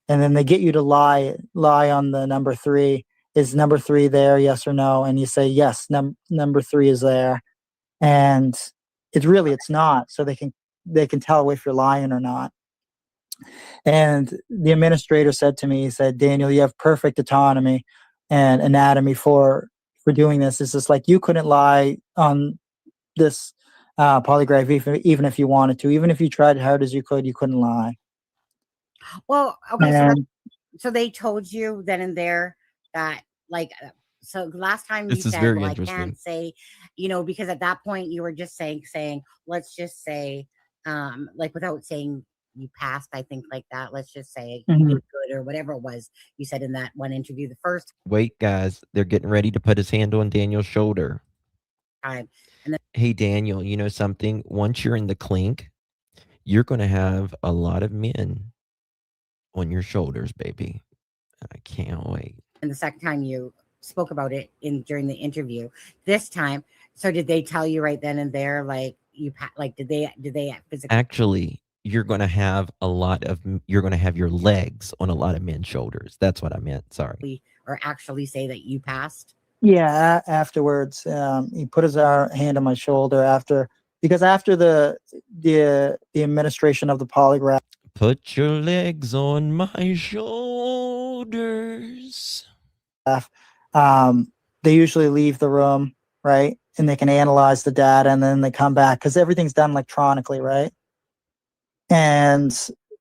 Speaker 5: and then they get you to lie on the number 3. Is number 3 there? Yes or no? And you say yes. Number 3 is there, and it's not. So they can tell if you're lying or not. And the administrator said to me, he said, Daniel, you have perfect autonomy and anatomy for doing this. It's just like you couldn't lie on this polygraph even if you wanted to. Even if you tried hard as you couldn't lie.
Speaker 4: Well, okay,
Speaker 5: And
Speaker 4: so they told you then and there that, like, so last time you
Speaker 1: This is
Speaker 4: said,
Speaker 1: very
Speaker 4: well, I
Speaker 1: interesting.
Speaker 4: can't say, because at that point you were just saying, let's just say, like, without saying you passed, I think, like that. Let's just say you did good or whatever it was you said in that one interview the first
Speaker 1: Wait, guys, they're getting ready to put his hand on Daniel's shoulder.
Speaker 4: time. And then
Speaker 1: Hey, Daniel, you know something? Once you're in the clink, you're going to have a lot of men on your shoulders, baby. I can't wait.
Speaker 4: and the second time you spoke about it during the interview, this time, so did they tell you right then and there, like, did they physically?
Speaker 1: Actually, you're going to have you're going to have your legs on a lot of men's shoulders. That's what I meant. Sorry.
Speaker 4: Or actually say that you passed?
Speaker 5: yeah, afterwards, he put his hand on my shoulder because after the administration of the polygraph,
Speaker 1: Put your legs on my shoulders.
Speaker 5: They usually leave the room, right? And they can analyze the data, and then they come back because everything's done electronically, right? And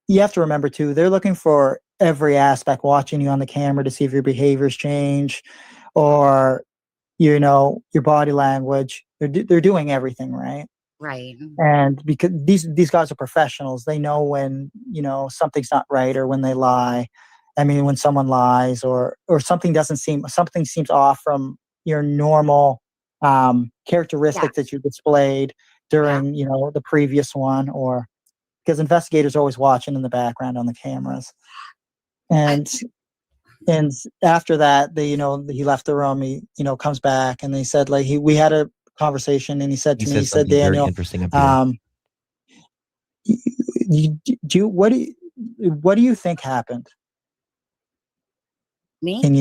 Speaker 5: you have to remember too, they're looking for every aspect, watching you on the camera to see if your behaviors change, or your body language. They're doing everything, right?
Speaker 4: Right.
Speaker 5: And because these guys are professionals, they know when something's not right or when they lie. I mean, when someone lies or something seems off from your normal characteristics that you displayed during the previous one, or because investigators are always watching in the background on the cameras. And after that, he left the room. He comes back, and they said, like, we had a conversation, and he said to me, he said,
Speaker 1: something very
Speaker 5: Daniel,
Speaker 1: interesting up here.
Speaker 5: what do you think happened?
Speaker 4: Me?
Speaker 5: And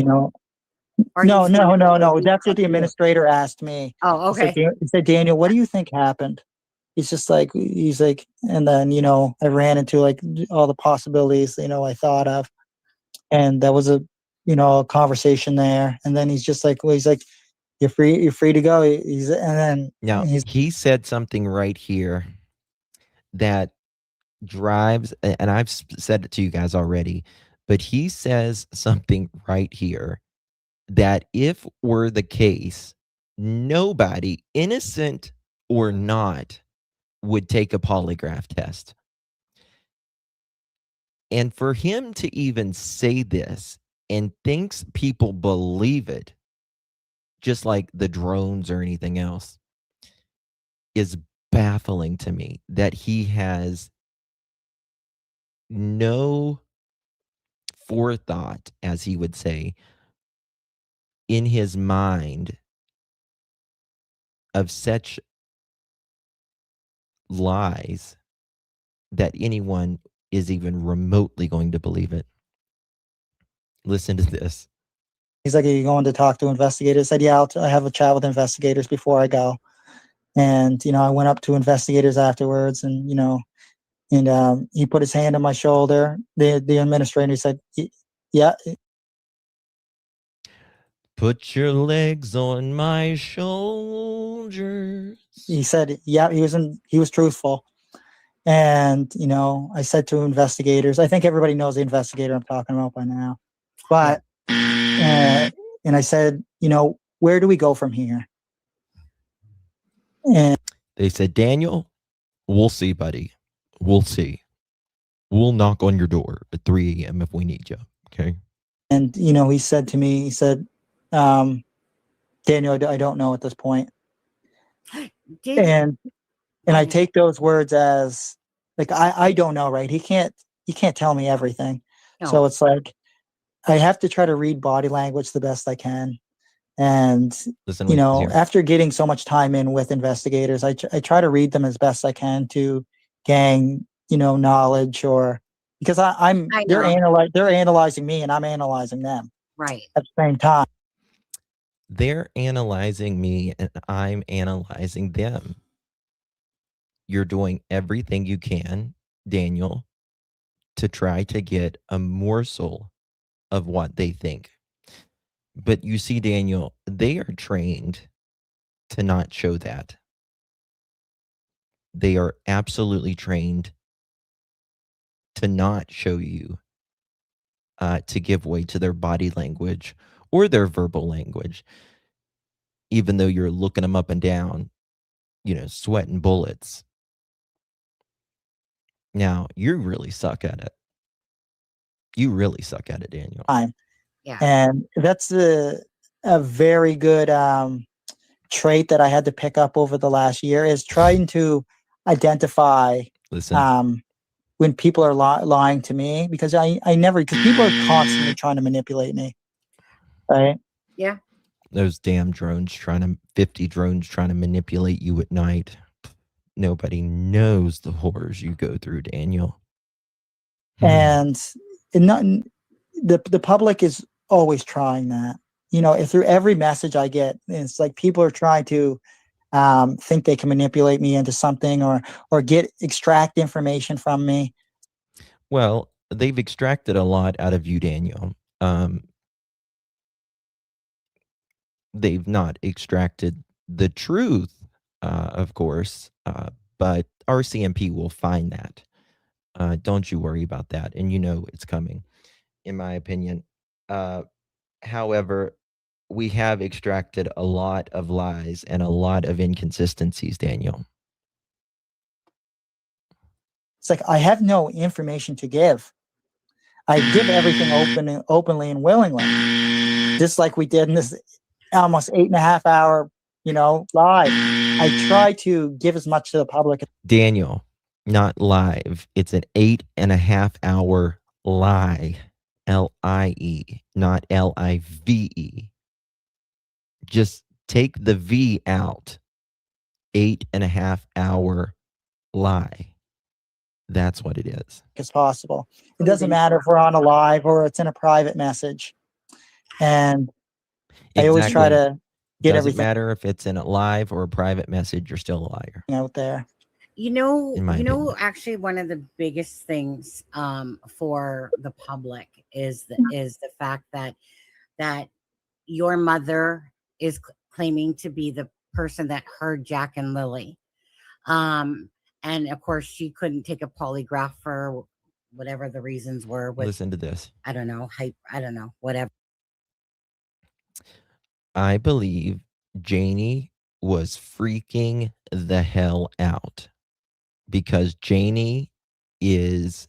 Speaker 4: Or
Speaker 5: No,
Speaker 4: you
Speaker 5: no,
Speaker 4: said-
Speaker 5: no, no. That's what the administrator asked me.
Speaker 4: Oh, okay.
Speaker 5: He said, Daniel, what do you think happened? He's like, and then, I ran into like all the possibilities, I thought of. And that was a conversation there. And then he's just like, well, he's like, you're free to go. And then
Speaker 1: Now, he said something right here that drives, and I've said it to you guys already, but he says something right here that if were the case, nobody, innocent or not, would take a polygraph test. And for him to even say this and thinks people believe it, just like the drones or anything else, is baffling to me, that he has no forethought, as he would say, in his mind of such lies that anyone is even remotely going to believe it. Listen to this.
Speaker 5: he's like, are you going to talk to investigators? I said, yeah, I have a chat with investigators before I go. And, I went up to investigators afterwards and, he put his hand on my shoulder. The administrator said, yeah.
Speaker 1: Put your legs on my shoulders.
Speaker 5: He said, yeah, he was truthful. And, I said to investigators, I think everybody knows the investigator I'm talking about by now. But, and I said, where do we go from here? And
Speaker 1: they said, Daniel, we'll see, buddy. We'll see. We'll knock on your door at 3 a.m. if we need you. Okay.
Speaker 5: And, he said to me, Daniel, I don't know at this point. And I take those words as like, I don't know, right? He can't tell me everything. No. So it's like, I have to try to read body language the best I can. And,
Speaker 1: listen,
Speaker 5: after getting so much time in with investigators, I try to read them as best I can to gain, knowledge, or because they're analyzing me and I'm analyzing them.
Speaker 4: Right.
Speaker 5: At the same time.
Speaker 1: They're analyzing me and I'm analyzing them. You're doing everything you can, Daniel, to try to get a morsel of what they think. But you see, Daniel, they are trained to not show that. They are absolutely trained to not show you, to give way to their body language or their verbal language, even though you're looking them up and down, sweating bullets. Now, you really suck at it. You really suck at it, Daniel.
Speaker 5: Yeah. And that's a very good trait that I had to pick up over the last year, is trying to identify when people are lying to me, because because people are constantly trying to manipulate me. Right?
Speaker 4: Yeah.
Speaker 1: Those damn 50 drones trying to manipulate you at night. Nobody knows the horrors you go through, Daniel.
Speaker 5: And the public is always trying that. Through every message I get, it's like people are trying to think they can manipulate me into something or extract information from me.
Speaker 1: Well, they've extracted a lot out of you, Daniel. They've not extracted the truth, of course, but RCMP will find that. Don't you worry about that. And it's coming, in my opinion. However, we have extracted a lot of lies and a lot of inconsistencies, Daniel.
Speaker 5: It's like I have no information to give. I give everything openly and willingly, just like we did in this almost 8.5 hour, live. I try to give as much to the public.
Speaker 1: Daniel, not live. It's an 8.5 hour lie. L-I-E, not L-I-V-E. Just take the V out. 8.5 hour lie. That's what it is.
Speaker 5: As possible. It doesn't matter if we're on a live or it's in a private message. And I always try
Speaker 1: Exactly.
Speaker 5: to get
Speaker 1: Doesn't
Speaker 5: everything
Speaker 1: matter if it's in a live or a private message, you're still a liar,
Speaker 5: out there.
Speaker 1: in my opinion.
Speaker 4: Actually one of the biggest things for the public is the fact that your mother is claiming to be the person that heard Jack and Lilly. And of course she couldn't take a polygraph for whatever the reasons were with,
Speaker 1: Listen to this.
Speaker 4: I don't know, hype, I don't know, whatever.
Speaker 1: I believe Janie was freaking the hell out because Janie is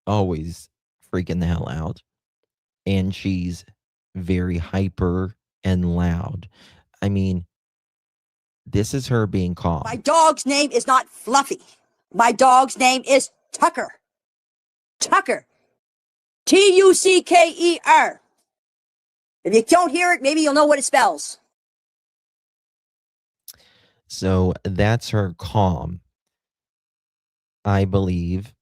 Speaker 1: always freaking the hell out, and she's very hyper and loud. I mean, this is her being calm.
Speaker 6: My dog's name is not Fluffy. My dog's name is Tucker. Tucker. Tucker. If you don't hear it, maybe you'll know what it spells.
Speaker 1: So that's her calm. I believe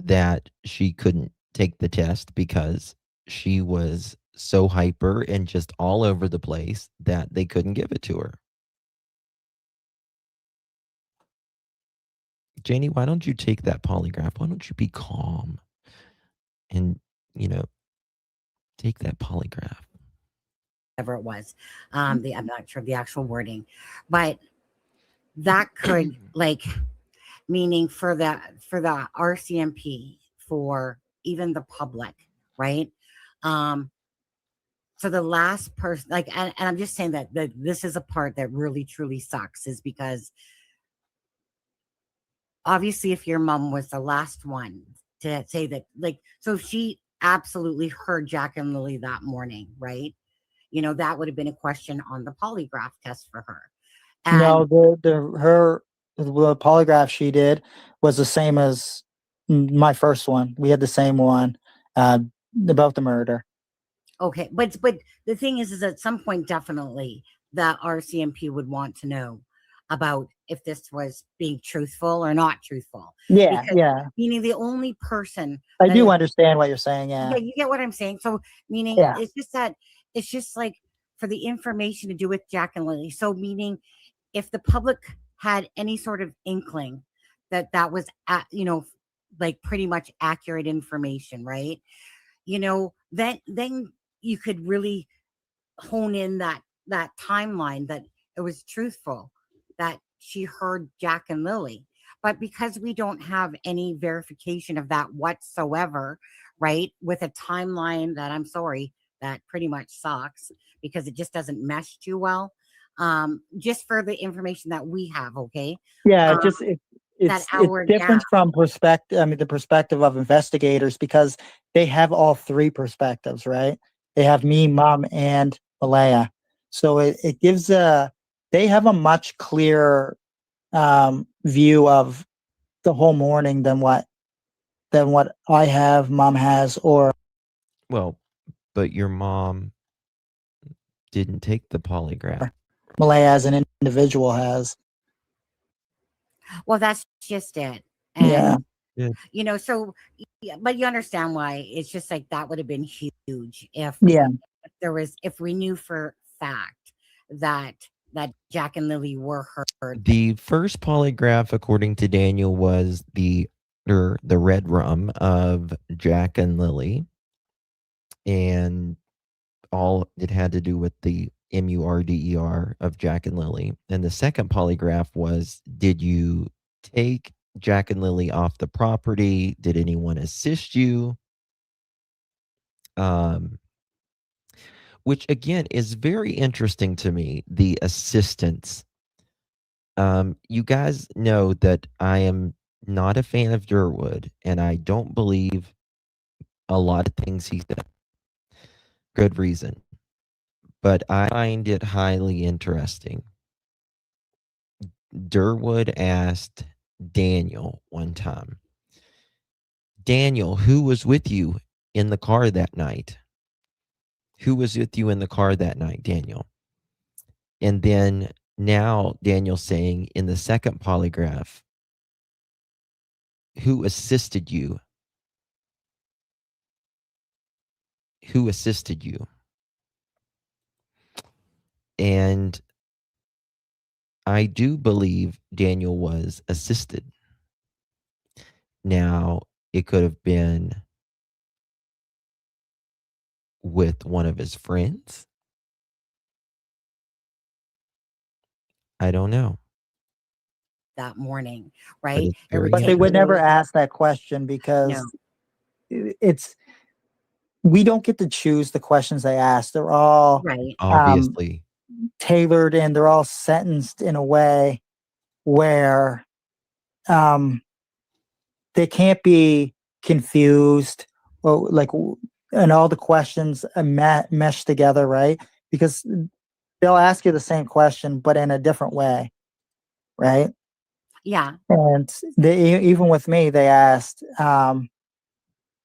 Speaker 1: that she couldn't take the test because she was so hyper and just all over the place that they couldn't give it to her. Janie, why don't you take that polygraph? Why don't you be calm and, take that polygraph?
Speaker 4: Whatever it was. I'm not sure of the actual wording, but that could meaning for the RCMP, for even the public, right? So the last person, and I'm just saying that this is a part that really truly sucks, is because obviously if your mom was the last one to say that, so if she absolutely heard Jack and Lilly that morning, right? That would have been a question on the polygraph test for her. And
Speaker 5: No, the polygraph she did was the same as my first one. We had the same one about the murder.
Speaker 4: okay, but the thing is at some point definitely the RCMP would want to know about if this was being truthful or not truthful.
Speaker 5: Yeah,
Speaker 4: Because,
Speaker 5: yeah.
Speaker 4: meaning the only person
Speaker 5: I
Speaker 4: that
Speaker 5: do
Speaker 4: is-
Speaker 5: understand what you're saying.
Speaker 4: yeah,
Speaker 5: Yeah.
Speaker 4: you get what I'm saying. So meaning
Speaker 5: Yeah.
Speaker 4: it's just like for the information to do with Jack and Lilly. So meaning if the public had any sort of inkling that was pretty much accurate information, right? Then you could really hone in that timeline that it was truthful, that she heard Jack and Lilly. But because we don't have any verification of that whatsoever, right? With a timeline that, I'm sorry, that pretty much sucks because it just doesn't mesh too well. Just for the information that we have, okay?
Speaker 5: Yeah,
Speaker 4: That hour
Speaker 5: it's different
Speaker 4: gap.
Speaker 5: from perspective. I mean, the perspective of investigators, because they have all three perspectives, right? They have me, mom, and Malaya. So it gives they have a much clearer view of the whole morning than what I have, mom has, or
Speaker 1: Well, but your mom didn't take the polygraph.
Speaker 5: Malaya as an individual has.
Speaker 4: Well, that's just it. And
Speaker 5: Yeah.
Speaker 4: so yeah, but you understand why it's just like that would have been huge if
Speaker 5: Yeah.
Speaker 4: if we knew for fact that Jack and Lilly were heard.
Speaker 1: The first polygraph, according to Daniel, was the red rum of Jack and Lilly, and all it had to do with the MURDER of Jack and Lilly. And the second polygraph was, did you take Jack and Lilly off the property? Did anyone assist you? Which again is very interesting to me, the assistance. You guys know that I am not a fan of Durwood, and I don't believe a lot of things he said. Good reason. But I find it highly interesting. Durwood asked Daniel one time, Daniel, who was with you in the car that night? Who was with you in the car that night, Daniel? And then now Daniel's saying in the second polygraph, who assisted you? Who assisted you? And I do believe Daniel was assisted. Now, it could have been with one of his friends. I don't know,
Speaker 4: that morning,
Speaker 1: but
Speaker 4: right?
Speaker 1: it's
Speaker 4: It would
Speaker 1: very
Speaker 5: But they
Speaker 4: take
Speaker 5: would
Speaker 1: interesting.
Speaker 5: never
Speaker 4: me.
Speaker 5: ask that question because
Speaker 4: No,
Speaker 5: it's we don't get to choose the questions they ask. They're all
Speaker 4: right.
Speaker 1: Obviously.
Speaker 5: tailored and they're all sentenced in a way where um, they can't be confused or and all the questions mesh together, right? Because they'll ask you the same question, but in a different way, right?
Speaker 4: Yeah.
Speaker 5: And even with me, they asked,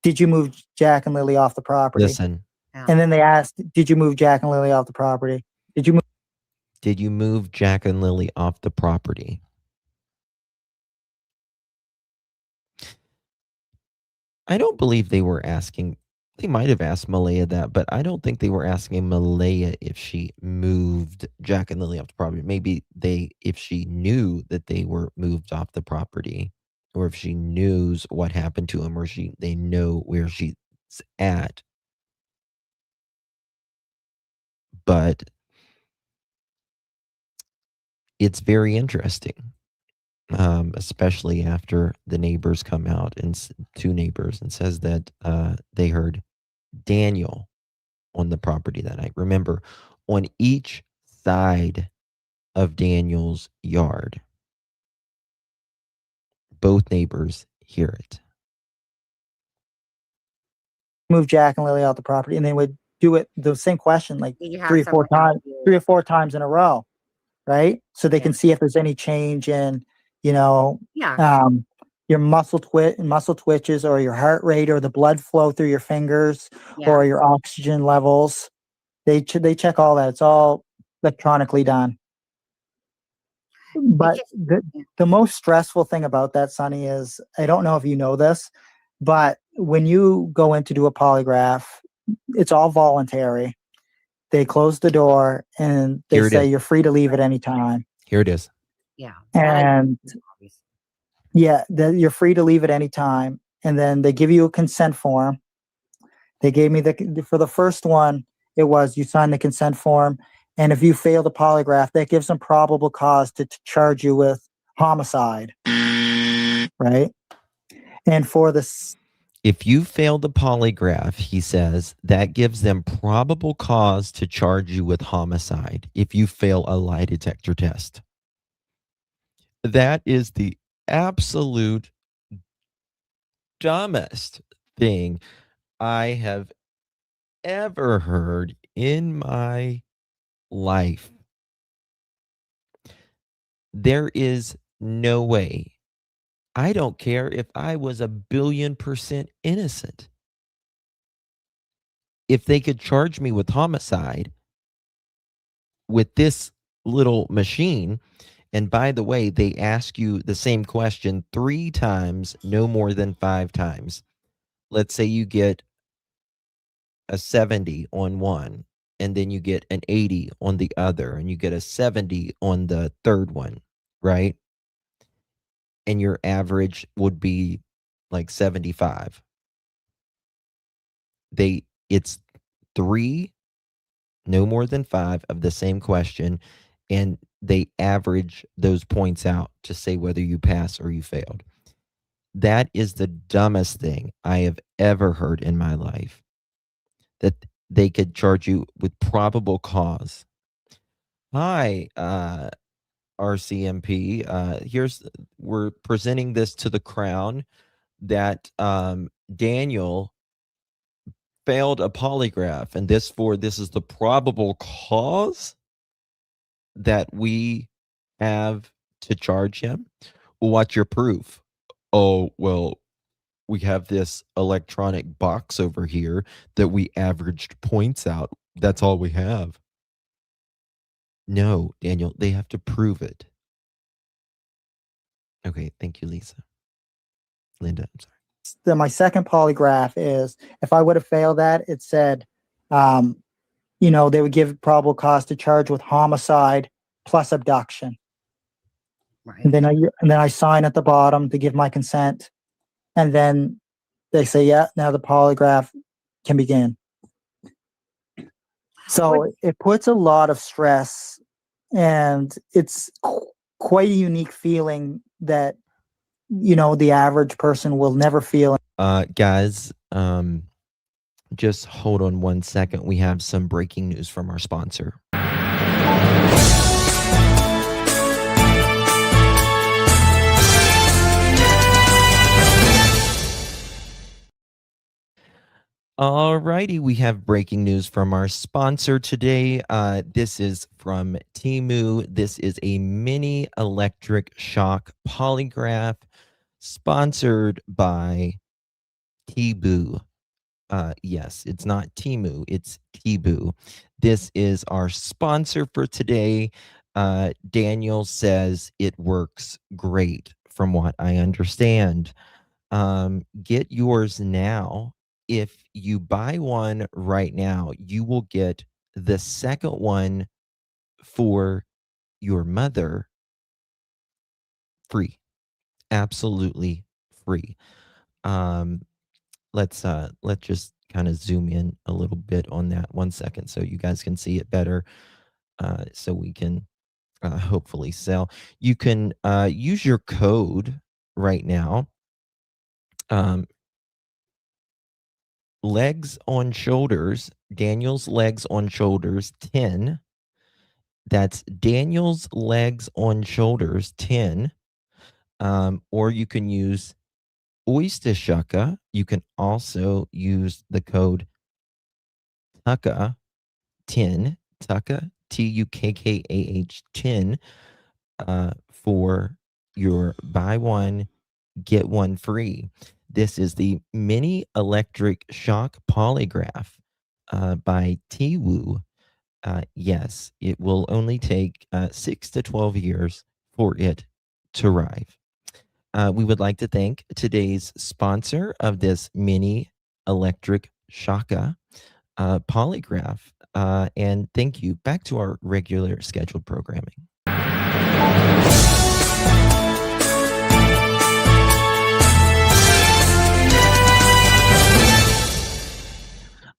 Speaker 5: did you move Jack and Lily off the property?
Speaker 1: Listen,
Speaker 4: Yeah.
Speaker 5: And then they asked, did you move Jack and Lily off the property? Did you move?
Speaker 1: did you move Jack and Lily off the property? I don't believe they were asking. They might have asked Malaya that, but I don't think they were asking Malaya if she moved Jack and Lily off the property. Maybe if she knew that they were moved off the property, or if she knows what happened to him, or they know where she's at. But it's very interesting, especially after the neighbors come out and two neighbors and says that they heard Daniel on the property that night. Remember, on each side of Daniel's yard, both neighbors hear it.
Speaker 5: Move Jack and Lily off the property? And they would do it the same question like
Speaker 4: You have
Speaker 5: 3 or 4
Speaker 4: someone
Speaker 5: times,
Speaker 4: else
Speaker 5: 3 or 4 times in a row, right? So they
Speaker 4: Yeah.
Speaker 5: can see if there's any change in,
Speaker 4: Yeah.
Speaker 5: your muscle twitches or your heart rate or the blood flow through your fingers
Speaker 4: Yeah.
Speaker 5: or your oxygen levels. They check all that. It's all electronically done. But
Speaker 4: just-
Speaker 5: the most stressful thing about that, Sonny, is I don't know if you know this, but when you go in to do a polygraph, it's all voluntary. They close the door and they
Speaker 1: Here it
Speaker 5: say
Speaker 1: is.
Speaker 5: you're free to leave at any time.
Speaker 1: Here it is.
Speaker 4: Yeah.
Speaker 5: And
Speaker 4: Obviously.
Speaker 5: yeah, you're free to leave at any time. And then they give you a consent form. They gave me for the first one, it was you sign the consent form. And if you fail the polygraph, that gives them probable cause to charge you with homicide. Right. And for this,
Speaker 1: If you fail the polygraph, he says, that gives them probable cause to charge you with homicide if you fail a lie detector test. That is the absolute dumbest thing I have ever heard in my life. There is no way. I don't care if I was 1,000,000,000% innocent. If they could charge me with homicide with this little machine, and by the way, they ask you the same question 3 times, no more than 5 times. Let's say you get a 70 on one, and then you get an 80 on the other, and you get a 70 on the third one, right? And your average would be like 75. It's 3, no more than 5 of the same question, and they average those points out to say whether you pass or you failed. That is the dumbest thing I have ever heard in my life. That they could charge you with probable cause. Hi, RCMP. We're presenting this to the Crown that Daniel failed a polygraph, and this is the probable cause that we have to charge him. What's your proof? Oh, well, we have this electronic box over here that we averaged points out. That's all we have. No, Daniel, they have to prove it. Okay, thank you, Lisa. Linda, I'm sorry.
Speaker 5: my second polygraph is if I would have failed that, it said, they would give probable cause to charge with homicide plus abduction.
Speaker 4: Right.
Speaker 5: And then I sign at the bottom to give my consent. And then they say, yeah, now the polygraph can begin. So it puts a lot of stress, and it's quite a unique feeling that, the average person will never feel.
Speaker 1: Guys, just hold on 1 second. We have some breaking news from our sponsor. Alrighty, we have breaking news from our sponsor today. This is from Temu. This is a mini electric shock polygraph sponsored by Temu. Yes, it's not Temu, it's Temu. This is our sponsor for today. Daniel says it works great from what I understand. Get yours now. If you buy one right now, you will get the second one for your mother free. Absolutely free. Let's just kind of zoom in a little bit on that 1 second so you guys can see it better. So we can hopefully sell. You can use your code right now. Legs on shoulders, Daniel's legs on shoulders 10. That's Daniel's legs on shoulders 10. Or you can use Oyster Shucka. You can also use the code Tucka 10, Tucka, Tukkah 10, for your buy one, get one free. This is the mini electric shock polygraph by Temu. Yes, it will only take 6 to 12 years for it to arrive. We would like to thank today's sponsor of this mini electric shaka polygraph. And thank you. Back to our regular scheduled programming.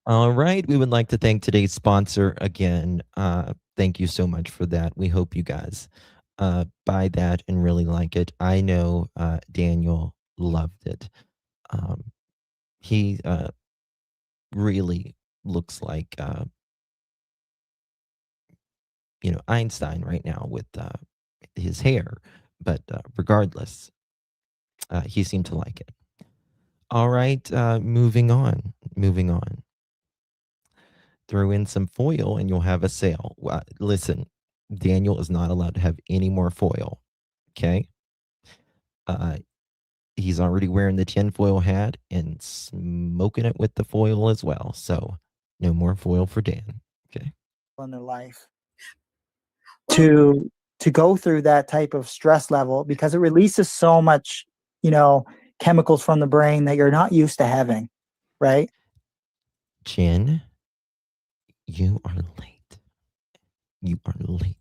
Speaker 1: All right. We would like to thank today's sponsor again. Thank you so much for that. We hope you guys buy that and really like it. I know Daniel loved it. He really looks like Einstein right now with his hair, but regardless, he seemed to like it. All right, moving on. Throw in some foil and you'll have a sale. Listen, Daniel is not allowed to have any more foil. Okay. He's already wearing the tinfoil hat and smoking it with the foil as well. So no more foil for Dan. Okay.
Speaker 5: In their life to go through that type of stress level, because it releases so much, chemicals from the brain that you're not used to having, right?
Speaker 1: Jen, you are late. You are late.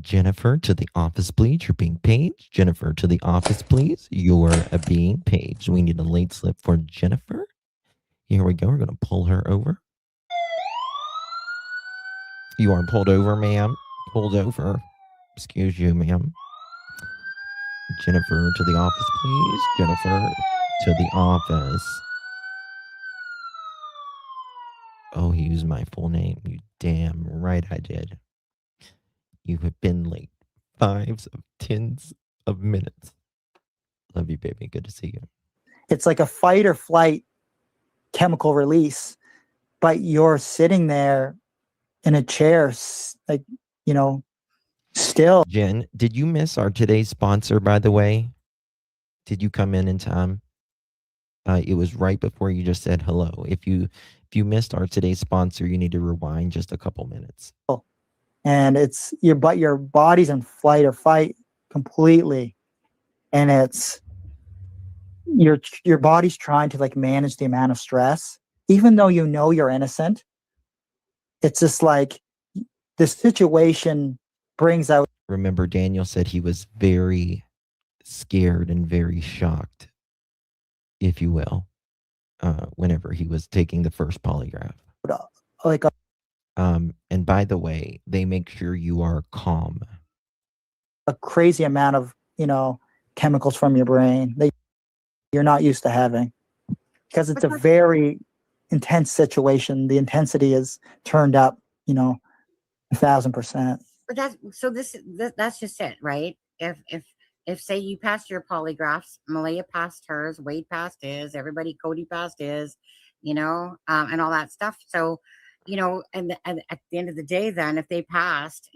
Speaker 1: Jennifer, to the office, please. You're being paged. Jennifer, to the office, please. You're being paged. We need a late slip for Jennifer. Here we go. We're going to pull her over. You are pulled over, ma'am. Pulled over. Excuse you, ma'am. Jennifer, to the office, please. Jennifer, to the office. Oh, he used my full name. You damn right I did. You have been late 5s of 10s of minutes. Love you, baby. Good to see you.
Speaker 5: It's like a fight or flight chemical release, but you're sitting there in a chair, like, still.
Speaker 1: Jen, did you miss our today's sponsor, by the way? Did you come in time? It was right before you just said hello. If you missed our today's sponsor, you need to rewind just a couple minutes.
Speaker 5: And it's your body's in flight or fight completely, and it's your body's trying to like manage the amount of stress, even though you're innocent. it's just like the situation brings out.
Speaker 1: Remember, Daniel said he was very scared and very shocked, if you will, whenever he was taking the first polygraph.
Speaker 5: Like
Speaker 1: And by the way, they make sure you are calm.
Speaker 5: a crazy amount of, chemicals from your brain that you're not used to having, because it's a very intense situation. The intensity is turned up, 1,000%.
Speaker 4: But that's just it, right? If say you passed your polygraphs, Malaya passed hers, Wade passed his, everybody, Cody passed his, and all that stuff. So, and at the end of the day, then if they passed,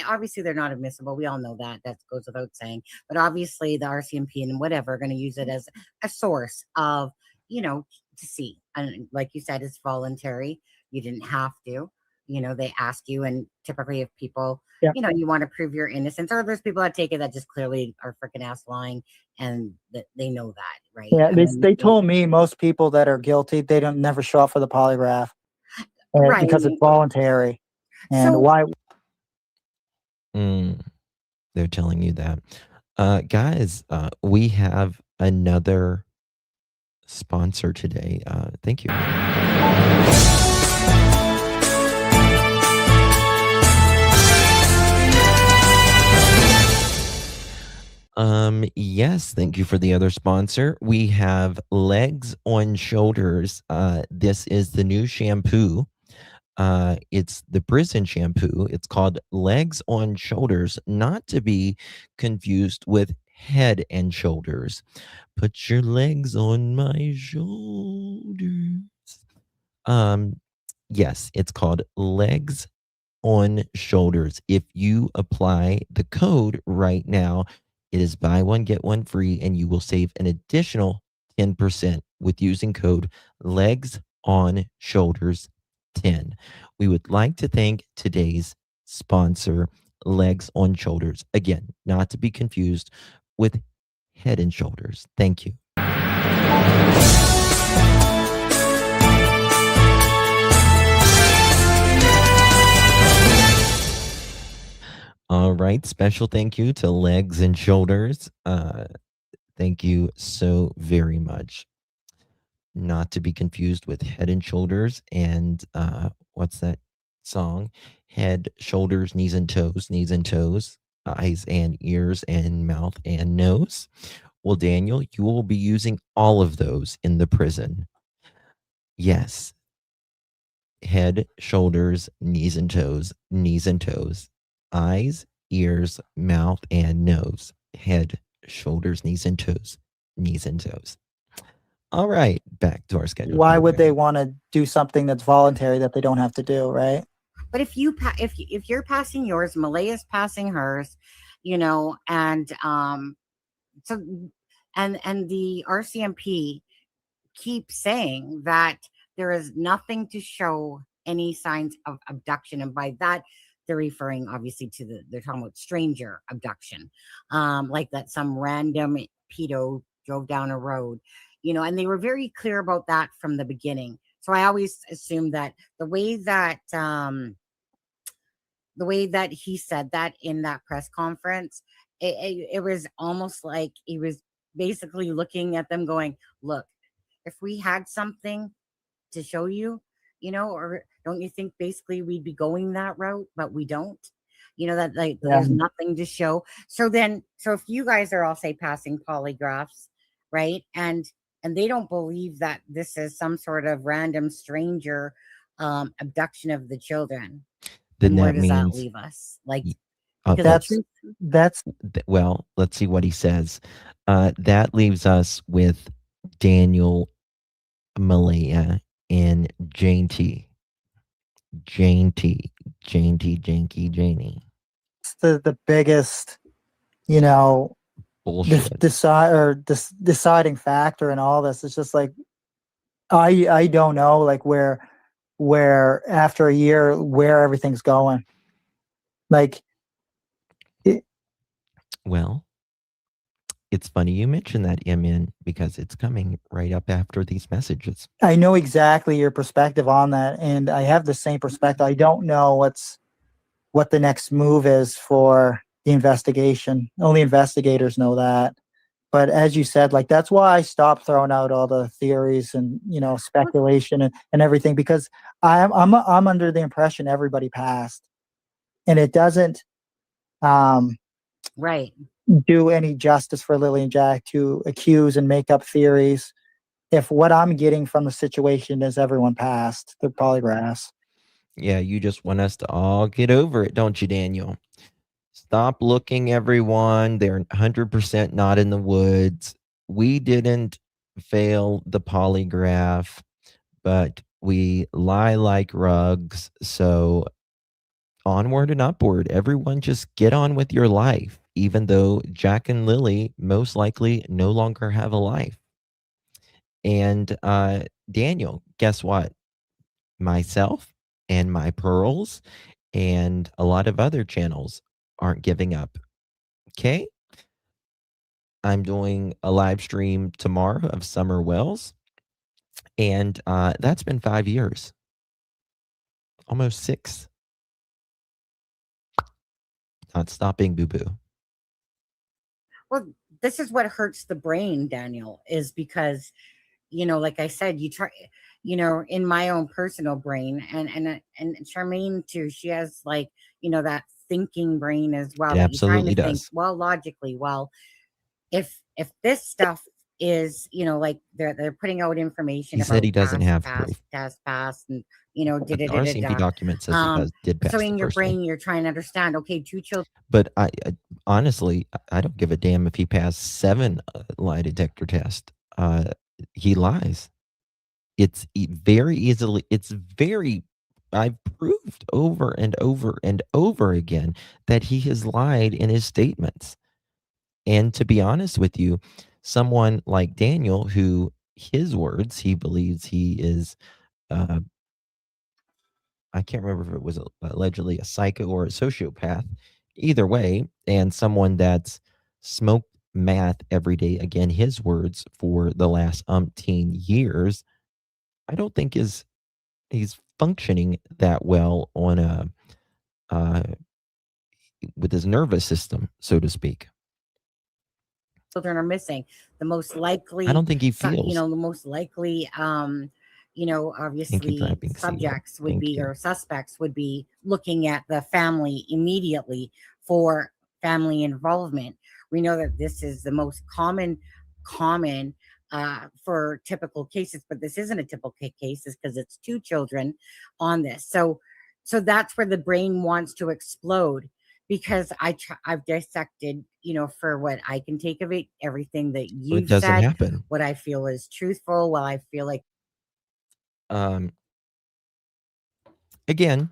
Speaker 4: obviously they're not admissible. We all know that goes without saying. But obviously the RCMP and whatever are going to use it as a source of, to see. And like you said, it's voluntary. You didn't have to. They ask you, and typically if people, you want to prove your innocence, or there's people that take it that just clearly are freaking ass lying, and that they know that, right?
Speaker 5: Yeah, they told me most people that are guilty, they don't never show up for the polygraph,
Speaker 4: right?
Speaker 5: Because it's voluntary. And
Speaker 4: So-
Speaker 5: why?
Speaker 1: They're telling you that. Guys, we have another sponsor today. Thank you. Yes, thank you for the other sponsor. We have Legs on Shoulders. This is the new shampoo. It's the prison shampoo. It's called Legs on Shoulders, not to be confused with Head and Shoulders. Put your legs on my shoulders. Yes, it's called Legs on Shoulders. If you apply the code right now, it is buy one, get one free, and you will save an additional 10% with using code Legs on Shoulders 10. We would like to thank today's sponsor, Legs on Shoulders. Again, not to be confused with Head and Shoulders. Thank you. All right. Special thank you to Legs and Shoulders. Thank you so very much. Not to be confused with Head and Shoulders and what's that song? Head, shoulders, knees and toes, eyes and ears and mouth and nose. Well, Daniel, you will be using all of those in the prison. Yes. Head, shoulders, knees and toes, eyes, ears, mouth, and nose. Head, shoulders, knees and toes. All right, back to our schedule.
Speaker 5: Why would they want to do something that's voluntary that they don't have to do, right?
Speaker 4: But if you're passing yours, Malaya's passing hers, and so and the RCMP keeps saying that there is nothing to show any signs of abduction, and by that they're referring obviously to they're talking about stranger abduction, like that some random pedo drove down a road, and they were very clear about that from the beginning. So I always assumed that the way that he said that in that press conference, it was almost like he was basically looking at them going, look, if we had something to show you, or don't you think basically we'd be going that route, but we don't, that like there's nothing to show. So if you guys are all say passing polygraphs, right? And they don't believe that this is some sort of random stranger abduction of the children,
Speaker 1: then
Speaker 4: where
Speaker 1: that
Speaker 4: does that
Speaker 1: means
Speaker 4: leave us? Like,
Speaker 5: that's
Speaker 1: well, let's see what he says. That leaves us with Daniel, Malaya, and Jane T. Janky Janie.
Speaker 5: It's the biggest,
Speaker 1: Bullshit.
Speaker 5: deciding factor in all this. It's just like I don't know, like where after a year where everything's going. Like
Speaker 1: Well, It's funny you mentioned that, MN, because it's coming right up after these messages.
Speaker 5: I know exactly your perspective on that, and I have the same perspective. I don't know what the next move is for the investigation. Only investigators know that. But as you said, like, that's why I stopped throwing out all the theories and, speculation and everything, because I'm under the impression everybody passed, and it doesn't
Speaker 4: Right.
Speaker 5: do any justice for Lily and Jack to accuse and make up theories if what I'm getting from the situation is everyone passed the polygraphs.
Speaker 1: Yeah, you just want us to all get over it, don't you, Daniel? Stop looking, everyone. They're 100% not in the woods. We didn't fail the polygraph, but we lie like rugs. So onward and upward. Everyone just get on with your life, even though Jack and Lily most likely no longer have a life. And Daniel, guess what? Myself and my pearls and a lot of other channels aren't giving up. Okay? I'm doing a live stream tomorrow of Summer Wells, and that's been 5 years, almost 6. Not stopping, boo boo.
Speaker 4: Well, this is what hurts the brain, Daniel, is because, like I said, you try, in my own personal brain, and Charmaine too, she has, like, that thinking brain as well.
Speaker 1: It
Speaker 4: That you're trying
Speaker 1: absolutely
Speaker 4: to think,
Speaker 1: does.
Speaker 4: well, logically, well, if this stuff is, like, they're putting out information
Speaker 1: He said
Speaker 4: about
Speaker 1: he doesn't have proof,
Speaker 4: past, and
Speaker 1: but the RCMP document says he did
Speaker 4: so
Speaker 1: pass the
Speaker 4: in your
Speaker 1: first one.
Speaker 4: brain, you're trying to understand, okay, 2 children.
Speaker 1: But I honestly, I don't give a damn if he passed 7 lie detector tests. He lies. It's very easily. I've proved over and over and over again that he has lied in his statements. And to be honest with you, someone like Daniel, who his words, he believes he is, I can't remember if it was allegedly a psycho or a sociopath, either way, and someone that's smoked meth every day, again, his words, for the last umpteen years, I don't think he's functioning that well on with his nervous system, so to speak.
Speaker 4: Children are missing. The most
Speaker 1: I
Speaker 4: likely,
Speaker 1: don't think he feels.
Speaker 4: the most likely, obviously
Speaker 1: typing, see
Speaker 4: subjects
Speaker 1: here.
Speaker 4: would
Speaker 1: Thank
Speaker 4: be,
Speaker 1: you.
Speaker 4: or suspects would be, looking at the family immediately for family involvement. We know that this is the most common for typical cases, but this isn't a typical case, because it's 2 children on this. So that's where the brain wants to explode, because I've dissected, for what I can take of it, everything that
Speaker 1: So it
Speaker 4: you've
Speaker 1: doesn't
Speaker 4: said,
Speaker 1: happen.
Speaker 4: what I feel is truthful, what I feel like.
Speaker 1: Again,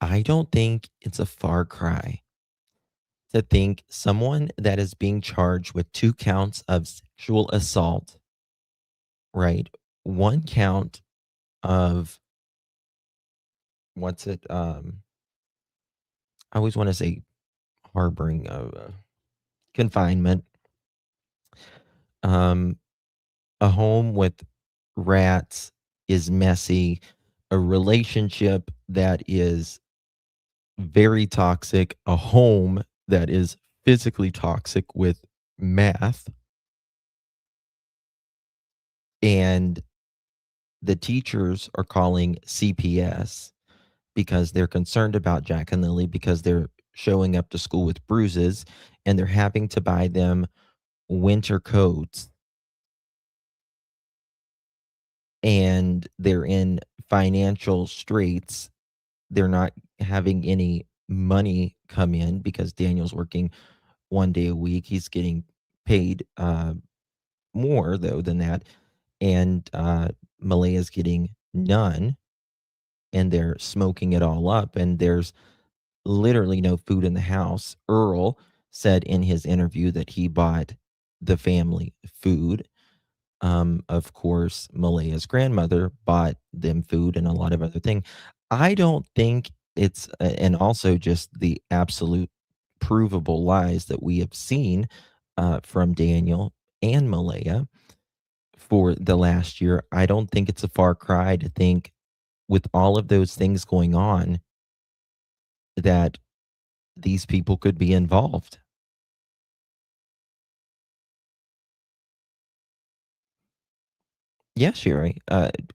Speaker 1: I don't think it's a far cry to think someone that is being charged with 2 counts of sexual assault, right? 1 count of what's it? I always want to say harboring of confinement. A home with rats is messy. A relationship that is very toxic. A home that is physically toxic with math. And the teachers are calling CPS because they're concerned about Jack and Lily, because they're showing up to school with bruises and they're having to buy them winter coats. And they're in financial straits. They're not having any money come in because Daniel's working 1 day a week. He's getting paid more, though, than that. And Malaya's getting none. And they're smoking it all up. And there's literally no food in the house. Earl said in his interview that he bought the family food. Of course, Malaya's grandmother bought them food and a lot of other things. I don't think it's, and also just the absolute provable lies that we have seen from Daniel and Malaya for the last year, I don't think it's a far cry to think, with all of those things going on, that these people could be involved. Yeah, Sherry.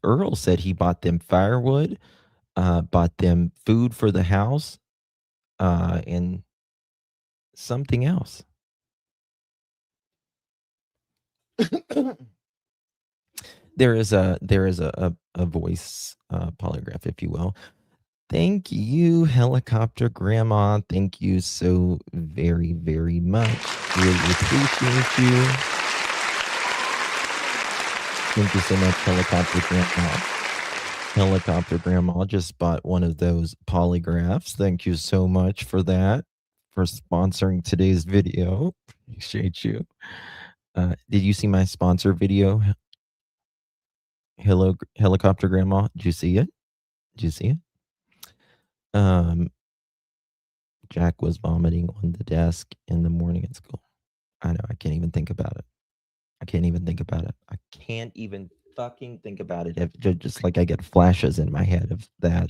Speaker 1: Earl said he bought them firewood, bought them food for the house, and something else. There is a voice polygraph, if you will. Thank you, helicopter grandma. Thank you so very, very much. Really appreciate you. Thank you so much, helicopter grandma. Helicopter grandma just bought one of those polygraphs. Thank you so much for that, for sponsoring today's video. Appreciate you. Did you see my sponsor video? Hello, helicopter grandma. Did you see it? Did you see it? Jack was vomiting on the desk in the morning at school. I know. I can't even think about it. I can't even think about it. I can't even fucking think about it. Just like I get flashes in my head of that.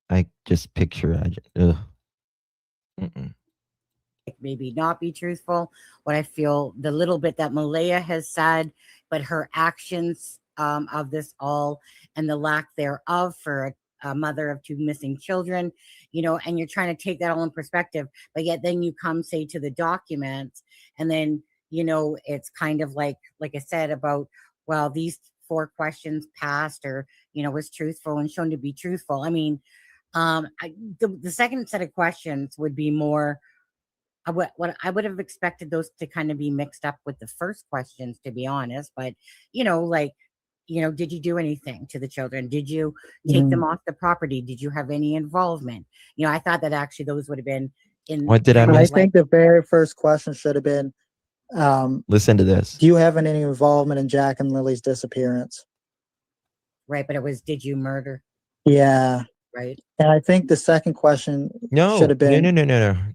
Speaker 1: I just picture it. Ugh. Mm-mm.
Speaker 4: Maybe not be truthful. What I feel, the little bit that Malaya has said, but her actions of this all and the lack thereof for a mother of two missing children, and you're trying to take that all in perspective, but yet then you come say to the documents, and then it's kind of like I said about, well, these 4 questions passed, or was truthful and shown to be truthful. I mean, the second set of questions would be more. What I would have expected those to kind of be mixed up with the first questions, to be honest. But did you do anything to the children? Did you take them off the property? Did you have any involvement? I thought that actually those would have been in.
Speaker 1: What did I miss?
Speaker 5: I think the very first question should have been,
Speaker 1: Listen to this.
Speaker 5: do you have any involvement in Jack and Lily's disappearance?
Speaker 4: Right, but it was, did you murder?
Speaker 5: Yeah.
Speaker 4: Right.
Speaker 5: And I think the second question
Speaker 1: No,
Speaker 5: should have been,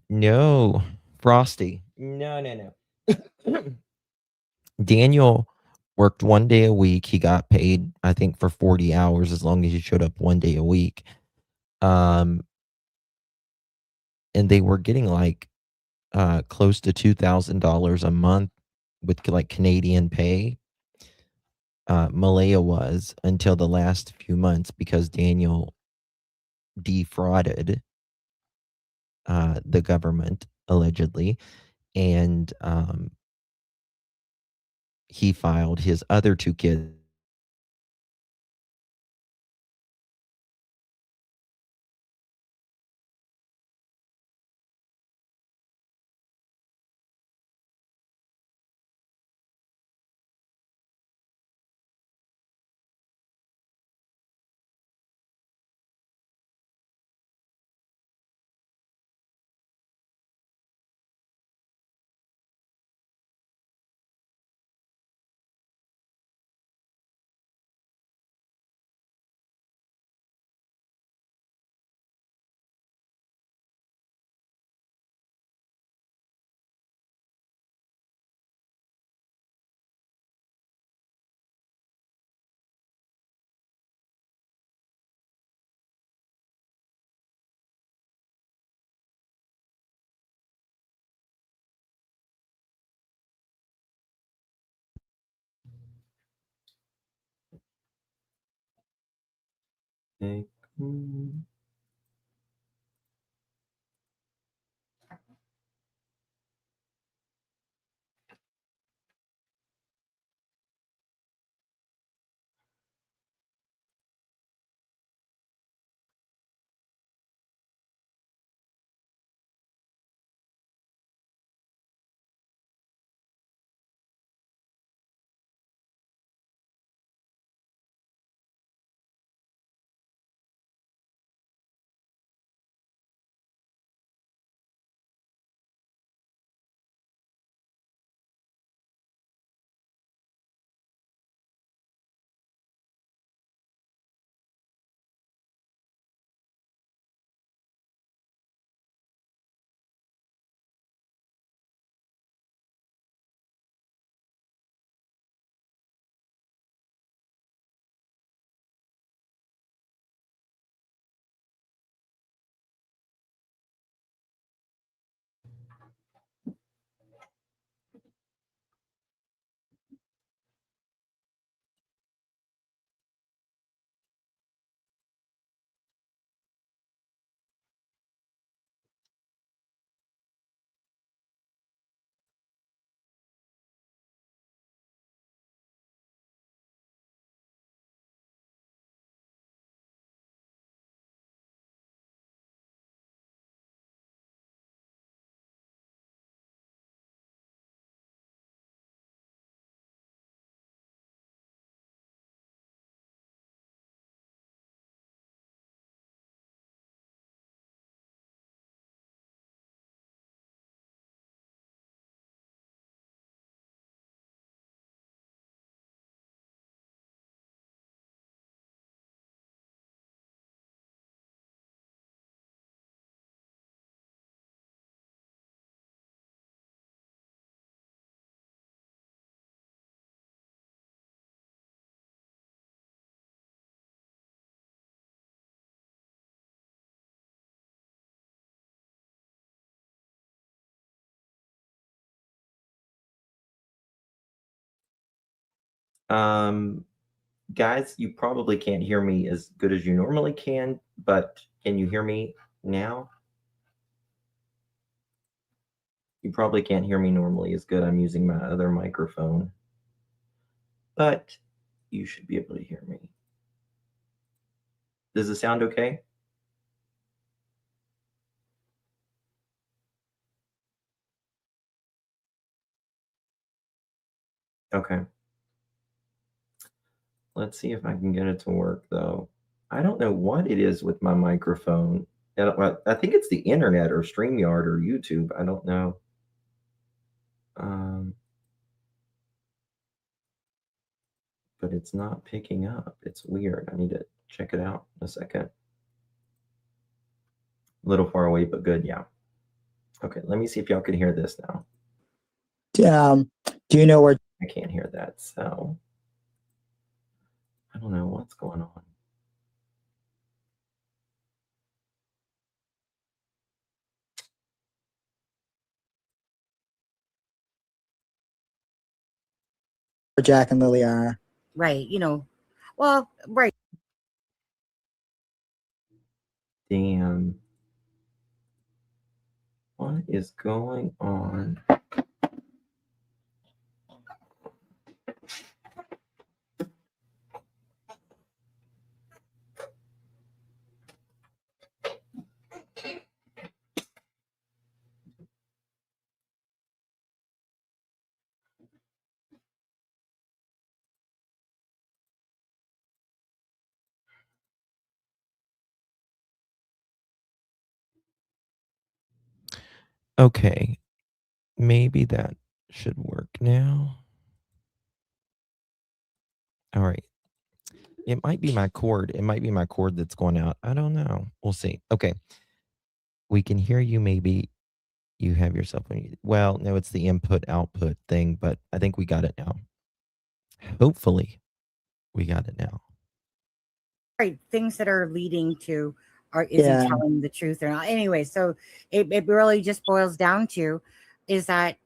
Speaker 1: no, Frosty. No. Daniel worked 1 day a week. He got paid, I think, for 40 hours as long as he showed up 1 day a week. And they were getting like close to $2,000 a month with like Canadian pay. Malaya was, until the last few months, because Daniel defrauded the government, allegedly, and he filed his other 2 kids Guys, you probably can't hear me as good as you normally can, but can you hear me now? You probably can't hear me normally as good. I'm using my other microphone, but you should be able to hear me. Does it sound okay? Okay. Let's see if I can get it to work, though. I don't know what it is with my microphone. I think it's the internet or StreamYard or YouTube. I don't know. But it's not picking up. It's weird. I need to check it out in a second. A little far away, but good. Yeah. Okay. Let me see if y'all can hear this now.
Speaker 5: Do you know where
Speaker 1: I can't hear that. So I don't know what's going on.
Speaker 5: Jack and Lilly are?
Speaker 4: Right. You know, well, right.
Speaker 1: Damn. What is going on? Okay, maybe that should work now. All right. It might be my cord. It might be my cord that's going out. I don't know. We'll see. Okay. We can hear you. Maybe you have yourself. Well, no, it's the input output thing, but I think we got it now. Hopefully, we got it now.
Speaker 4: Right. Things that are leading to is he telling the truth or not? Anyway, so it really just boils down to is that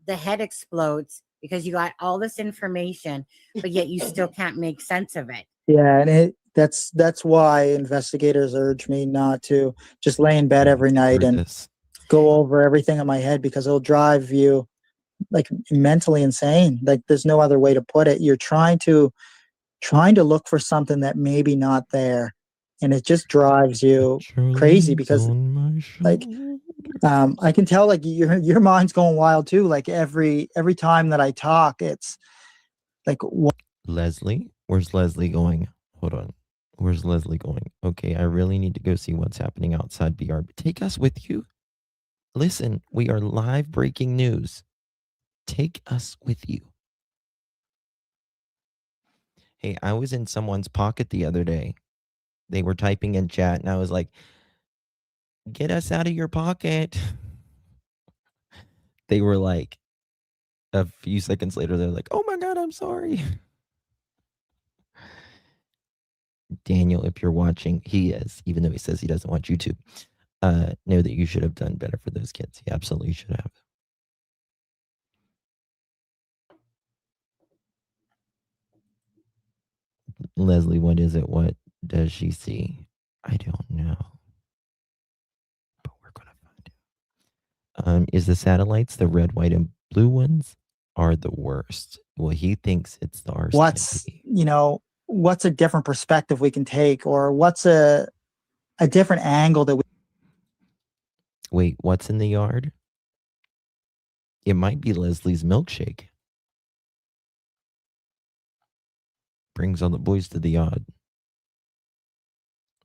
Speaker 4: the head explodes because you got all this information, but yet you still can't make sense of it.
Speaker 5: Yeah, and that's why investigators urge me not to just lay in bed every night and go over everything in my head, because it'll drive you like mentally insane. Like there's no other way to put it. You're trying to look for something that maybe not there, and it just drives you crazy because like I can tell like your mind's going wild too. Like every time that I talk, it's like what?
Speaker 1: Leslie, where's Leslie going? Hold on. Where's Leslie going? Okay, I really need to go see what's happening outside BR. Take us with you. Listen, we are live breaking news. Take us with you. Hey, I was in someone's pocket the other day. They were typing in chat, and I was like, get us out of your pocket. They were like, a few seconds later, they're like, oh my God, I'm sorry. Daniel, if you're watching, he is, even though he says he doesn't watch YouTube. Know that you should have done better for those kids. He absolutely should have. Leslie, what is it? What does she see? I don't know. But we're going to find out. Is the satellites, the red, white, and blue ones, are the worst? Well, he thinks it's the RCMP.
Speaker 5: What's a different perspective we can take, or what's a different angle that we...
Speaker 1: Wait, what's in the yard? It might be Leslie's milkshake. Brings all the boys to the yard.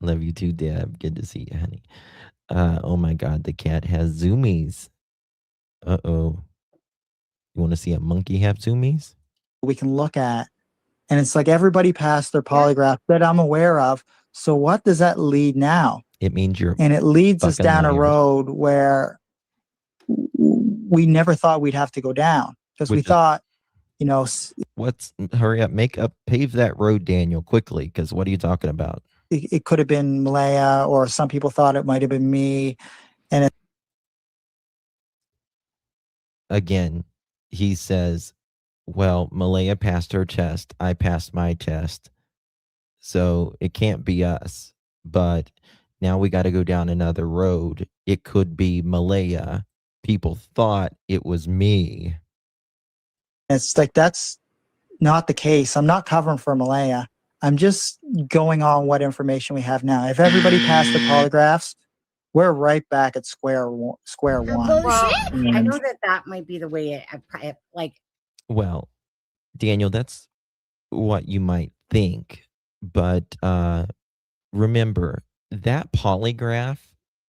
Speaker 1: Love you too, Deb. Good to see you, honey. Oh my God, the cat has zoomies. Uh-oh. You want to see a monkey have zoomies?
Speaker 5: We can look at, and it's like everybody passed their polygraph that I'm aware of. So what does that lead now?
Speaker 1: It means you're...
Speaker 5: And it leads us down a road where we never thought we'd have to go down, because we thought,
Speaker 1: hurry up, pave that road, Daniel, quickly, because what are you talking about?
Speaker 5: It could have been Malaya, or some people thought it might have been me. And
Speaker 1: again, he says Well, Malaya passed her test. I passed my test. So it can't be us. But now we got to go down another road. It could be Malaya. People thought it was me.
Speaker 5: It's like that's not the case. I'm not covering for Malaya. I'm just going on what information we have now. If everybody passed the polygraphs, we're right back at square one.
Speaker 4: Well, I
Speaker 5: And
Speaker 4: know that might be the way it like.
Speaker 1: Well, Daniel, that's what you might think. But remember that polygraph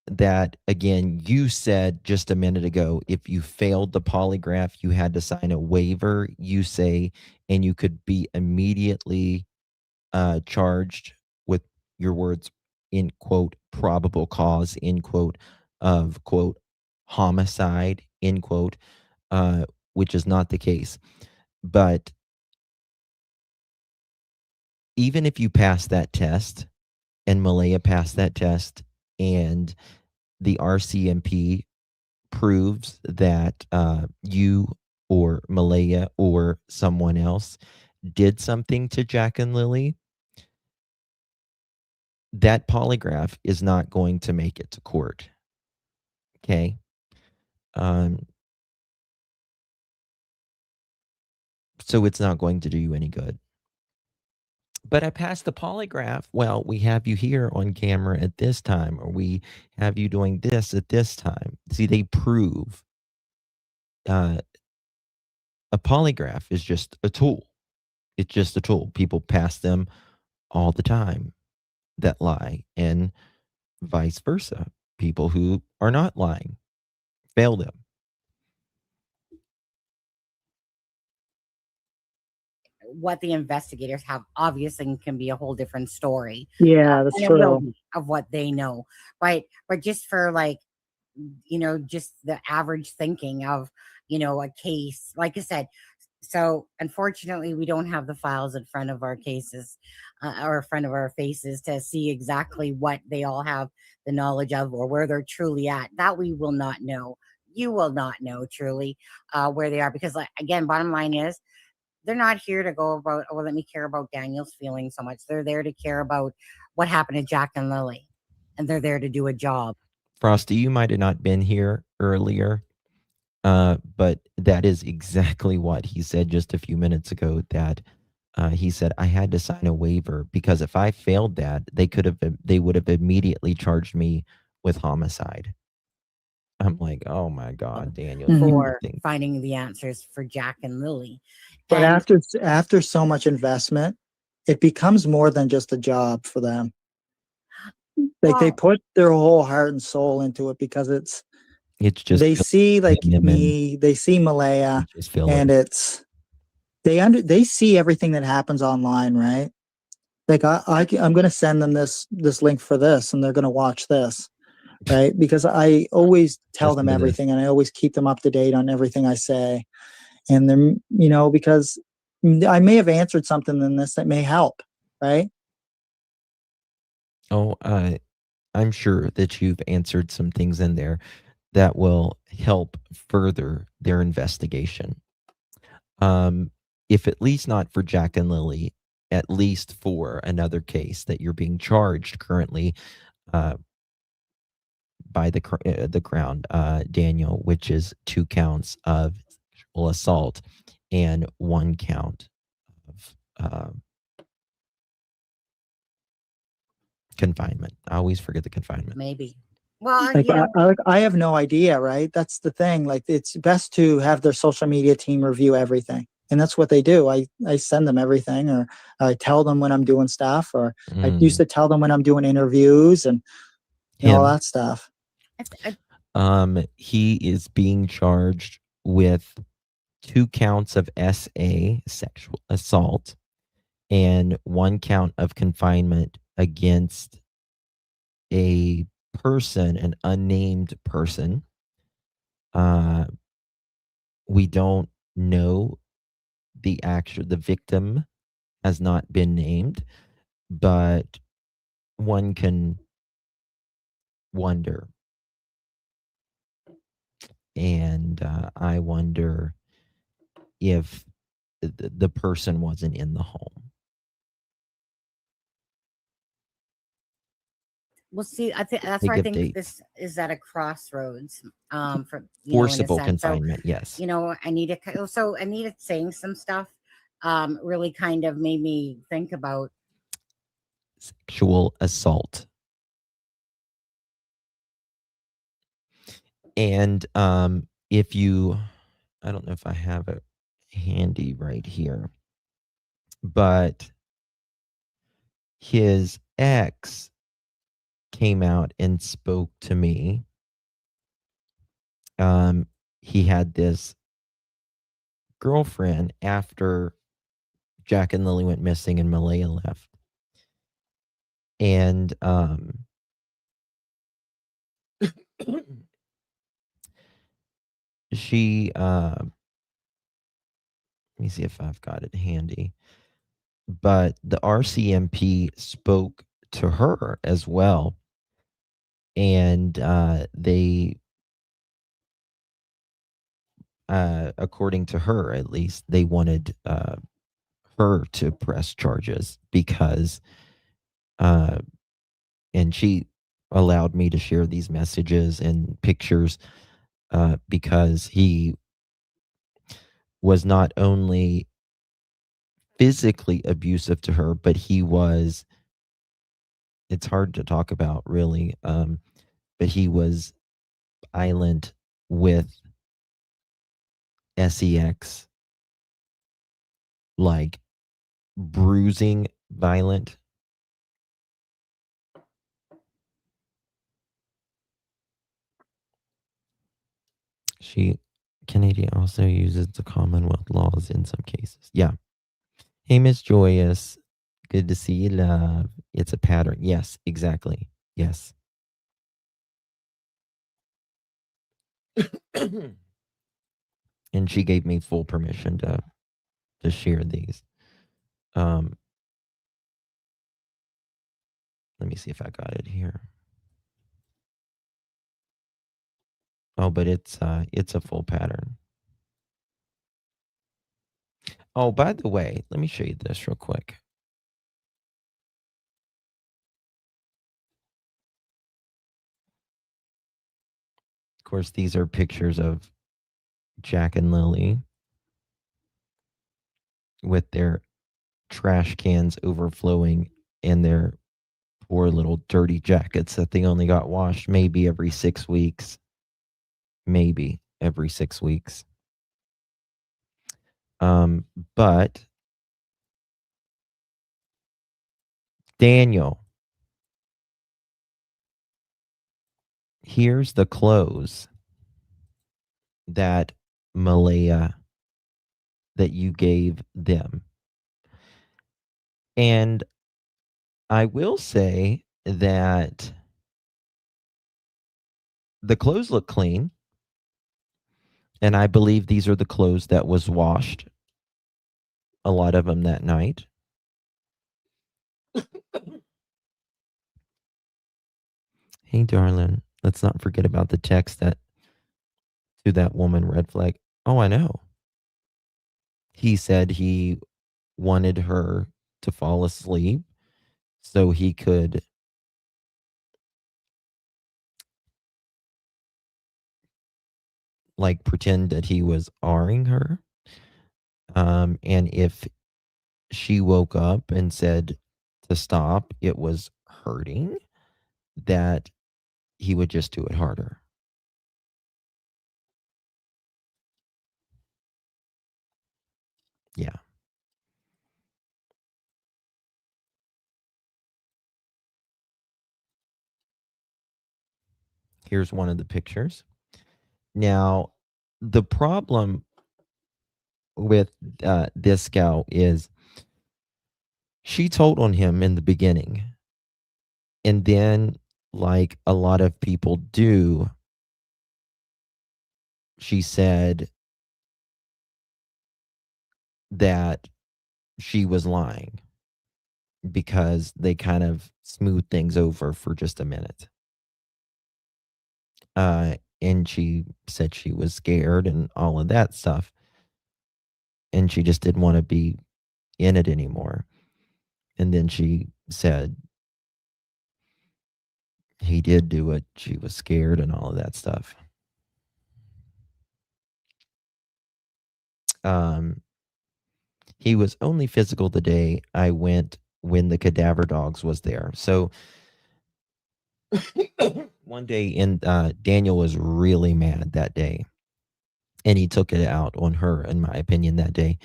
Speaker 1: that, again, you said just a minute ago, if you failed the polygraph, you had to sign a waiver, you say, and you could be immediately charged with your words in quote probable cause in quote of quote homicide in quote, which is not the case. But even if you pass that test and Malaya passed that test and the RCMP proves that you or Malaya or someone else did something to Jack and Lilly, that polygraph is not going to make it to court. Okay. So it's not going to do you any good. But I passed the polygraph. Well, we have you here on camera at this time, or we have you doing this at this time. See, they prove a polygraph is just a tool. It's just a tool. People pass them all the time that lie, and vice versa. People who are not lying fail them.
Speaker 4: What the investigators have obviously can be a whole different story.
Speaker 5: yeah, that's
Speaker 4: And it will
Speaker 5: true.
Speaker 4: be of what they know, right? But just for like, just the average thinking of, a case, like I said. So unfortunately, we don't have the files in front of our cases or in front of our faces to see exactly what they all have the knowledge of or where they're truly at. That we will not know. You will not know truly where they are because, like, again, bottom line is they're not here to go about, oh, let me care about Daniel's feelings so much. They're there to care about what happened to Jack and Lilly, and they're there to do a job.
Speaker 1: Frosty, you might have not been here earlier, but that is exactly what he said just a few minutes ago. That he said I had to sign a waiver because if I failed that, they would have immediately charged me with homicide. I'm like, oh my God, Daniel, you
Speaker 4: For
Speaker 1: think
Speaker 4: finding the answers for Jack and Lilly.
Speaker 5: But
Speaker 4: And
Speaker 5: after so much investment, it becomes more than just a job for them. Like they
Speaker 4: well,
Speaker 5: put their whole heart and soul into it because
Speaker 1: it's just
Speaker 5: they see like
Speaker 1: him and
Speaker 5: me, they see Malaya,
Speaker 1: just feel
Speaker 5: and it's they see everything that happens online, right? Like I'm going to send them this link for this, and they're going to watch this, right? Because I always tell
Speaker 1: listen
Speaker 5: them
Speaker 1: to this.
Speaker 5: everything, and I always keep them up to date on everything I say, and they're because I may have answered something in this that may help, right?
Speaker 1: Oh, I'm sure that you've answered some things in there that will help further their investigation. If at least not for Jack and Lilly, at least for another case that you're being charged currently by the Crown, Daniel, which is 2 counts of sexual assault and 1 count of confinement. I always forget the confinement.
Speaker 4: maybe. Well,
Speaker 5: Like I have no idea, right? That's the thing. Like it's best to have their social media team review everything. And that's what they do. I send them everything, or I tell them when I'm doing stuff, or I used to tell them when I'm doing interviews and all that stuff.
Speaker 1: He is being charged with 2 counts of SA, sexual assault, and 1 count of confinement against a person, an unnamed person. We don't know the victim has not been named, but one can wonder. And I wonder if the person wasn't in the home.
Speaker 4: Well, see, I think that's
Speaker 1: They
Speaker 4: where I
Speaker 1: give
Speaker 4: think
Speaker 1: dates.
Speaker 4: this is at a crossroads. For in a
Speaker 1: Forcible
Speaker 4: sense. So,
Speaker 1: confinement, yes.
Speaker 4: Anita saying some stuff, really kind of made me think about
Speaker 1: Sexual assault. And if you, I don't know if I have it handy right here, but his ex came out and spoke to me. He had this girlfriend after Jack and Lily went missing and Malaya left. And she let me see if I've got it handy. But the RCMP spoke to her as well. And they, according to her at least, they wanted her to press charges because, and she allowed me to share these messages and pictures because he was not only physically abusive to her, but he was, it's hard to talk about really, but he was violent with sex, like bruising violent. Canadian also uses the Commonwealth laws in some cases. Yeah. Hey, Miss Joyous. Good to see you, love. It's a pattern. Yes, exactly. Yes. And she gave me full permission to share these. Let me see if I got it here. Oh, but it's a full pattern. Oh, by the way, let me show you this real quick. Of course, these are pictures of Jack and Lily with their trash cans overflowing and their poor little dirty jackets that they only got washed maybe every 6 weeks. Maybe every 6 weeks. But Daniel, here's the clothes that Malaya, that you gave them. And I will say that the clothes look clean. And I believe these are the clothes that was washed, a lot of them that night. Hey, darling, let's not forget about the text that to that woman, red flag. Oh, I know. He said he wanted her to fall asleep so he could like pretend that he was R-ing her. And if she woke up and said to stop, it was hurting, that he would just do it harder. Yeah. Here's one of the pictures. Now, the problem with this gal is she told on him in the beginning. And then, like a lot of people do, she said that she was lying because they kind of smoothed things over for just a minute. And she said she was scared and all of that stuff. and she just didn't want to be in it anymore. And then she said he did do it. She was scared and all of that stuff. He was only physical the day I went when the cadaver dogs was there. So one day, Daniel was really mad that day, and he took it out on her, in my opinion, that day.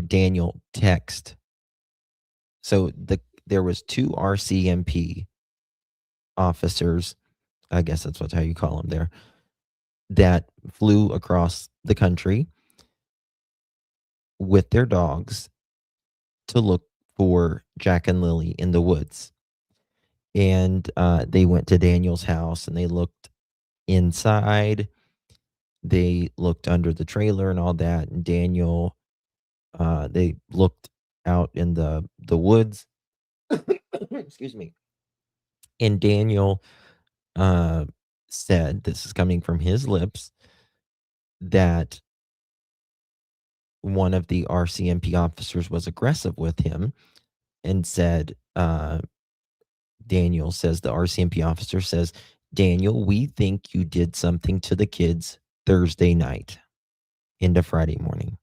Speaker 1: Daniel text. So there was 2 RCMP officers, I guess that's how you call them there, that flew across the country with their dogs to look for Jack and Lily in the woods. And they went to Daniel's house and they looked inside. They looked under the trailer and all that. And Daniel, they looked out in the woods. Excuse me. And Daniel said, this is coming from his lips, that one of the RCMP officers was aggressive with him and said, Daniel says, the RCMP officer says, Daniel, we think you did something to the kids Thursday night into Friday morning.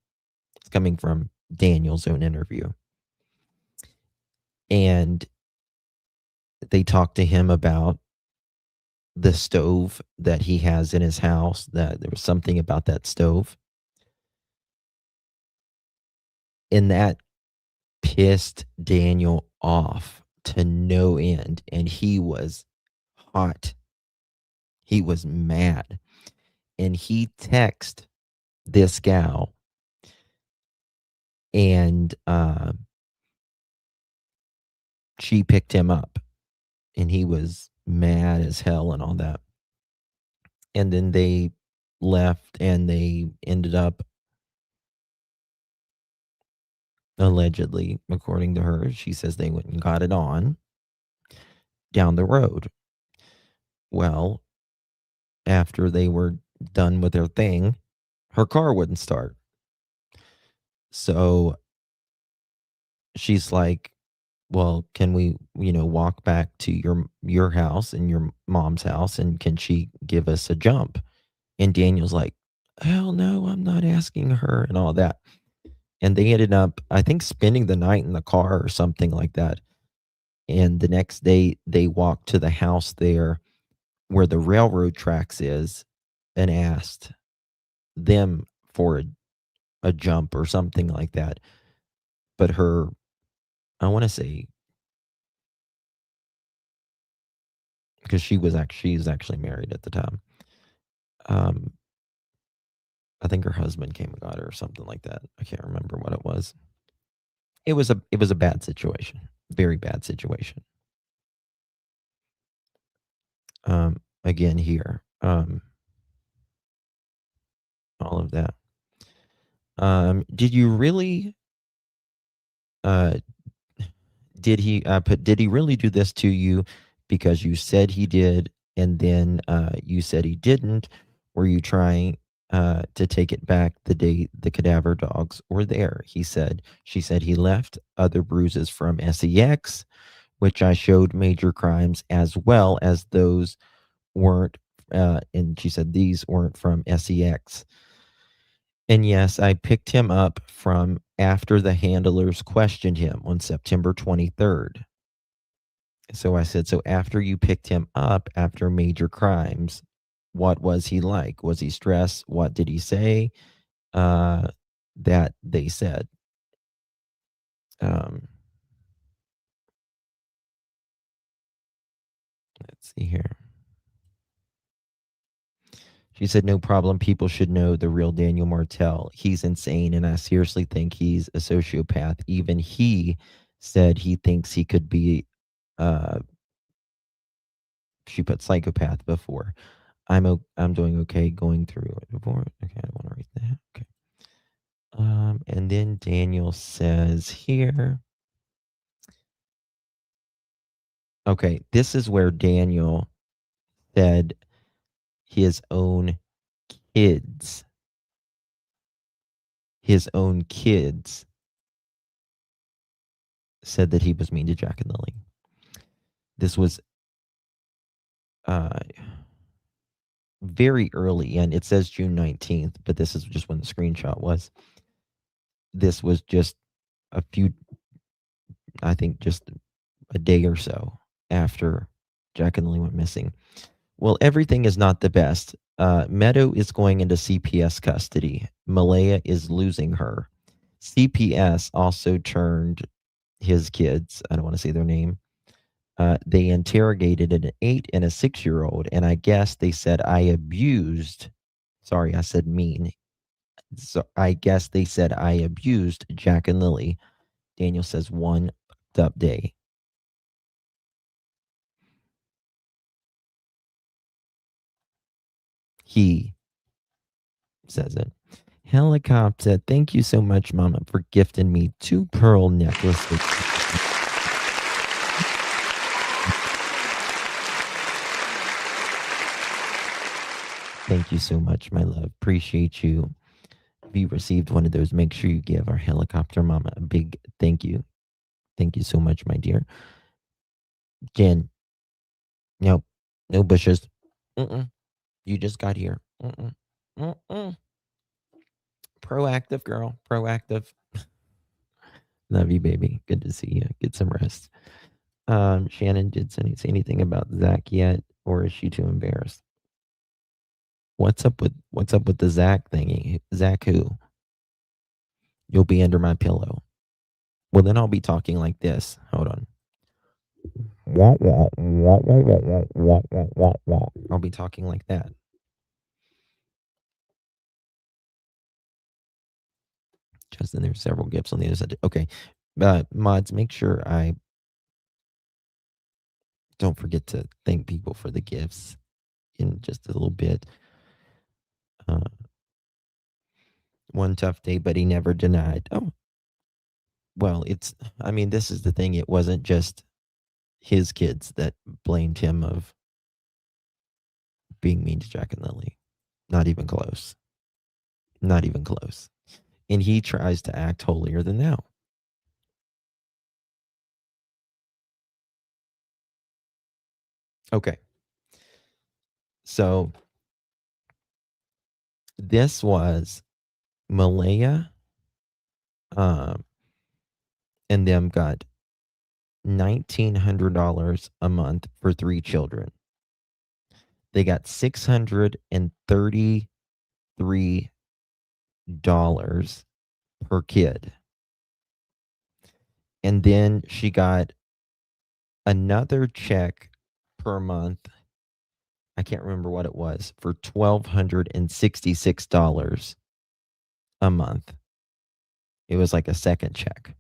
Speaker 1: It's coming from Daniel's own interview. And they talked to him about the stove that he has in his house, that there was something about that stove. And that pissed Daniel off to no end. And he was hot. He was mad. And he texted this gal, and she picked him up, and he was mad as hell and all that. And then they left, and they ended up, allegedly, according to her, she says they went and got it on down the road. Well, after they were done with their thing, her car wouldn't start. So she's like, well, can we, walk back to your house and your mom's house, and can she give us a jump? And Daniel's like, hell no, I'm not asking her, and all that. And they ended up, I think, spending the night in the car or something like that. And the next day they walked to the house there where the railroad tracks is and asked them for a jump or something like that. But I want to say, because she's actually married at the time. I think her husband came and got her or something like that. I can't remember what it was. It was a bad situation, very bad situation. Again here, all of that. Did you really? Did he really do this to you because you said he did, and then you said he didn't? Were you trying to take it back the day the cadaver dogs were there? She said he left other bruises from sex, which I showed major crimes as well as those weren't, and she said these weren't from sex. And yes, I picked him up from after the handlers questioned him on September 23rd. So I said, so after you picked him up after major crimes, what was he like? Was he stressed? What did he say? That they said. Let's see here. She said, no problem. People should know the real Daniel Martell. He's insane, and I seriously think he's a sociopath. Even he said he thinks he could be, she put psychopath before. I'm doing okay going through a divorce. Okay, I don't want to read that. Okay. And then Daniel says here. Okay, this is where Daniel said his own kids his own kids said that he was mean to Jack and Lilly. This was very early, and it says June 19th, but this is just when the screenshot was. This was just a few, I think just a day or so after Jack and Lilly went missing. Well, everything is not the best. Meadow is going into CPS custody. Malaya is losing her. CPS also turned his kids, I don't want to say their name, they interrogated an 8 and a 6-year-old, and I guess they said I abused, sorry, I said mean. So I guess they said I abused Jack and Lilly. Daniel says one up day. He says it. Helicopter, thank you so much, Mama, for gifting me 2 pearl necklaces. Thank you so much, my love. Appreciate you. If you received one of those, make sure you give our helicopter mama a big thank you. Thank you so much, my dear. Jen, nope, no bushes. You just got here. Proactive, girl. Proactive. Love you, baby. Good to see you. Get some rest. Shannon, did Sunny say anything about Zach yet, or is she too embarrassed? What's up with the Zach thingy? Zach who? You'll be under my pillow. Well, then I'll be talking like this. Hold on. I'll be talking like that. Justin, there's several gifts on the other side. Okay. Mods, make sure I don't forget to thank people for the gifts in just a little bit. One tough day, but he never denied. Oh, well, this is the thing. It wasn't just his kids that blamed him of being mean to Jack and Lilly. Not even close. Not even close. And he tries to act holier than thou. Okay. So this was Malaya and them got $1,900 a month for 3 children. They got $633 per kid. And then she got another check per month. I can't remember what it was, for $1,266 a month. It was like a second check.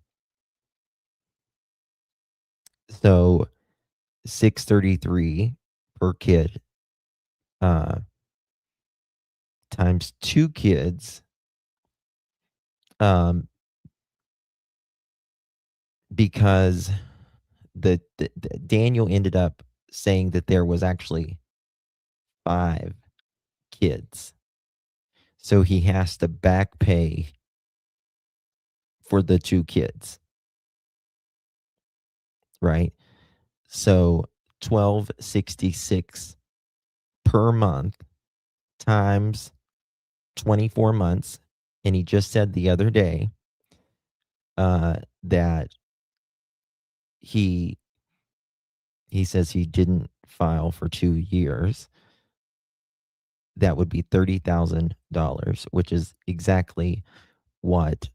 Speaker 1: So $633 per kid times 2 kids, because the Daniel ended up saying that there was actually 5 kids. So he has to back pay for the 2 kids. Right? So $1,266 per month times 24 months. And he just said the other day that he says he didn't file for 2 years. That would be $30,000, which is exactly what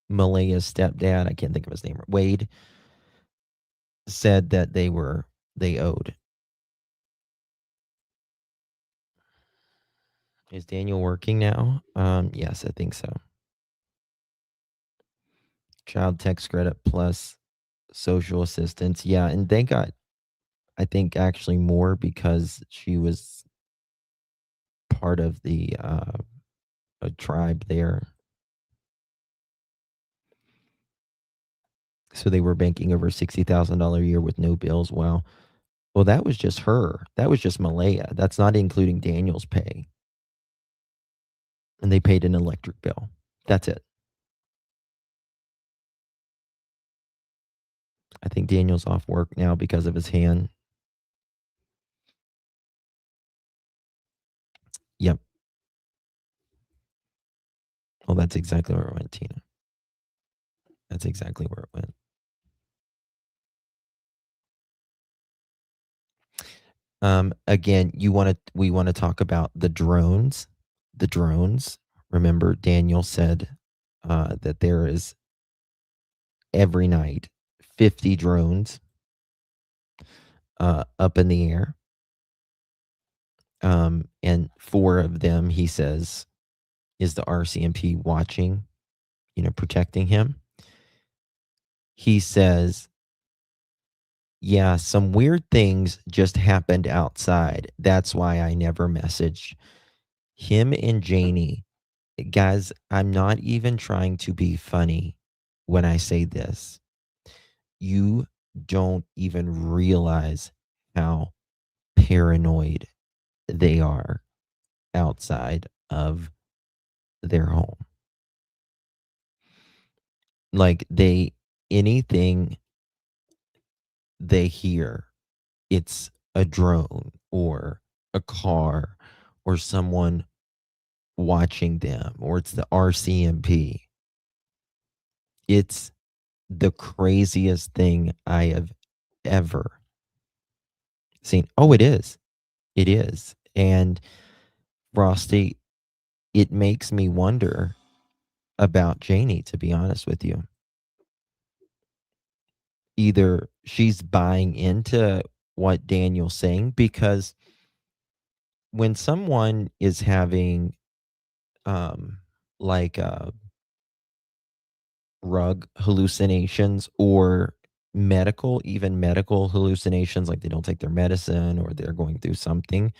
Speaker 1: Malaya's stepdad, I can't think of his name, Wade, said that they owed. Is Daniel working now? Yes, I think so. Child tax credit plus social assistance. Yeah, and they got, I think, actually more because she was part of the a tribe there. So they were banking over $60,000 a year with no bills. Wow. Well, that was just her. That was just Malaya. That's not including Daniel's pay. And they paid an electric bill. That's it. I think Daniel's off work now because of his hand. Yep. Well, that's exactly where it went, Tina. That's exactly where it went. Again, we want to talk about the drones. The drones. Remember, Daniel said that there is every night 50 drones up in the air. And 4 of them, he says, is the RCMP watching, protecting him. He says, yeah, some weird things just happened outside. That's why I never messaged him and Janie. Guys, I'm not even trying to be funny when I say this. You don't even realize how paranoid they are outside of their home. Like anything they hear, it's a drone or a car or someone watching them, or it's the RCMP. It's the craziest thing I have ever seen. Oh, it is. It is. And Frosty, it makes me wonder about Janie, to be honest with you. Either she's buying into what Daniel's saying, because when someone is having like rug hallucinations or even medical hallucinations, like they don't take their medicine or they're going through something,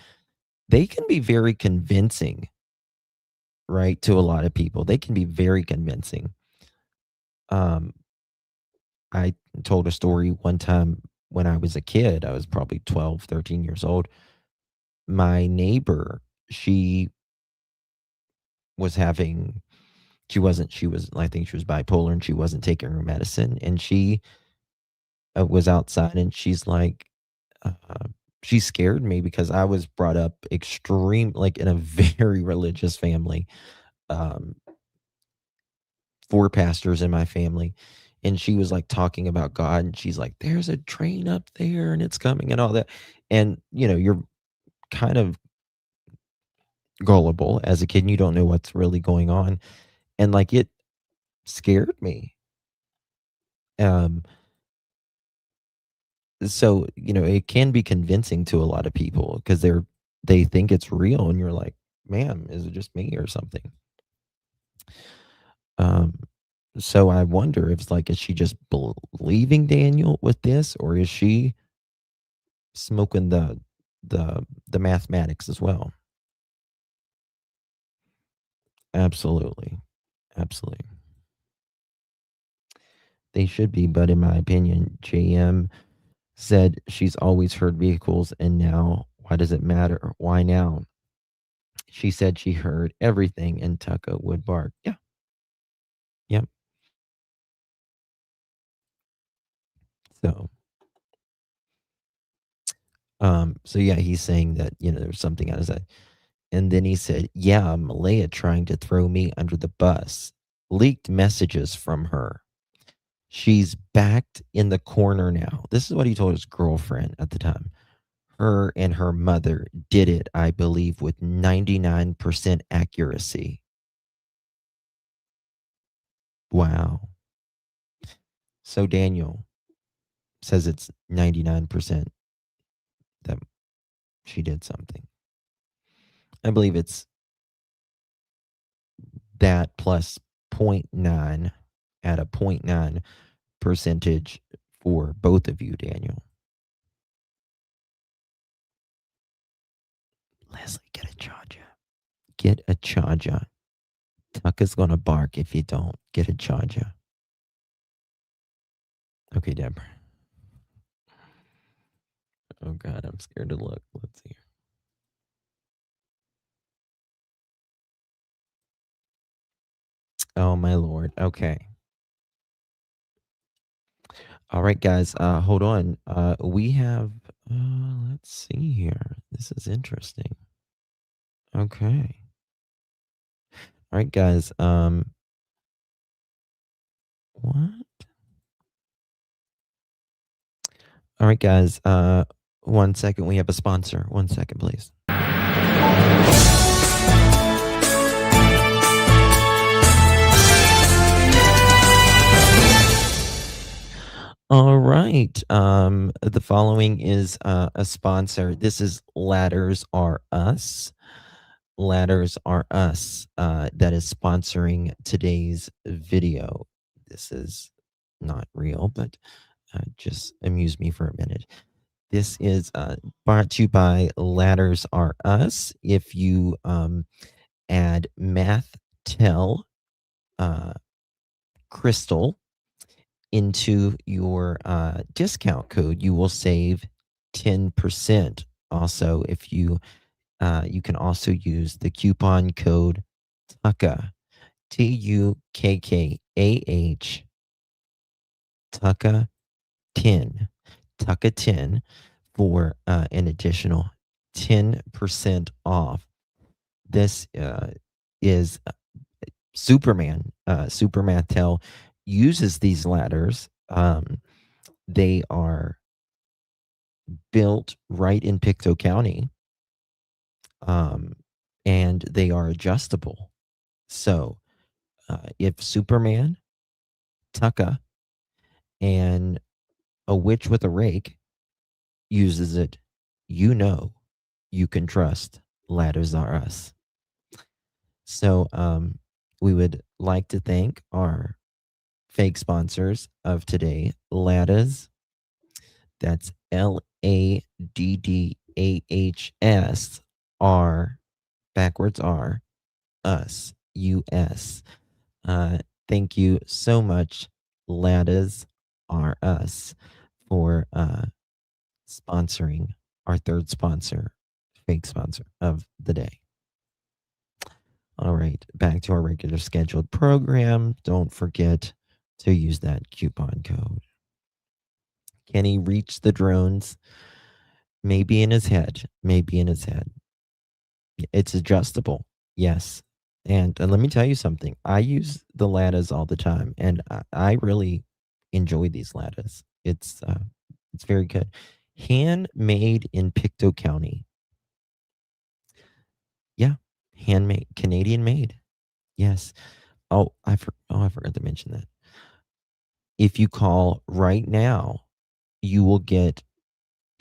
Speaker 1: they can be very convincing, right? To a lot of people, they can be very convincing. I told a story one time when I was a kid. I was probably 12, 13 years old. My neighbor, she was I think she was bipolar, and she wasn't taking her medicine. And she was outside, and she's like, she scared me because I was brought up like in a very religious family. 4 pastors in my family. And she was like talking about God, and she's like, there's a train up there and it's coming and all that. And, you're kind of gullible as a kid, and you don't know what's really going on. And like, it scared me. So, it can be convincing to a lot of people because they think it's real, and you're like, ma'am, is it just me or something? So I wonder if is she just believing Daniel with this, or is she smoking the mathematics as well? Absolutely. Absolutely. They should be, but in my opinion, JM said she's always heard vehicles, and now why does it matter? Why now? She said she heard everything, and Tucka would bark. Yeah. Yep. So so yeah, he's saying that, there's something out of that. And then he said, yeah, Malaya trying to throw me under the bus. Leaked messages from her. She's backed in the corner now. This is what he told his girlfriend at the time. Her and her mother did it, I believe, with 99% accuracy. Wow. So Daniel says it's 99% that she did something. I believe it's that plus 0.9 at a 0.9 percentage for both of you, Daniel. Leslie, get a charger. Get a charger. Tucker's gonna bark if you don't. Get a charger. Okay, Deborah. Oh God, I'm scared to look. Let's see. Oh my Lord. Okay. All right, guys. Hold on. We have. Let's see here. This is interesting. Okay. All right, guys. What? All right, guys. 1 second. We have a sponsor. 1 second, please. All right. The following is a sponsor. This is Ladders Are Us. Ladders Are Us. That is sponsoring today's video. This is not real, but just amuse me for a minute. This is brought to you by Ladders Are Us. If you add Martell Crystal into your discount code, you will save 10%. Also, if you can also use the coupon code TUKKA, TUKKAH, TUKKA 10, TUKKA 10 for an additional 10% off. This is Superman. Super Mattel uses these ladders. They are built right in Pictou County, and they are adjustable. So if Superman, Tucka, and a witch with a rake uses it, you know you can trust Ladders Are Us. So we would like to thank our fake sponsors of today, Ladders. That's LADDAHS R backwards R us US. Thank you so much, Ladders Are Us, for sponsoring our third sponsor, fake sponsor of the day. All right, back to our regular scheduled program. Don't forget to use that coupon code. Can he reach the drones? Maybe in his head. Maybe in his head. It's adjustable. Yes. And let me tell you something. I use the ladders all the time, and I really enjoy these ladders. It's very good. Handmade in Pictou County. Yeah, handmade, Canadian made. Yes. Oh, I forgot to mention that. If you call right now, you will get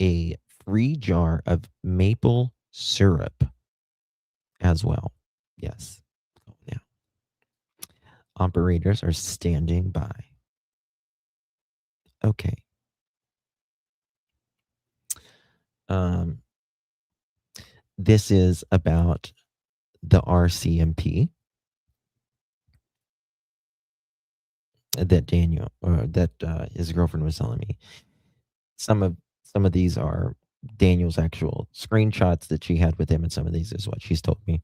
Speaker 1: a free jar of maple syrup as well. Yes. Now, operators are standing by. Okay. This is about the RCMP that Daniel, or that his girlfriend was telling me. Some of these are Daniel's actual screenshots that she had with him, and some of these is what she's told me.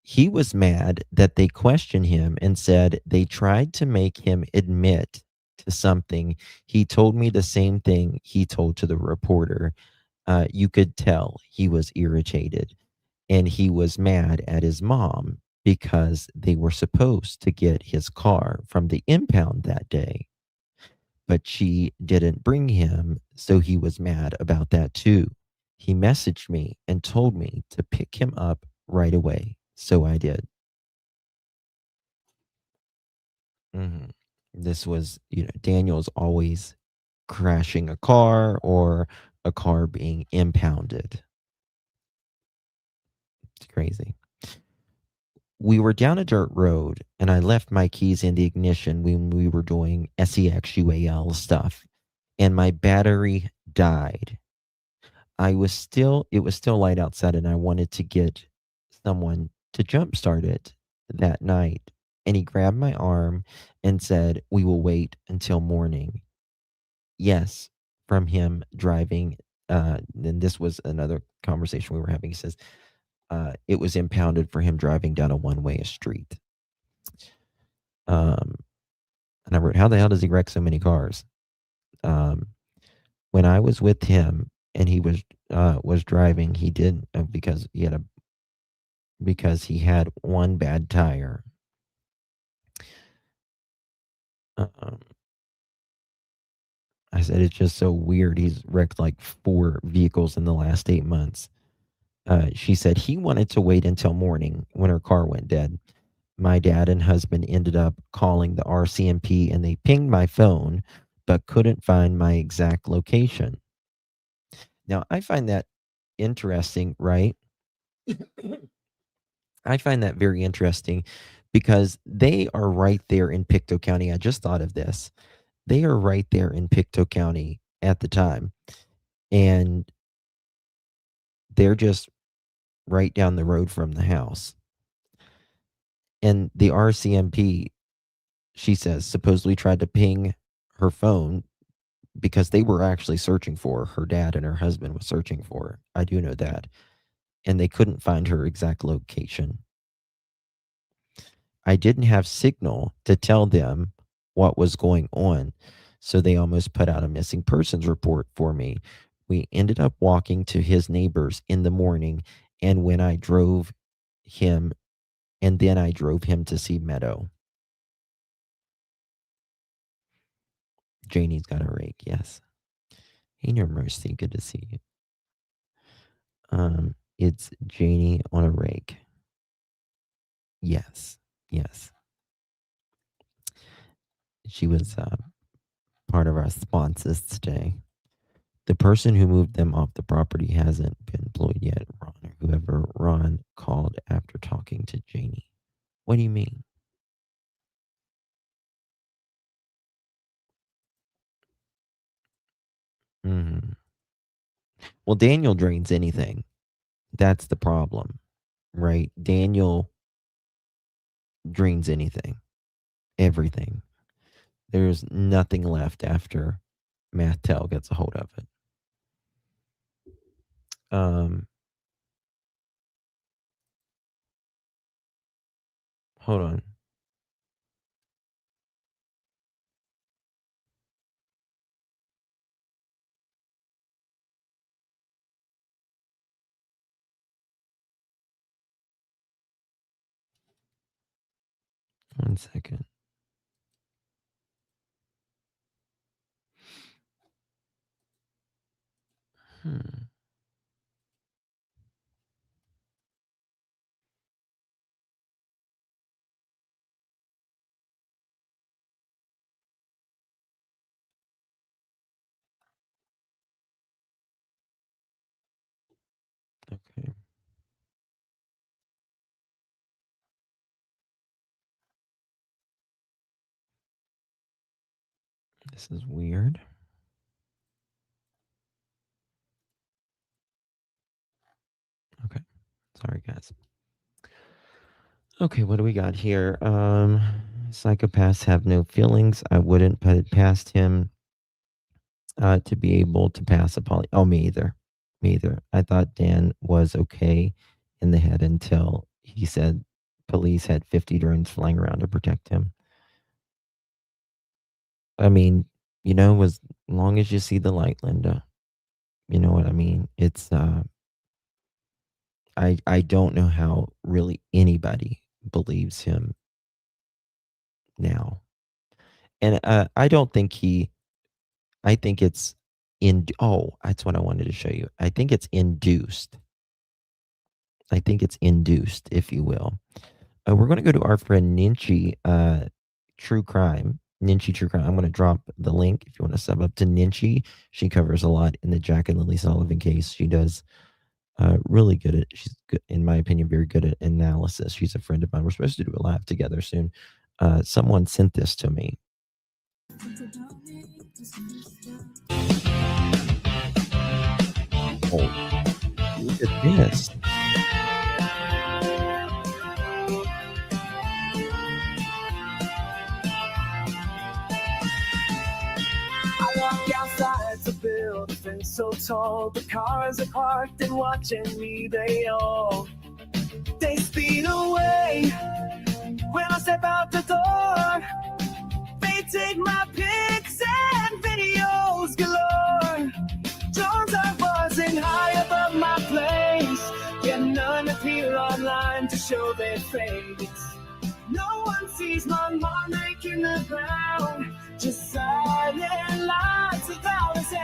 Speaker 1: He was mad that they questioned him and said they tried to make him admit to something. He told me the same thing he told to the reporter. You could tell he was irritated, and he was mad at his mom because they were supposed to get his car from the impound that day, but she didn't bring him, so he was mad about that too. He messaged me and told me to pick him up right away, so I did. This was, Daniel's always crashing a car or a car being impounded. It's crazy. We were down a dirt road, and I left my keys in the ignition when we were doing SEXUAL stuff, and my battery died. It was still light outside, and I wanted to get someone to jumpstart it that night. And he grabbed my arm and said, "We will wait until morning." Yes, from him driving and this was another conversation we were having. He says it was impounded for him driving down a one-way street. And I wrote, how the hell does he wreck so many cars? When I was with him and he was driving, he did because he had one bad tire. I said, it's just so weird. He's wrecked like 4 vehicles in the last 8 months. She said he wanted to wait until morning when her car went dead. My dad and husband ended up calling the RCMP and they pinged my phone, but couldn't find my exact location. Now, I find that interesting, right? I find that very interesting because they are right there in Pictou County. I just thought of this. They are right there in Pictou County at the time. And they're just right down the road from the house. And the RCMP, she says, supposedly tried to ping her phone because they were actually searching for her. Her dad and her husband was searching for her. I do know that. And they couldn't find her exact location. I didn't have signal to tell them what was going on, so they almost put out a missing persons report for me. We ended up walking to his neighbors in the morning, and when I drove him, and then I drove him to see Meadow. Janie's got a rake, yes. Hey, no mercy, good to see you. It's Janie on a rake. Yes. She was part of our sponsors today. The person who moved them off the property hasn't been employed yet, Ron, or whoever Ron called after talking to Janie. What do you mean? Well, Daniel drains anything. That's the problem, right? Daniel drains anything, everything. There's nothing left after Martell gets a hold of it. Hold on. One second. Okay. This is weird. Okay. Sorry, guys. Okay, what do we got here? Psychopaths have no feelings. I wouldn't put it past him to be able to pass a poly. Oh, me either. I thought Dan was okay in the head until he said police had 50 drones flying around to protect him. I mean, as long as you see the light, Linda, you know what I mean? It's, I don't know how really anybody believes him now. And I don't think I think it's that's what I wanted to show you. I think it's induced. If you will. We're going to go to our friend Ninchi True Crime. Ninchi True Crime. I'm going to drop the link if you want to sub up to Ninchi. She covers a lot in the Jack and Lilly Sullivan case. She does really good she's good, in my opinion, very good at analysis. She's a friend of mine. We're supposed to do a live together soon. Someone sent this to me. Oh, look at this.
Speaker 3: I walk outside to build a fence so tall, the cars are parked and watching me, they speed away. When I step out the door, they take my pics and videos galore. Drones are buzzing high above my place, yet none appear online to show their face. No one sees my mom making the ground, just silent lights without a sound.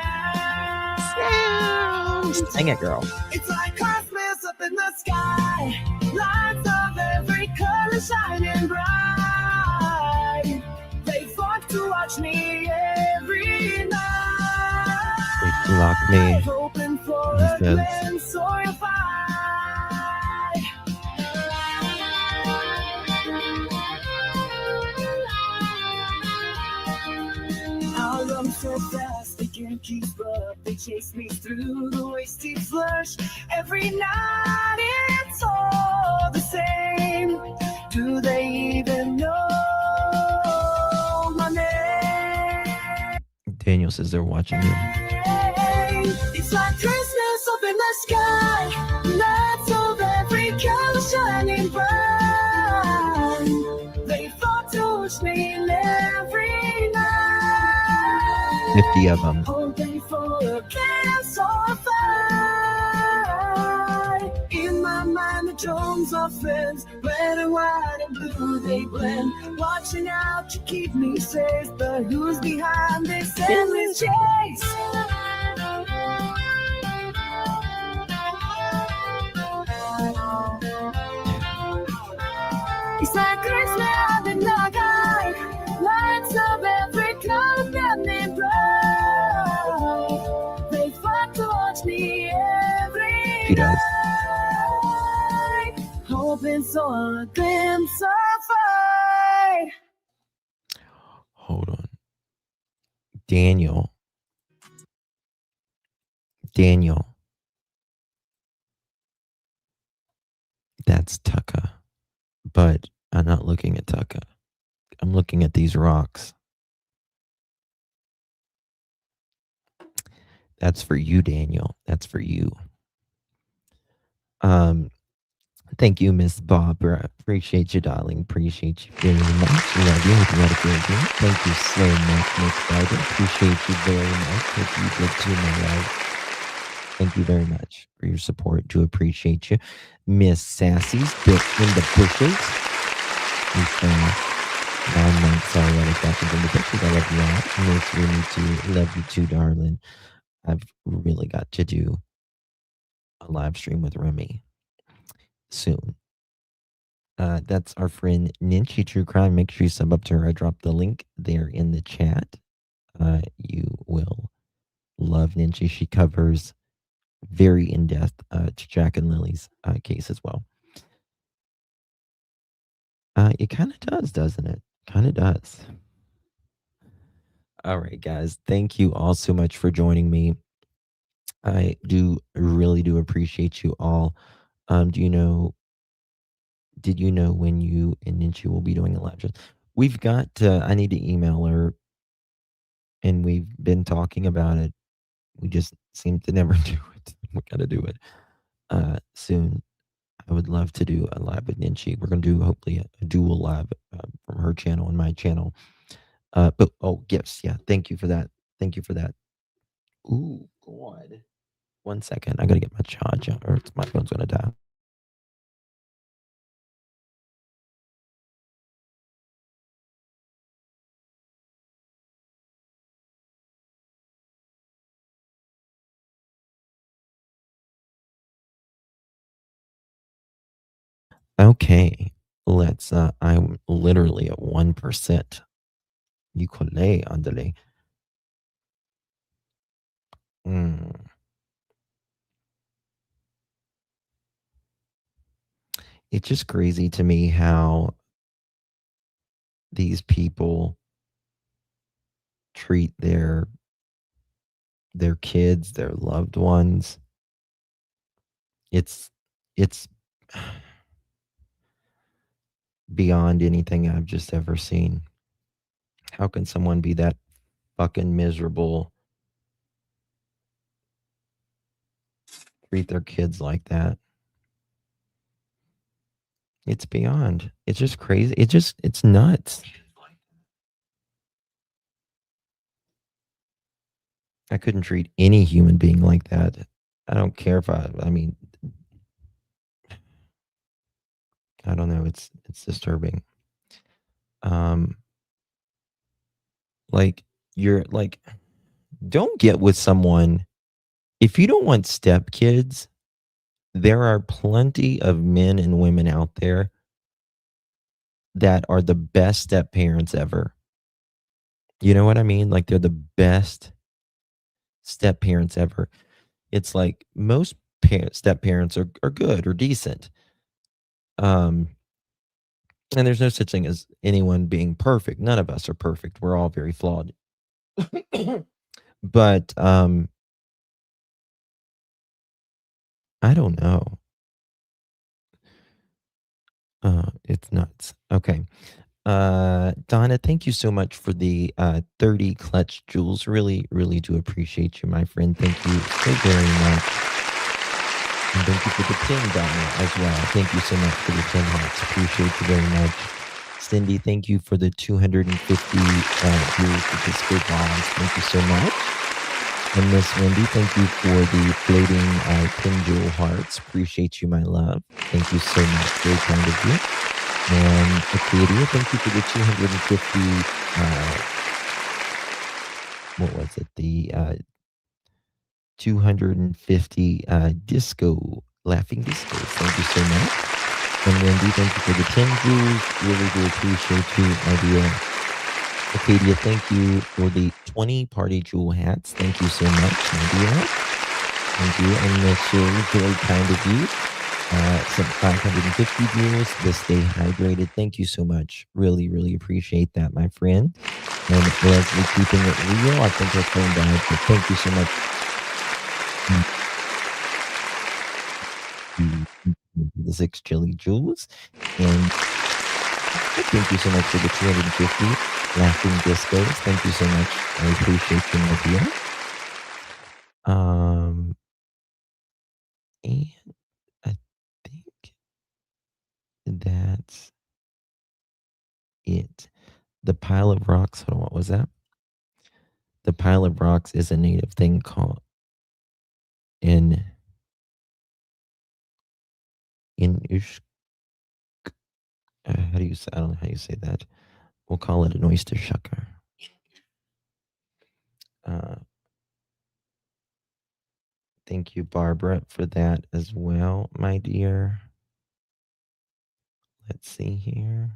Speaker 1: Sing it, girl.
Speaker 3: It's like Christmas up in the sky, lights of every color shining bright. They flock to watch me every night.
Speaker 1: They block me.
Speaker 3: Hoping for
Speaker 1: He
Speaker 3: a
Speaker 1: says.
Speaker 3: glimpse or a fight. I run so fast, they can't keep up. They chase me through the wasted flush. Every night it's all the same. Do they even know my name?
Speaker 1: Daniel says they're watching you.
Speaker 3: It's like Christmas up in the sky, lights of every color shining bright. They thought to watch me every night.
Speaker 1: 50 of them.
Speaker 3: Hoping for a glimpse or a fight. In my mind, the drones are friends. Red and white and blue, they blend. Watching out to keep me safe, but who's behind this endless chase? It's like Christmas in the sky, lights of every color burning bright. They fight to watch me every
Speaker 1: She does.
Speaker 3: night, hoping for a glimpse of fight.
Speaker 1: Hold on. Daniel. That's Tucka. But I'm not looking at Tucka. I'm looking at these rocks. That's for you, Daniel. That's for you. Thank you, Miss Barbara. Appreciate you, darling. Appreciate you very much. Love you. Hope you had a great day. Thank you so much, Miss Barbara. Appreciate you very much. Hope you did too, my love. Thank you very much for your support. Do appreciate you. Miss Sassy's built in the bushes. Miss 9 months already back in the bushes. I love you all. Miss Rooney too. Love you too, darling. I've really got to do a live stream with Remy soon. That's our friend Ninchi True Crime. Make sure you sub up to her. I dropped the link there in the chat. You will love Ninchi. She covers very in-depth to Jack and Lily's case as well. It kind of does, doesn't it? Kind of does. All right, guys. Thank you all so much for joining me. I really do appreciate you all. Did you know when you and Ninchi will be doing a live show? We've got, I need to email her, and we've been talking about it. We just seem to never do it. We got to do it soon. I would love to do a live with Ninchi. We're going to do hopefully a dual live from her channel and my channel. But gifts. Yeah. Thank you for that. Thank you for that. Ooh, God. 1 second. I got to get my charger or my phone's going to die. Okay, let's. I'm literally at 1%. You collé, andale. It's just crazy to me how these people treat their kids, their loved ones. It's beyond anything I've just ever seen. How can someone be that fucking miserable treat their kids like that. It's beyond. It's just crazy. It's nuts. I couldn't treat any human being like that. I don't care if I mean, I don't know. It's disturbing. Like you're like, don't get with someone if you don't want stepkids. There are plenty of men and women out there that are the best step parents ever. You know what I mean? Like they're the best step parents ever. It's like most step parents are good or decent. And there's no such thing as anyone being perfect. None of us are perfect. We're all very flawed. But I don't know. It's nuts. Okay. Donna, thank you so much for the 30 clutch jewels. Really, really do appreciate you, my friend. Thank you so very much. And thank you for the $10 as well. Thank you so much for the 10 hearts. Appreciate you very much. Cindy, thank you for the 250 jewels for disco bonds. Thank you so much. And Miss Wendy, thank you for the floating 10 jewel hearts. Appreciate you, my love. Thank you so much. Very kind of you. And Acadia, thank you for the 250, what was it? The 250 disco, laughing discos. Thank you so much. And Wendy, thank you for the 10 jewels. Really do appreciate you, my dear. Acadia, thank you for the 20 party jewel hats. Thank you so much, my dear. Thank you. And Miss Sherry, very kind of you. Some 550 jewels to stay hydrated. Thank you so much. Really, really appreciate that, my friend. And Leslie, keeping it real. I think her phone died, but thank you so much. The 6 chili jewels. And thank you so much for the 250 laughing discos. Thank you so much. I appreciate you, my dear. And I think that's it. The pile of rocks. Hold on, what was that? The pile of rocks is a native thing called in Ush. How do you say? I don't know how you say that. We'll call it an oyster shucker. Thank you, Barbara, for that as well, my dear. Let's see here.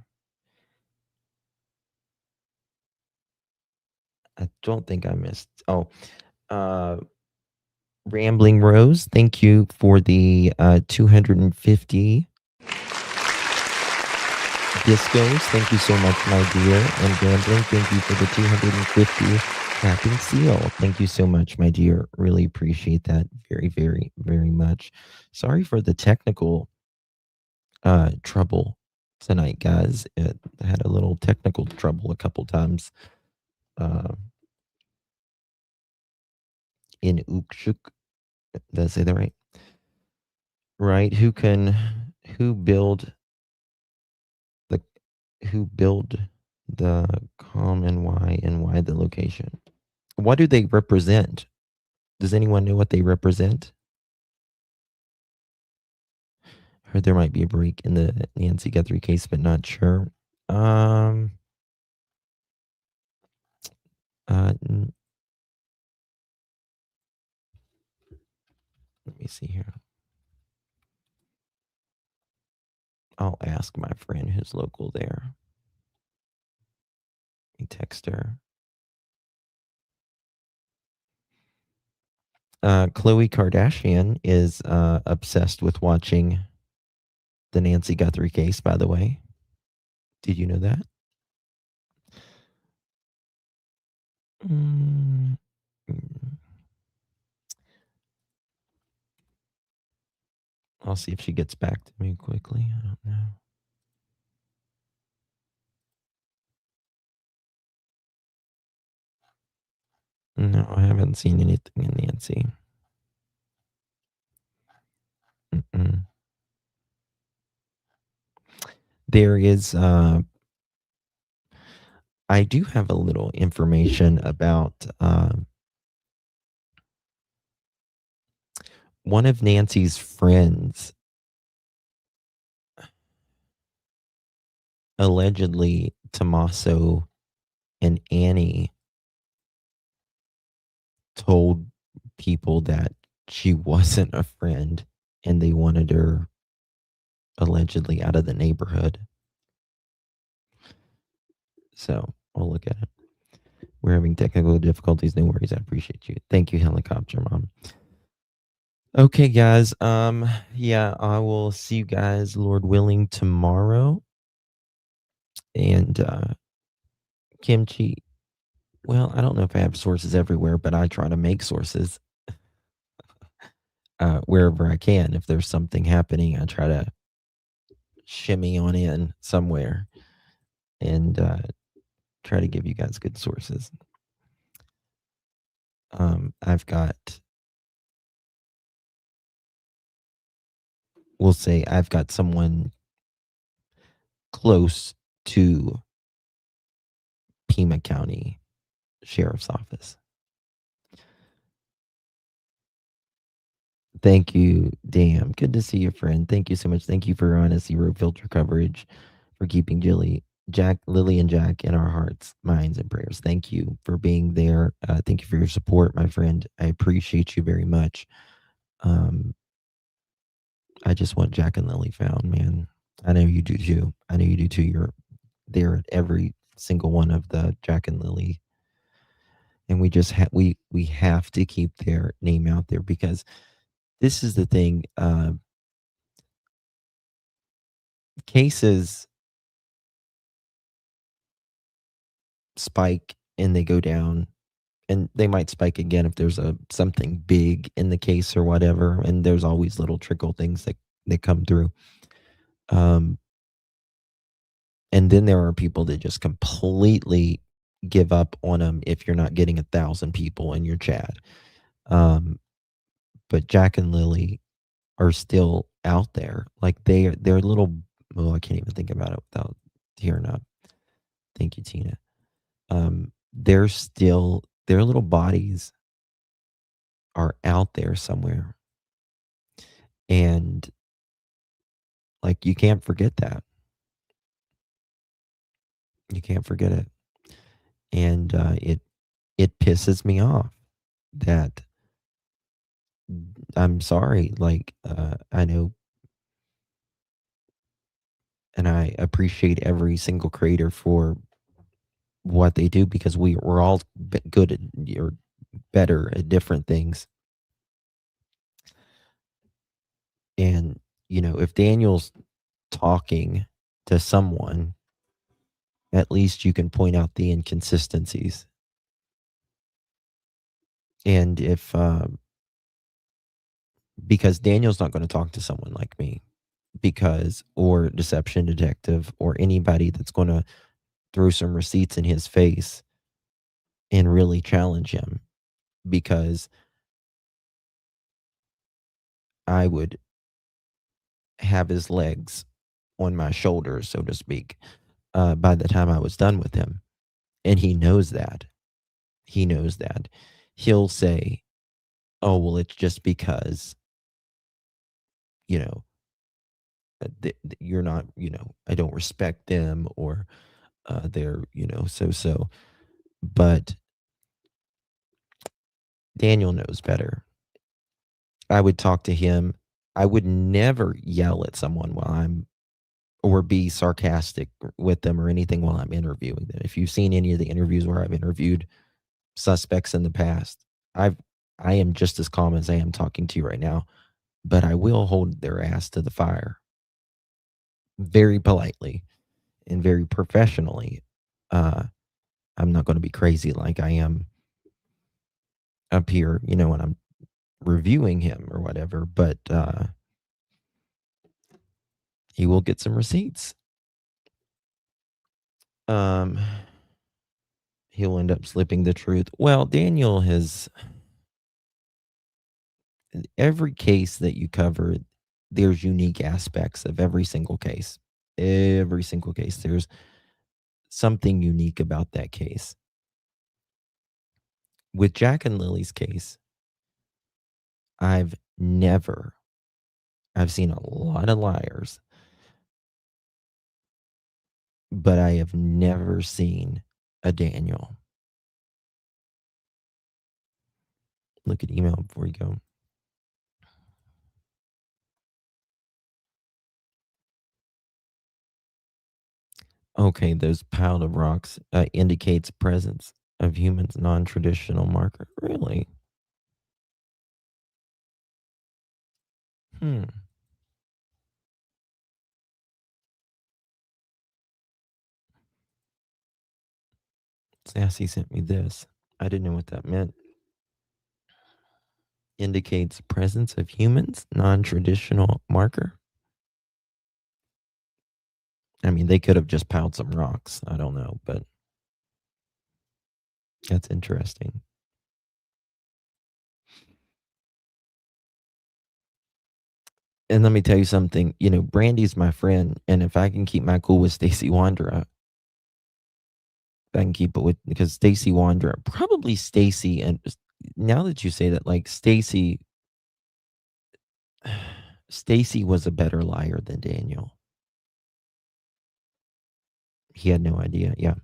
Speaker 1: I don't think I missed. Oh, Rambling Rose, thank you for the 250 discos. Thank you so much, my dear. And Rambling, thank you for the 250 clapping seal. Thank you so much, my dear. Really appreciate that very, very, very much. Sorry for the technical trouble tonight, guys. It had a little technical trouble a couple times. In Ukshuk, did I say that right? Right? Who build the calm and why the location? What do they represent? Does anyone know what they represent? Heard there might be a break in the Nancy Guthrie case, but not sure. Let me see here. I'll ask my friend who's local there. He text her. Khloe Kardashian is obsessed with watching the Nancy Guthrie case, by the way. Did you know that? I'll see if she gets back to me quickly. I don't know. No, I haven't seen anything in Nancy. There is, I do have a little information about one of Nancy's friends allegedly Tommaso and Annie told people that she wasn't a friend and they wanted her allegedly out of the neighborhood. So we'll look at it. We're having technical difficulties. No worries. I appreciate you. Thank you, Helicopter Mom. Okay, guys. Yeah, I will see you guys, Lord willing, tomorrow. And Kimchi, well, I don't know if I have sources everywhere, but I try to make sources wherever I can. If there's something happening, I try to shimmy on in somewhere and try to give you guys good sources. I've got someone close to Pima County Sheriff's Office. Thank you, damn. Good to see you, friend. Thank you so much. Thank you for your honest zero filter coverage, for keeping Lily and Jack in our hearts, minds, and prayers. Thank you for being there. Thank you for your support, my friend. I appreciate you very much. I just want Jack and Lily found, man. I know you do too. I know you do too. You're there at every single one of the Jack and Lily, and we just we have to keep their name out there, because this is the thing. Cases spike and they go down, and they might spike again if there's something big in the case or whatever, and there's always little trickle things that come through. And then there are people that just completely give up on them if you're not getting 1,000 people in your chat. But Jack and Lily are still out there. Like they're little, I can't even think about it without tearing up. Thank you, Tina. They're still, their little bodies are out there somewhere. And like, you can't forget that. You can't forget it. And it pisses me off that, I'm sorry, like, I know, and I appreciate every single creator for what they do, because we're all good at, or better at different things. And, if Daniel's talking to someone, at least you can point out the inconsistencies. And if, because Daniel's not going to talk to someone like me, or Deception Detective, or anybody that's going to throw some receipts in his face and really challenge him, because I would have his legs on my shoulders, so to speak, by the time I was done with him. And he knows that. He knows that. He'll say, oh, well, it's just because, you're not, I don't respect them, or they're, so. But Daniel knows better. I would talk to him. I would never yell at someone or be sarcastic with them or anything while I'm interviewing them. If you've seen any of the interviews where I've interviewed suspects in the past, I am just as calm as I am talking to you right now, but I will hold their ass to the fire very politely and very professionally. I'm not going to be crazy like I am up here, when I'm reviewing him or whatever, but he will get some receipts. He'll end up slipping the truth. Well, Daniel has, every case that you cover, there's unique aspects of every single case. Every single case. There's something unique about that case. With Jack and Lily's case, I've seen a lot of liars, but I have never seen a Daniel. Look at email before you go. Okay, those piled of rocks indicates presence of humans non-traditional marker. Really? Hmm. Sassy sent me this. I didn't know what that meant. Indicates presence of humans non-traditional marker. I mean, they could have just piled some rocks. I don't know, but that's interesting. And let me tell you something, you know, Brandy's my friend, and if I can keep my cool with Stacy Wanderer, I can keep it with, because Stacy Wanderer, probably Stacy, and now that you say that, like Stacy was a better liar than Daniel. He had no idea. Yeah,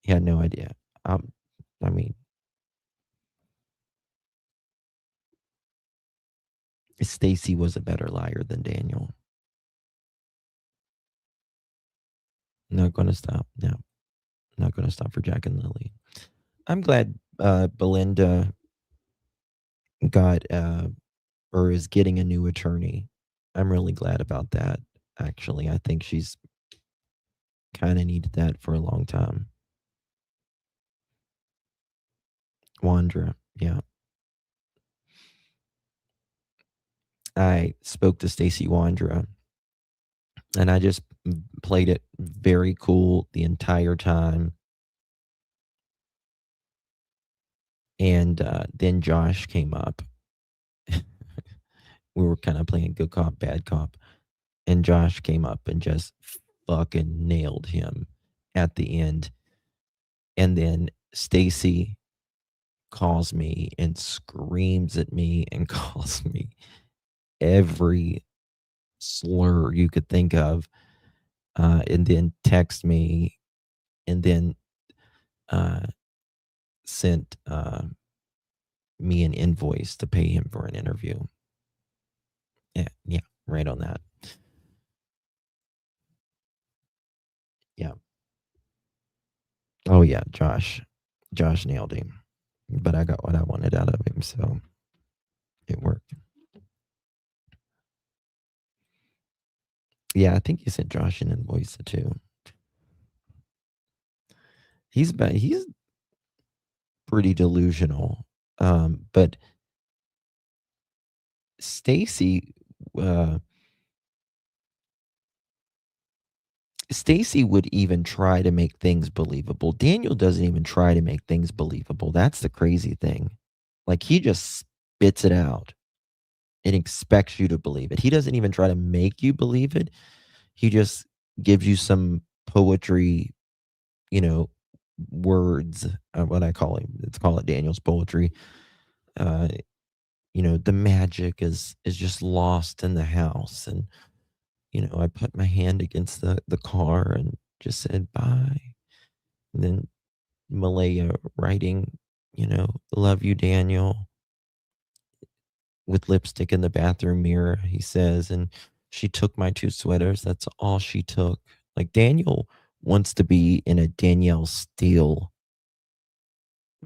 Speaker 1: he had no idea. I mean, Stacy was a better liar than Daniel. Not going to stop. No, not going to stop for Jack and Lily. I'm glad Belinda got or is getting a new attorney. I'm really glad about that. Actually, I think she's kind of needed that for a long time. Wandra, yeah. I spoke to Stacy Wandra, and I just played it very cool the entire time. And then Josh came up. We were kind of playing good cop, bad cop. And Josh came up and just fucking nailed him at the end. And then Stacy calls me and screams at me and calls me every slur you could think of, and then text me, and then sent me an invoice to pay him for an interview. Yeah, right on that. Yeah. Oh yeah, Josh nailed him, but I got what I wanted out of him, so it worked. Yeah, I think you sent Josh an invoice too. He's pretty delusional, but Stacy would even try to make things believable. Daniel doesn't even try to make things believable. That's the crazy thing. Like, he just spits it out and expects you to believe it. He doesn't even try to make you believe it. He just gives you some poetry, you know, words, what I call him. Let's call it Daniel's poetry. You know, the magic is just lost in the house. And, you know, I put my hand against the car and just said bye. And then Malaya writing, you know, love you, Daniel, with lipstick in the bathroom mirror, he says. And she took my 2 sweaters. That's all she took. Like, Daniel wants to be in a Danielle Steele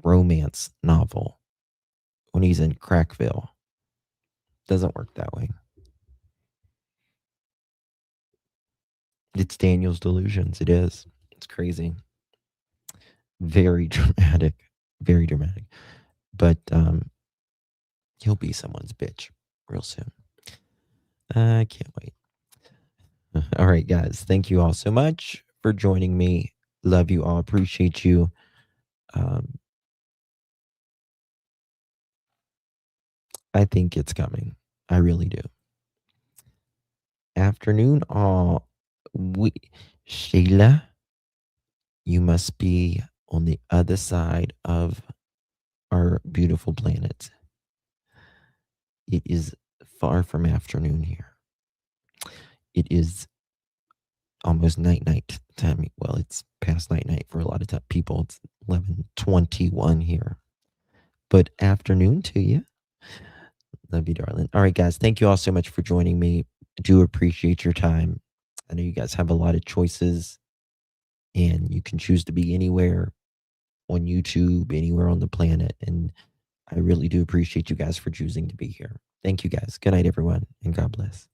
Speaker 1: romance novel when he's in Crackville. Doesn't work that way. It's Daniel's delusions. It is. It's crazy. Very dramatic. Very dramatic. But he'll be someone's bitch real soon. I can't wait. All right, guys. Thank you all so much for joining me. Love you all. Appreciate you. I think it's coming. I really do. Afternoon all. Sheila, you must be on the other side of our beautiful planet. It is far from afternoon here. It is almost night time. Well, it's past night for a lot of people. It's 11:21 here. But afternoon to you. Love you, darling. All right, guys. Thank you all so much for joining me. I do appreciate your time. I know you guys have a lot of choices, and you can choose to be anywhere on YouTube, anywhere on the planet. And I really do appreciate you guys for choosing to be here. Thank you, guys. Good night, everyone, and God bless.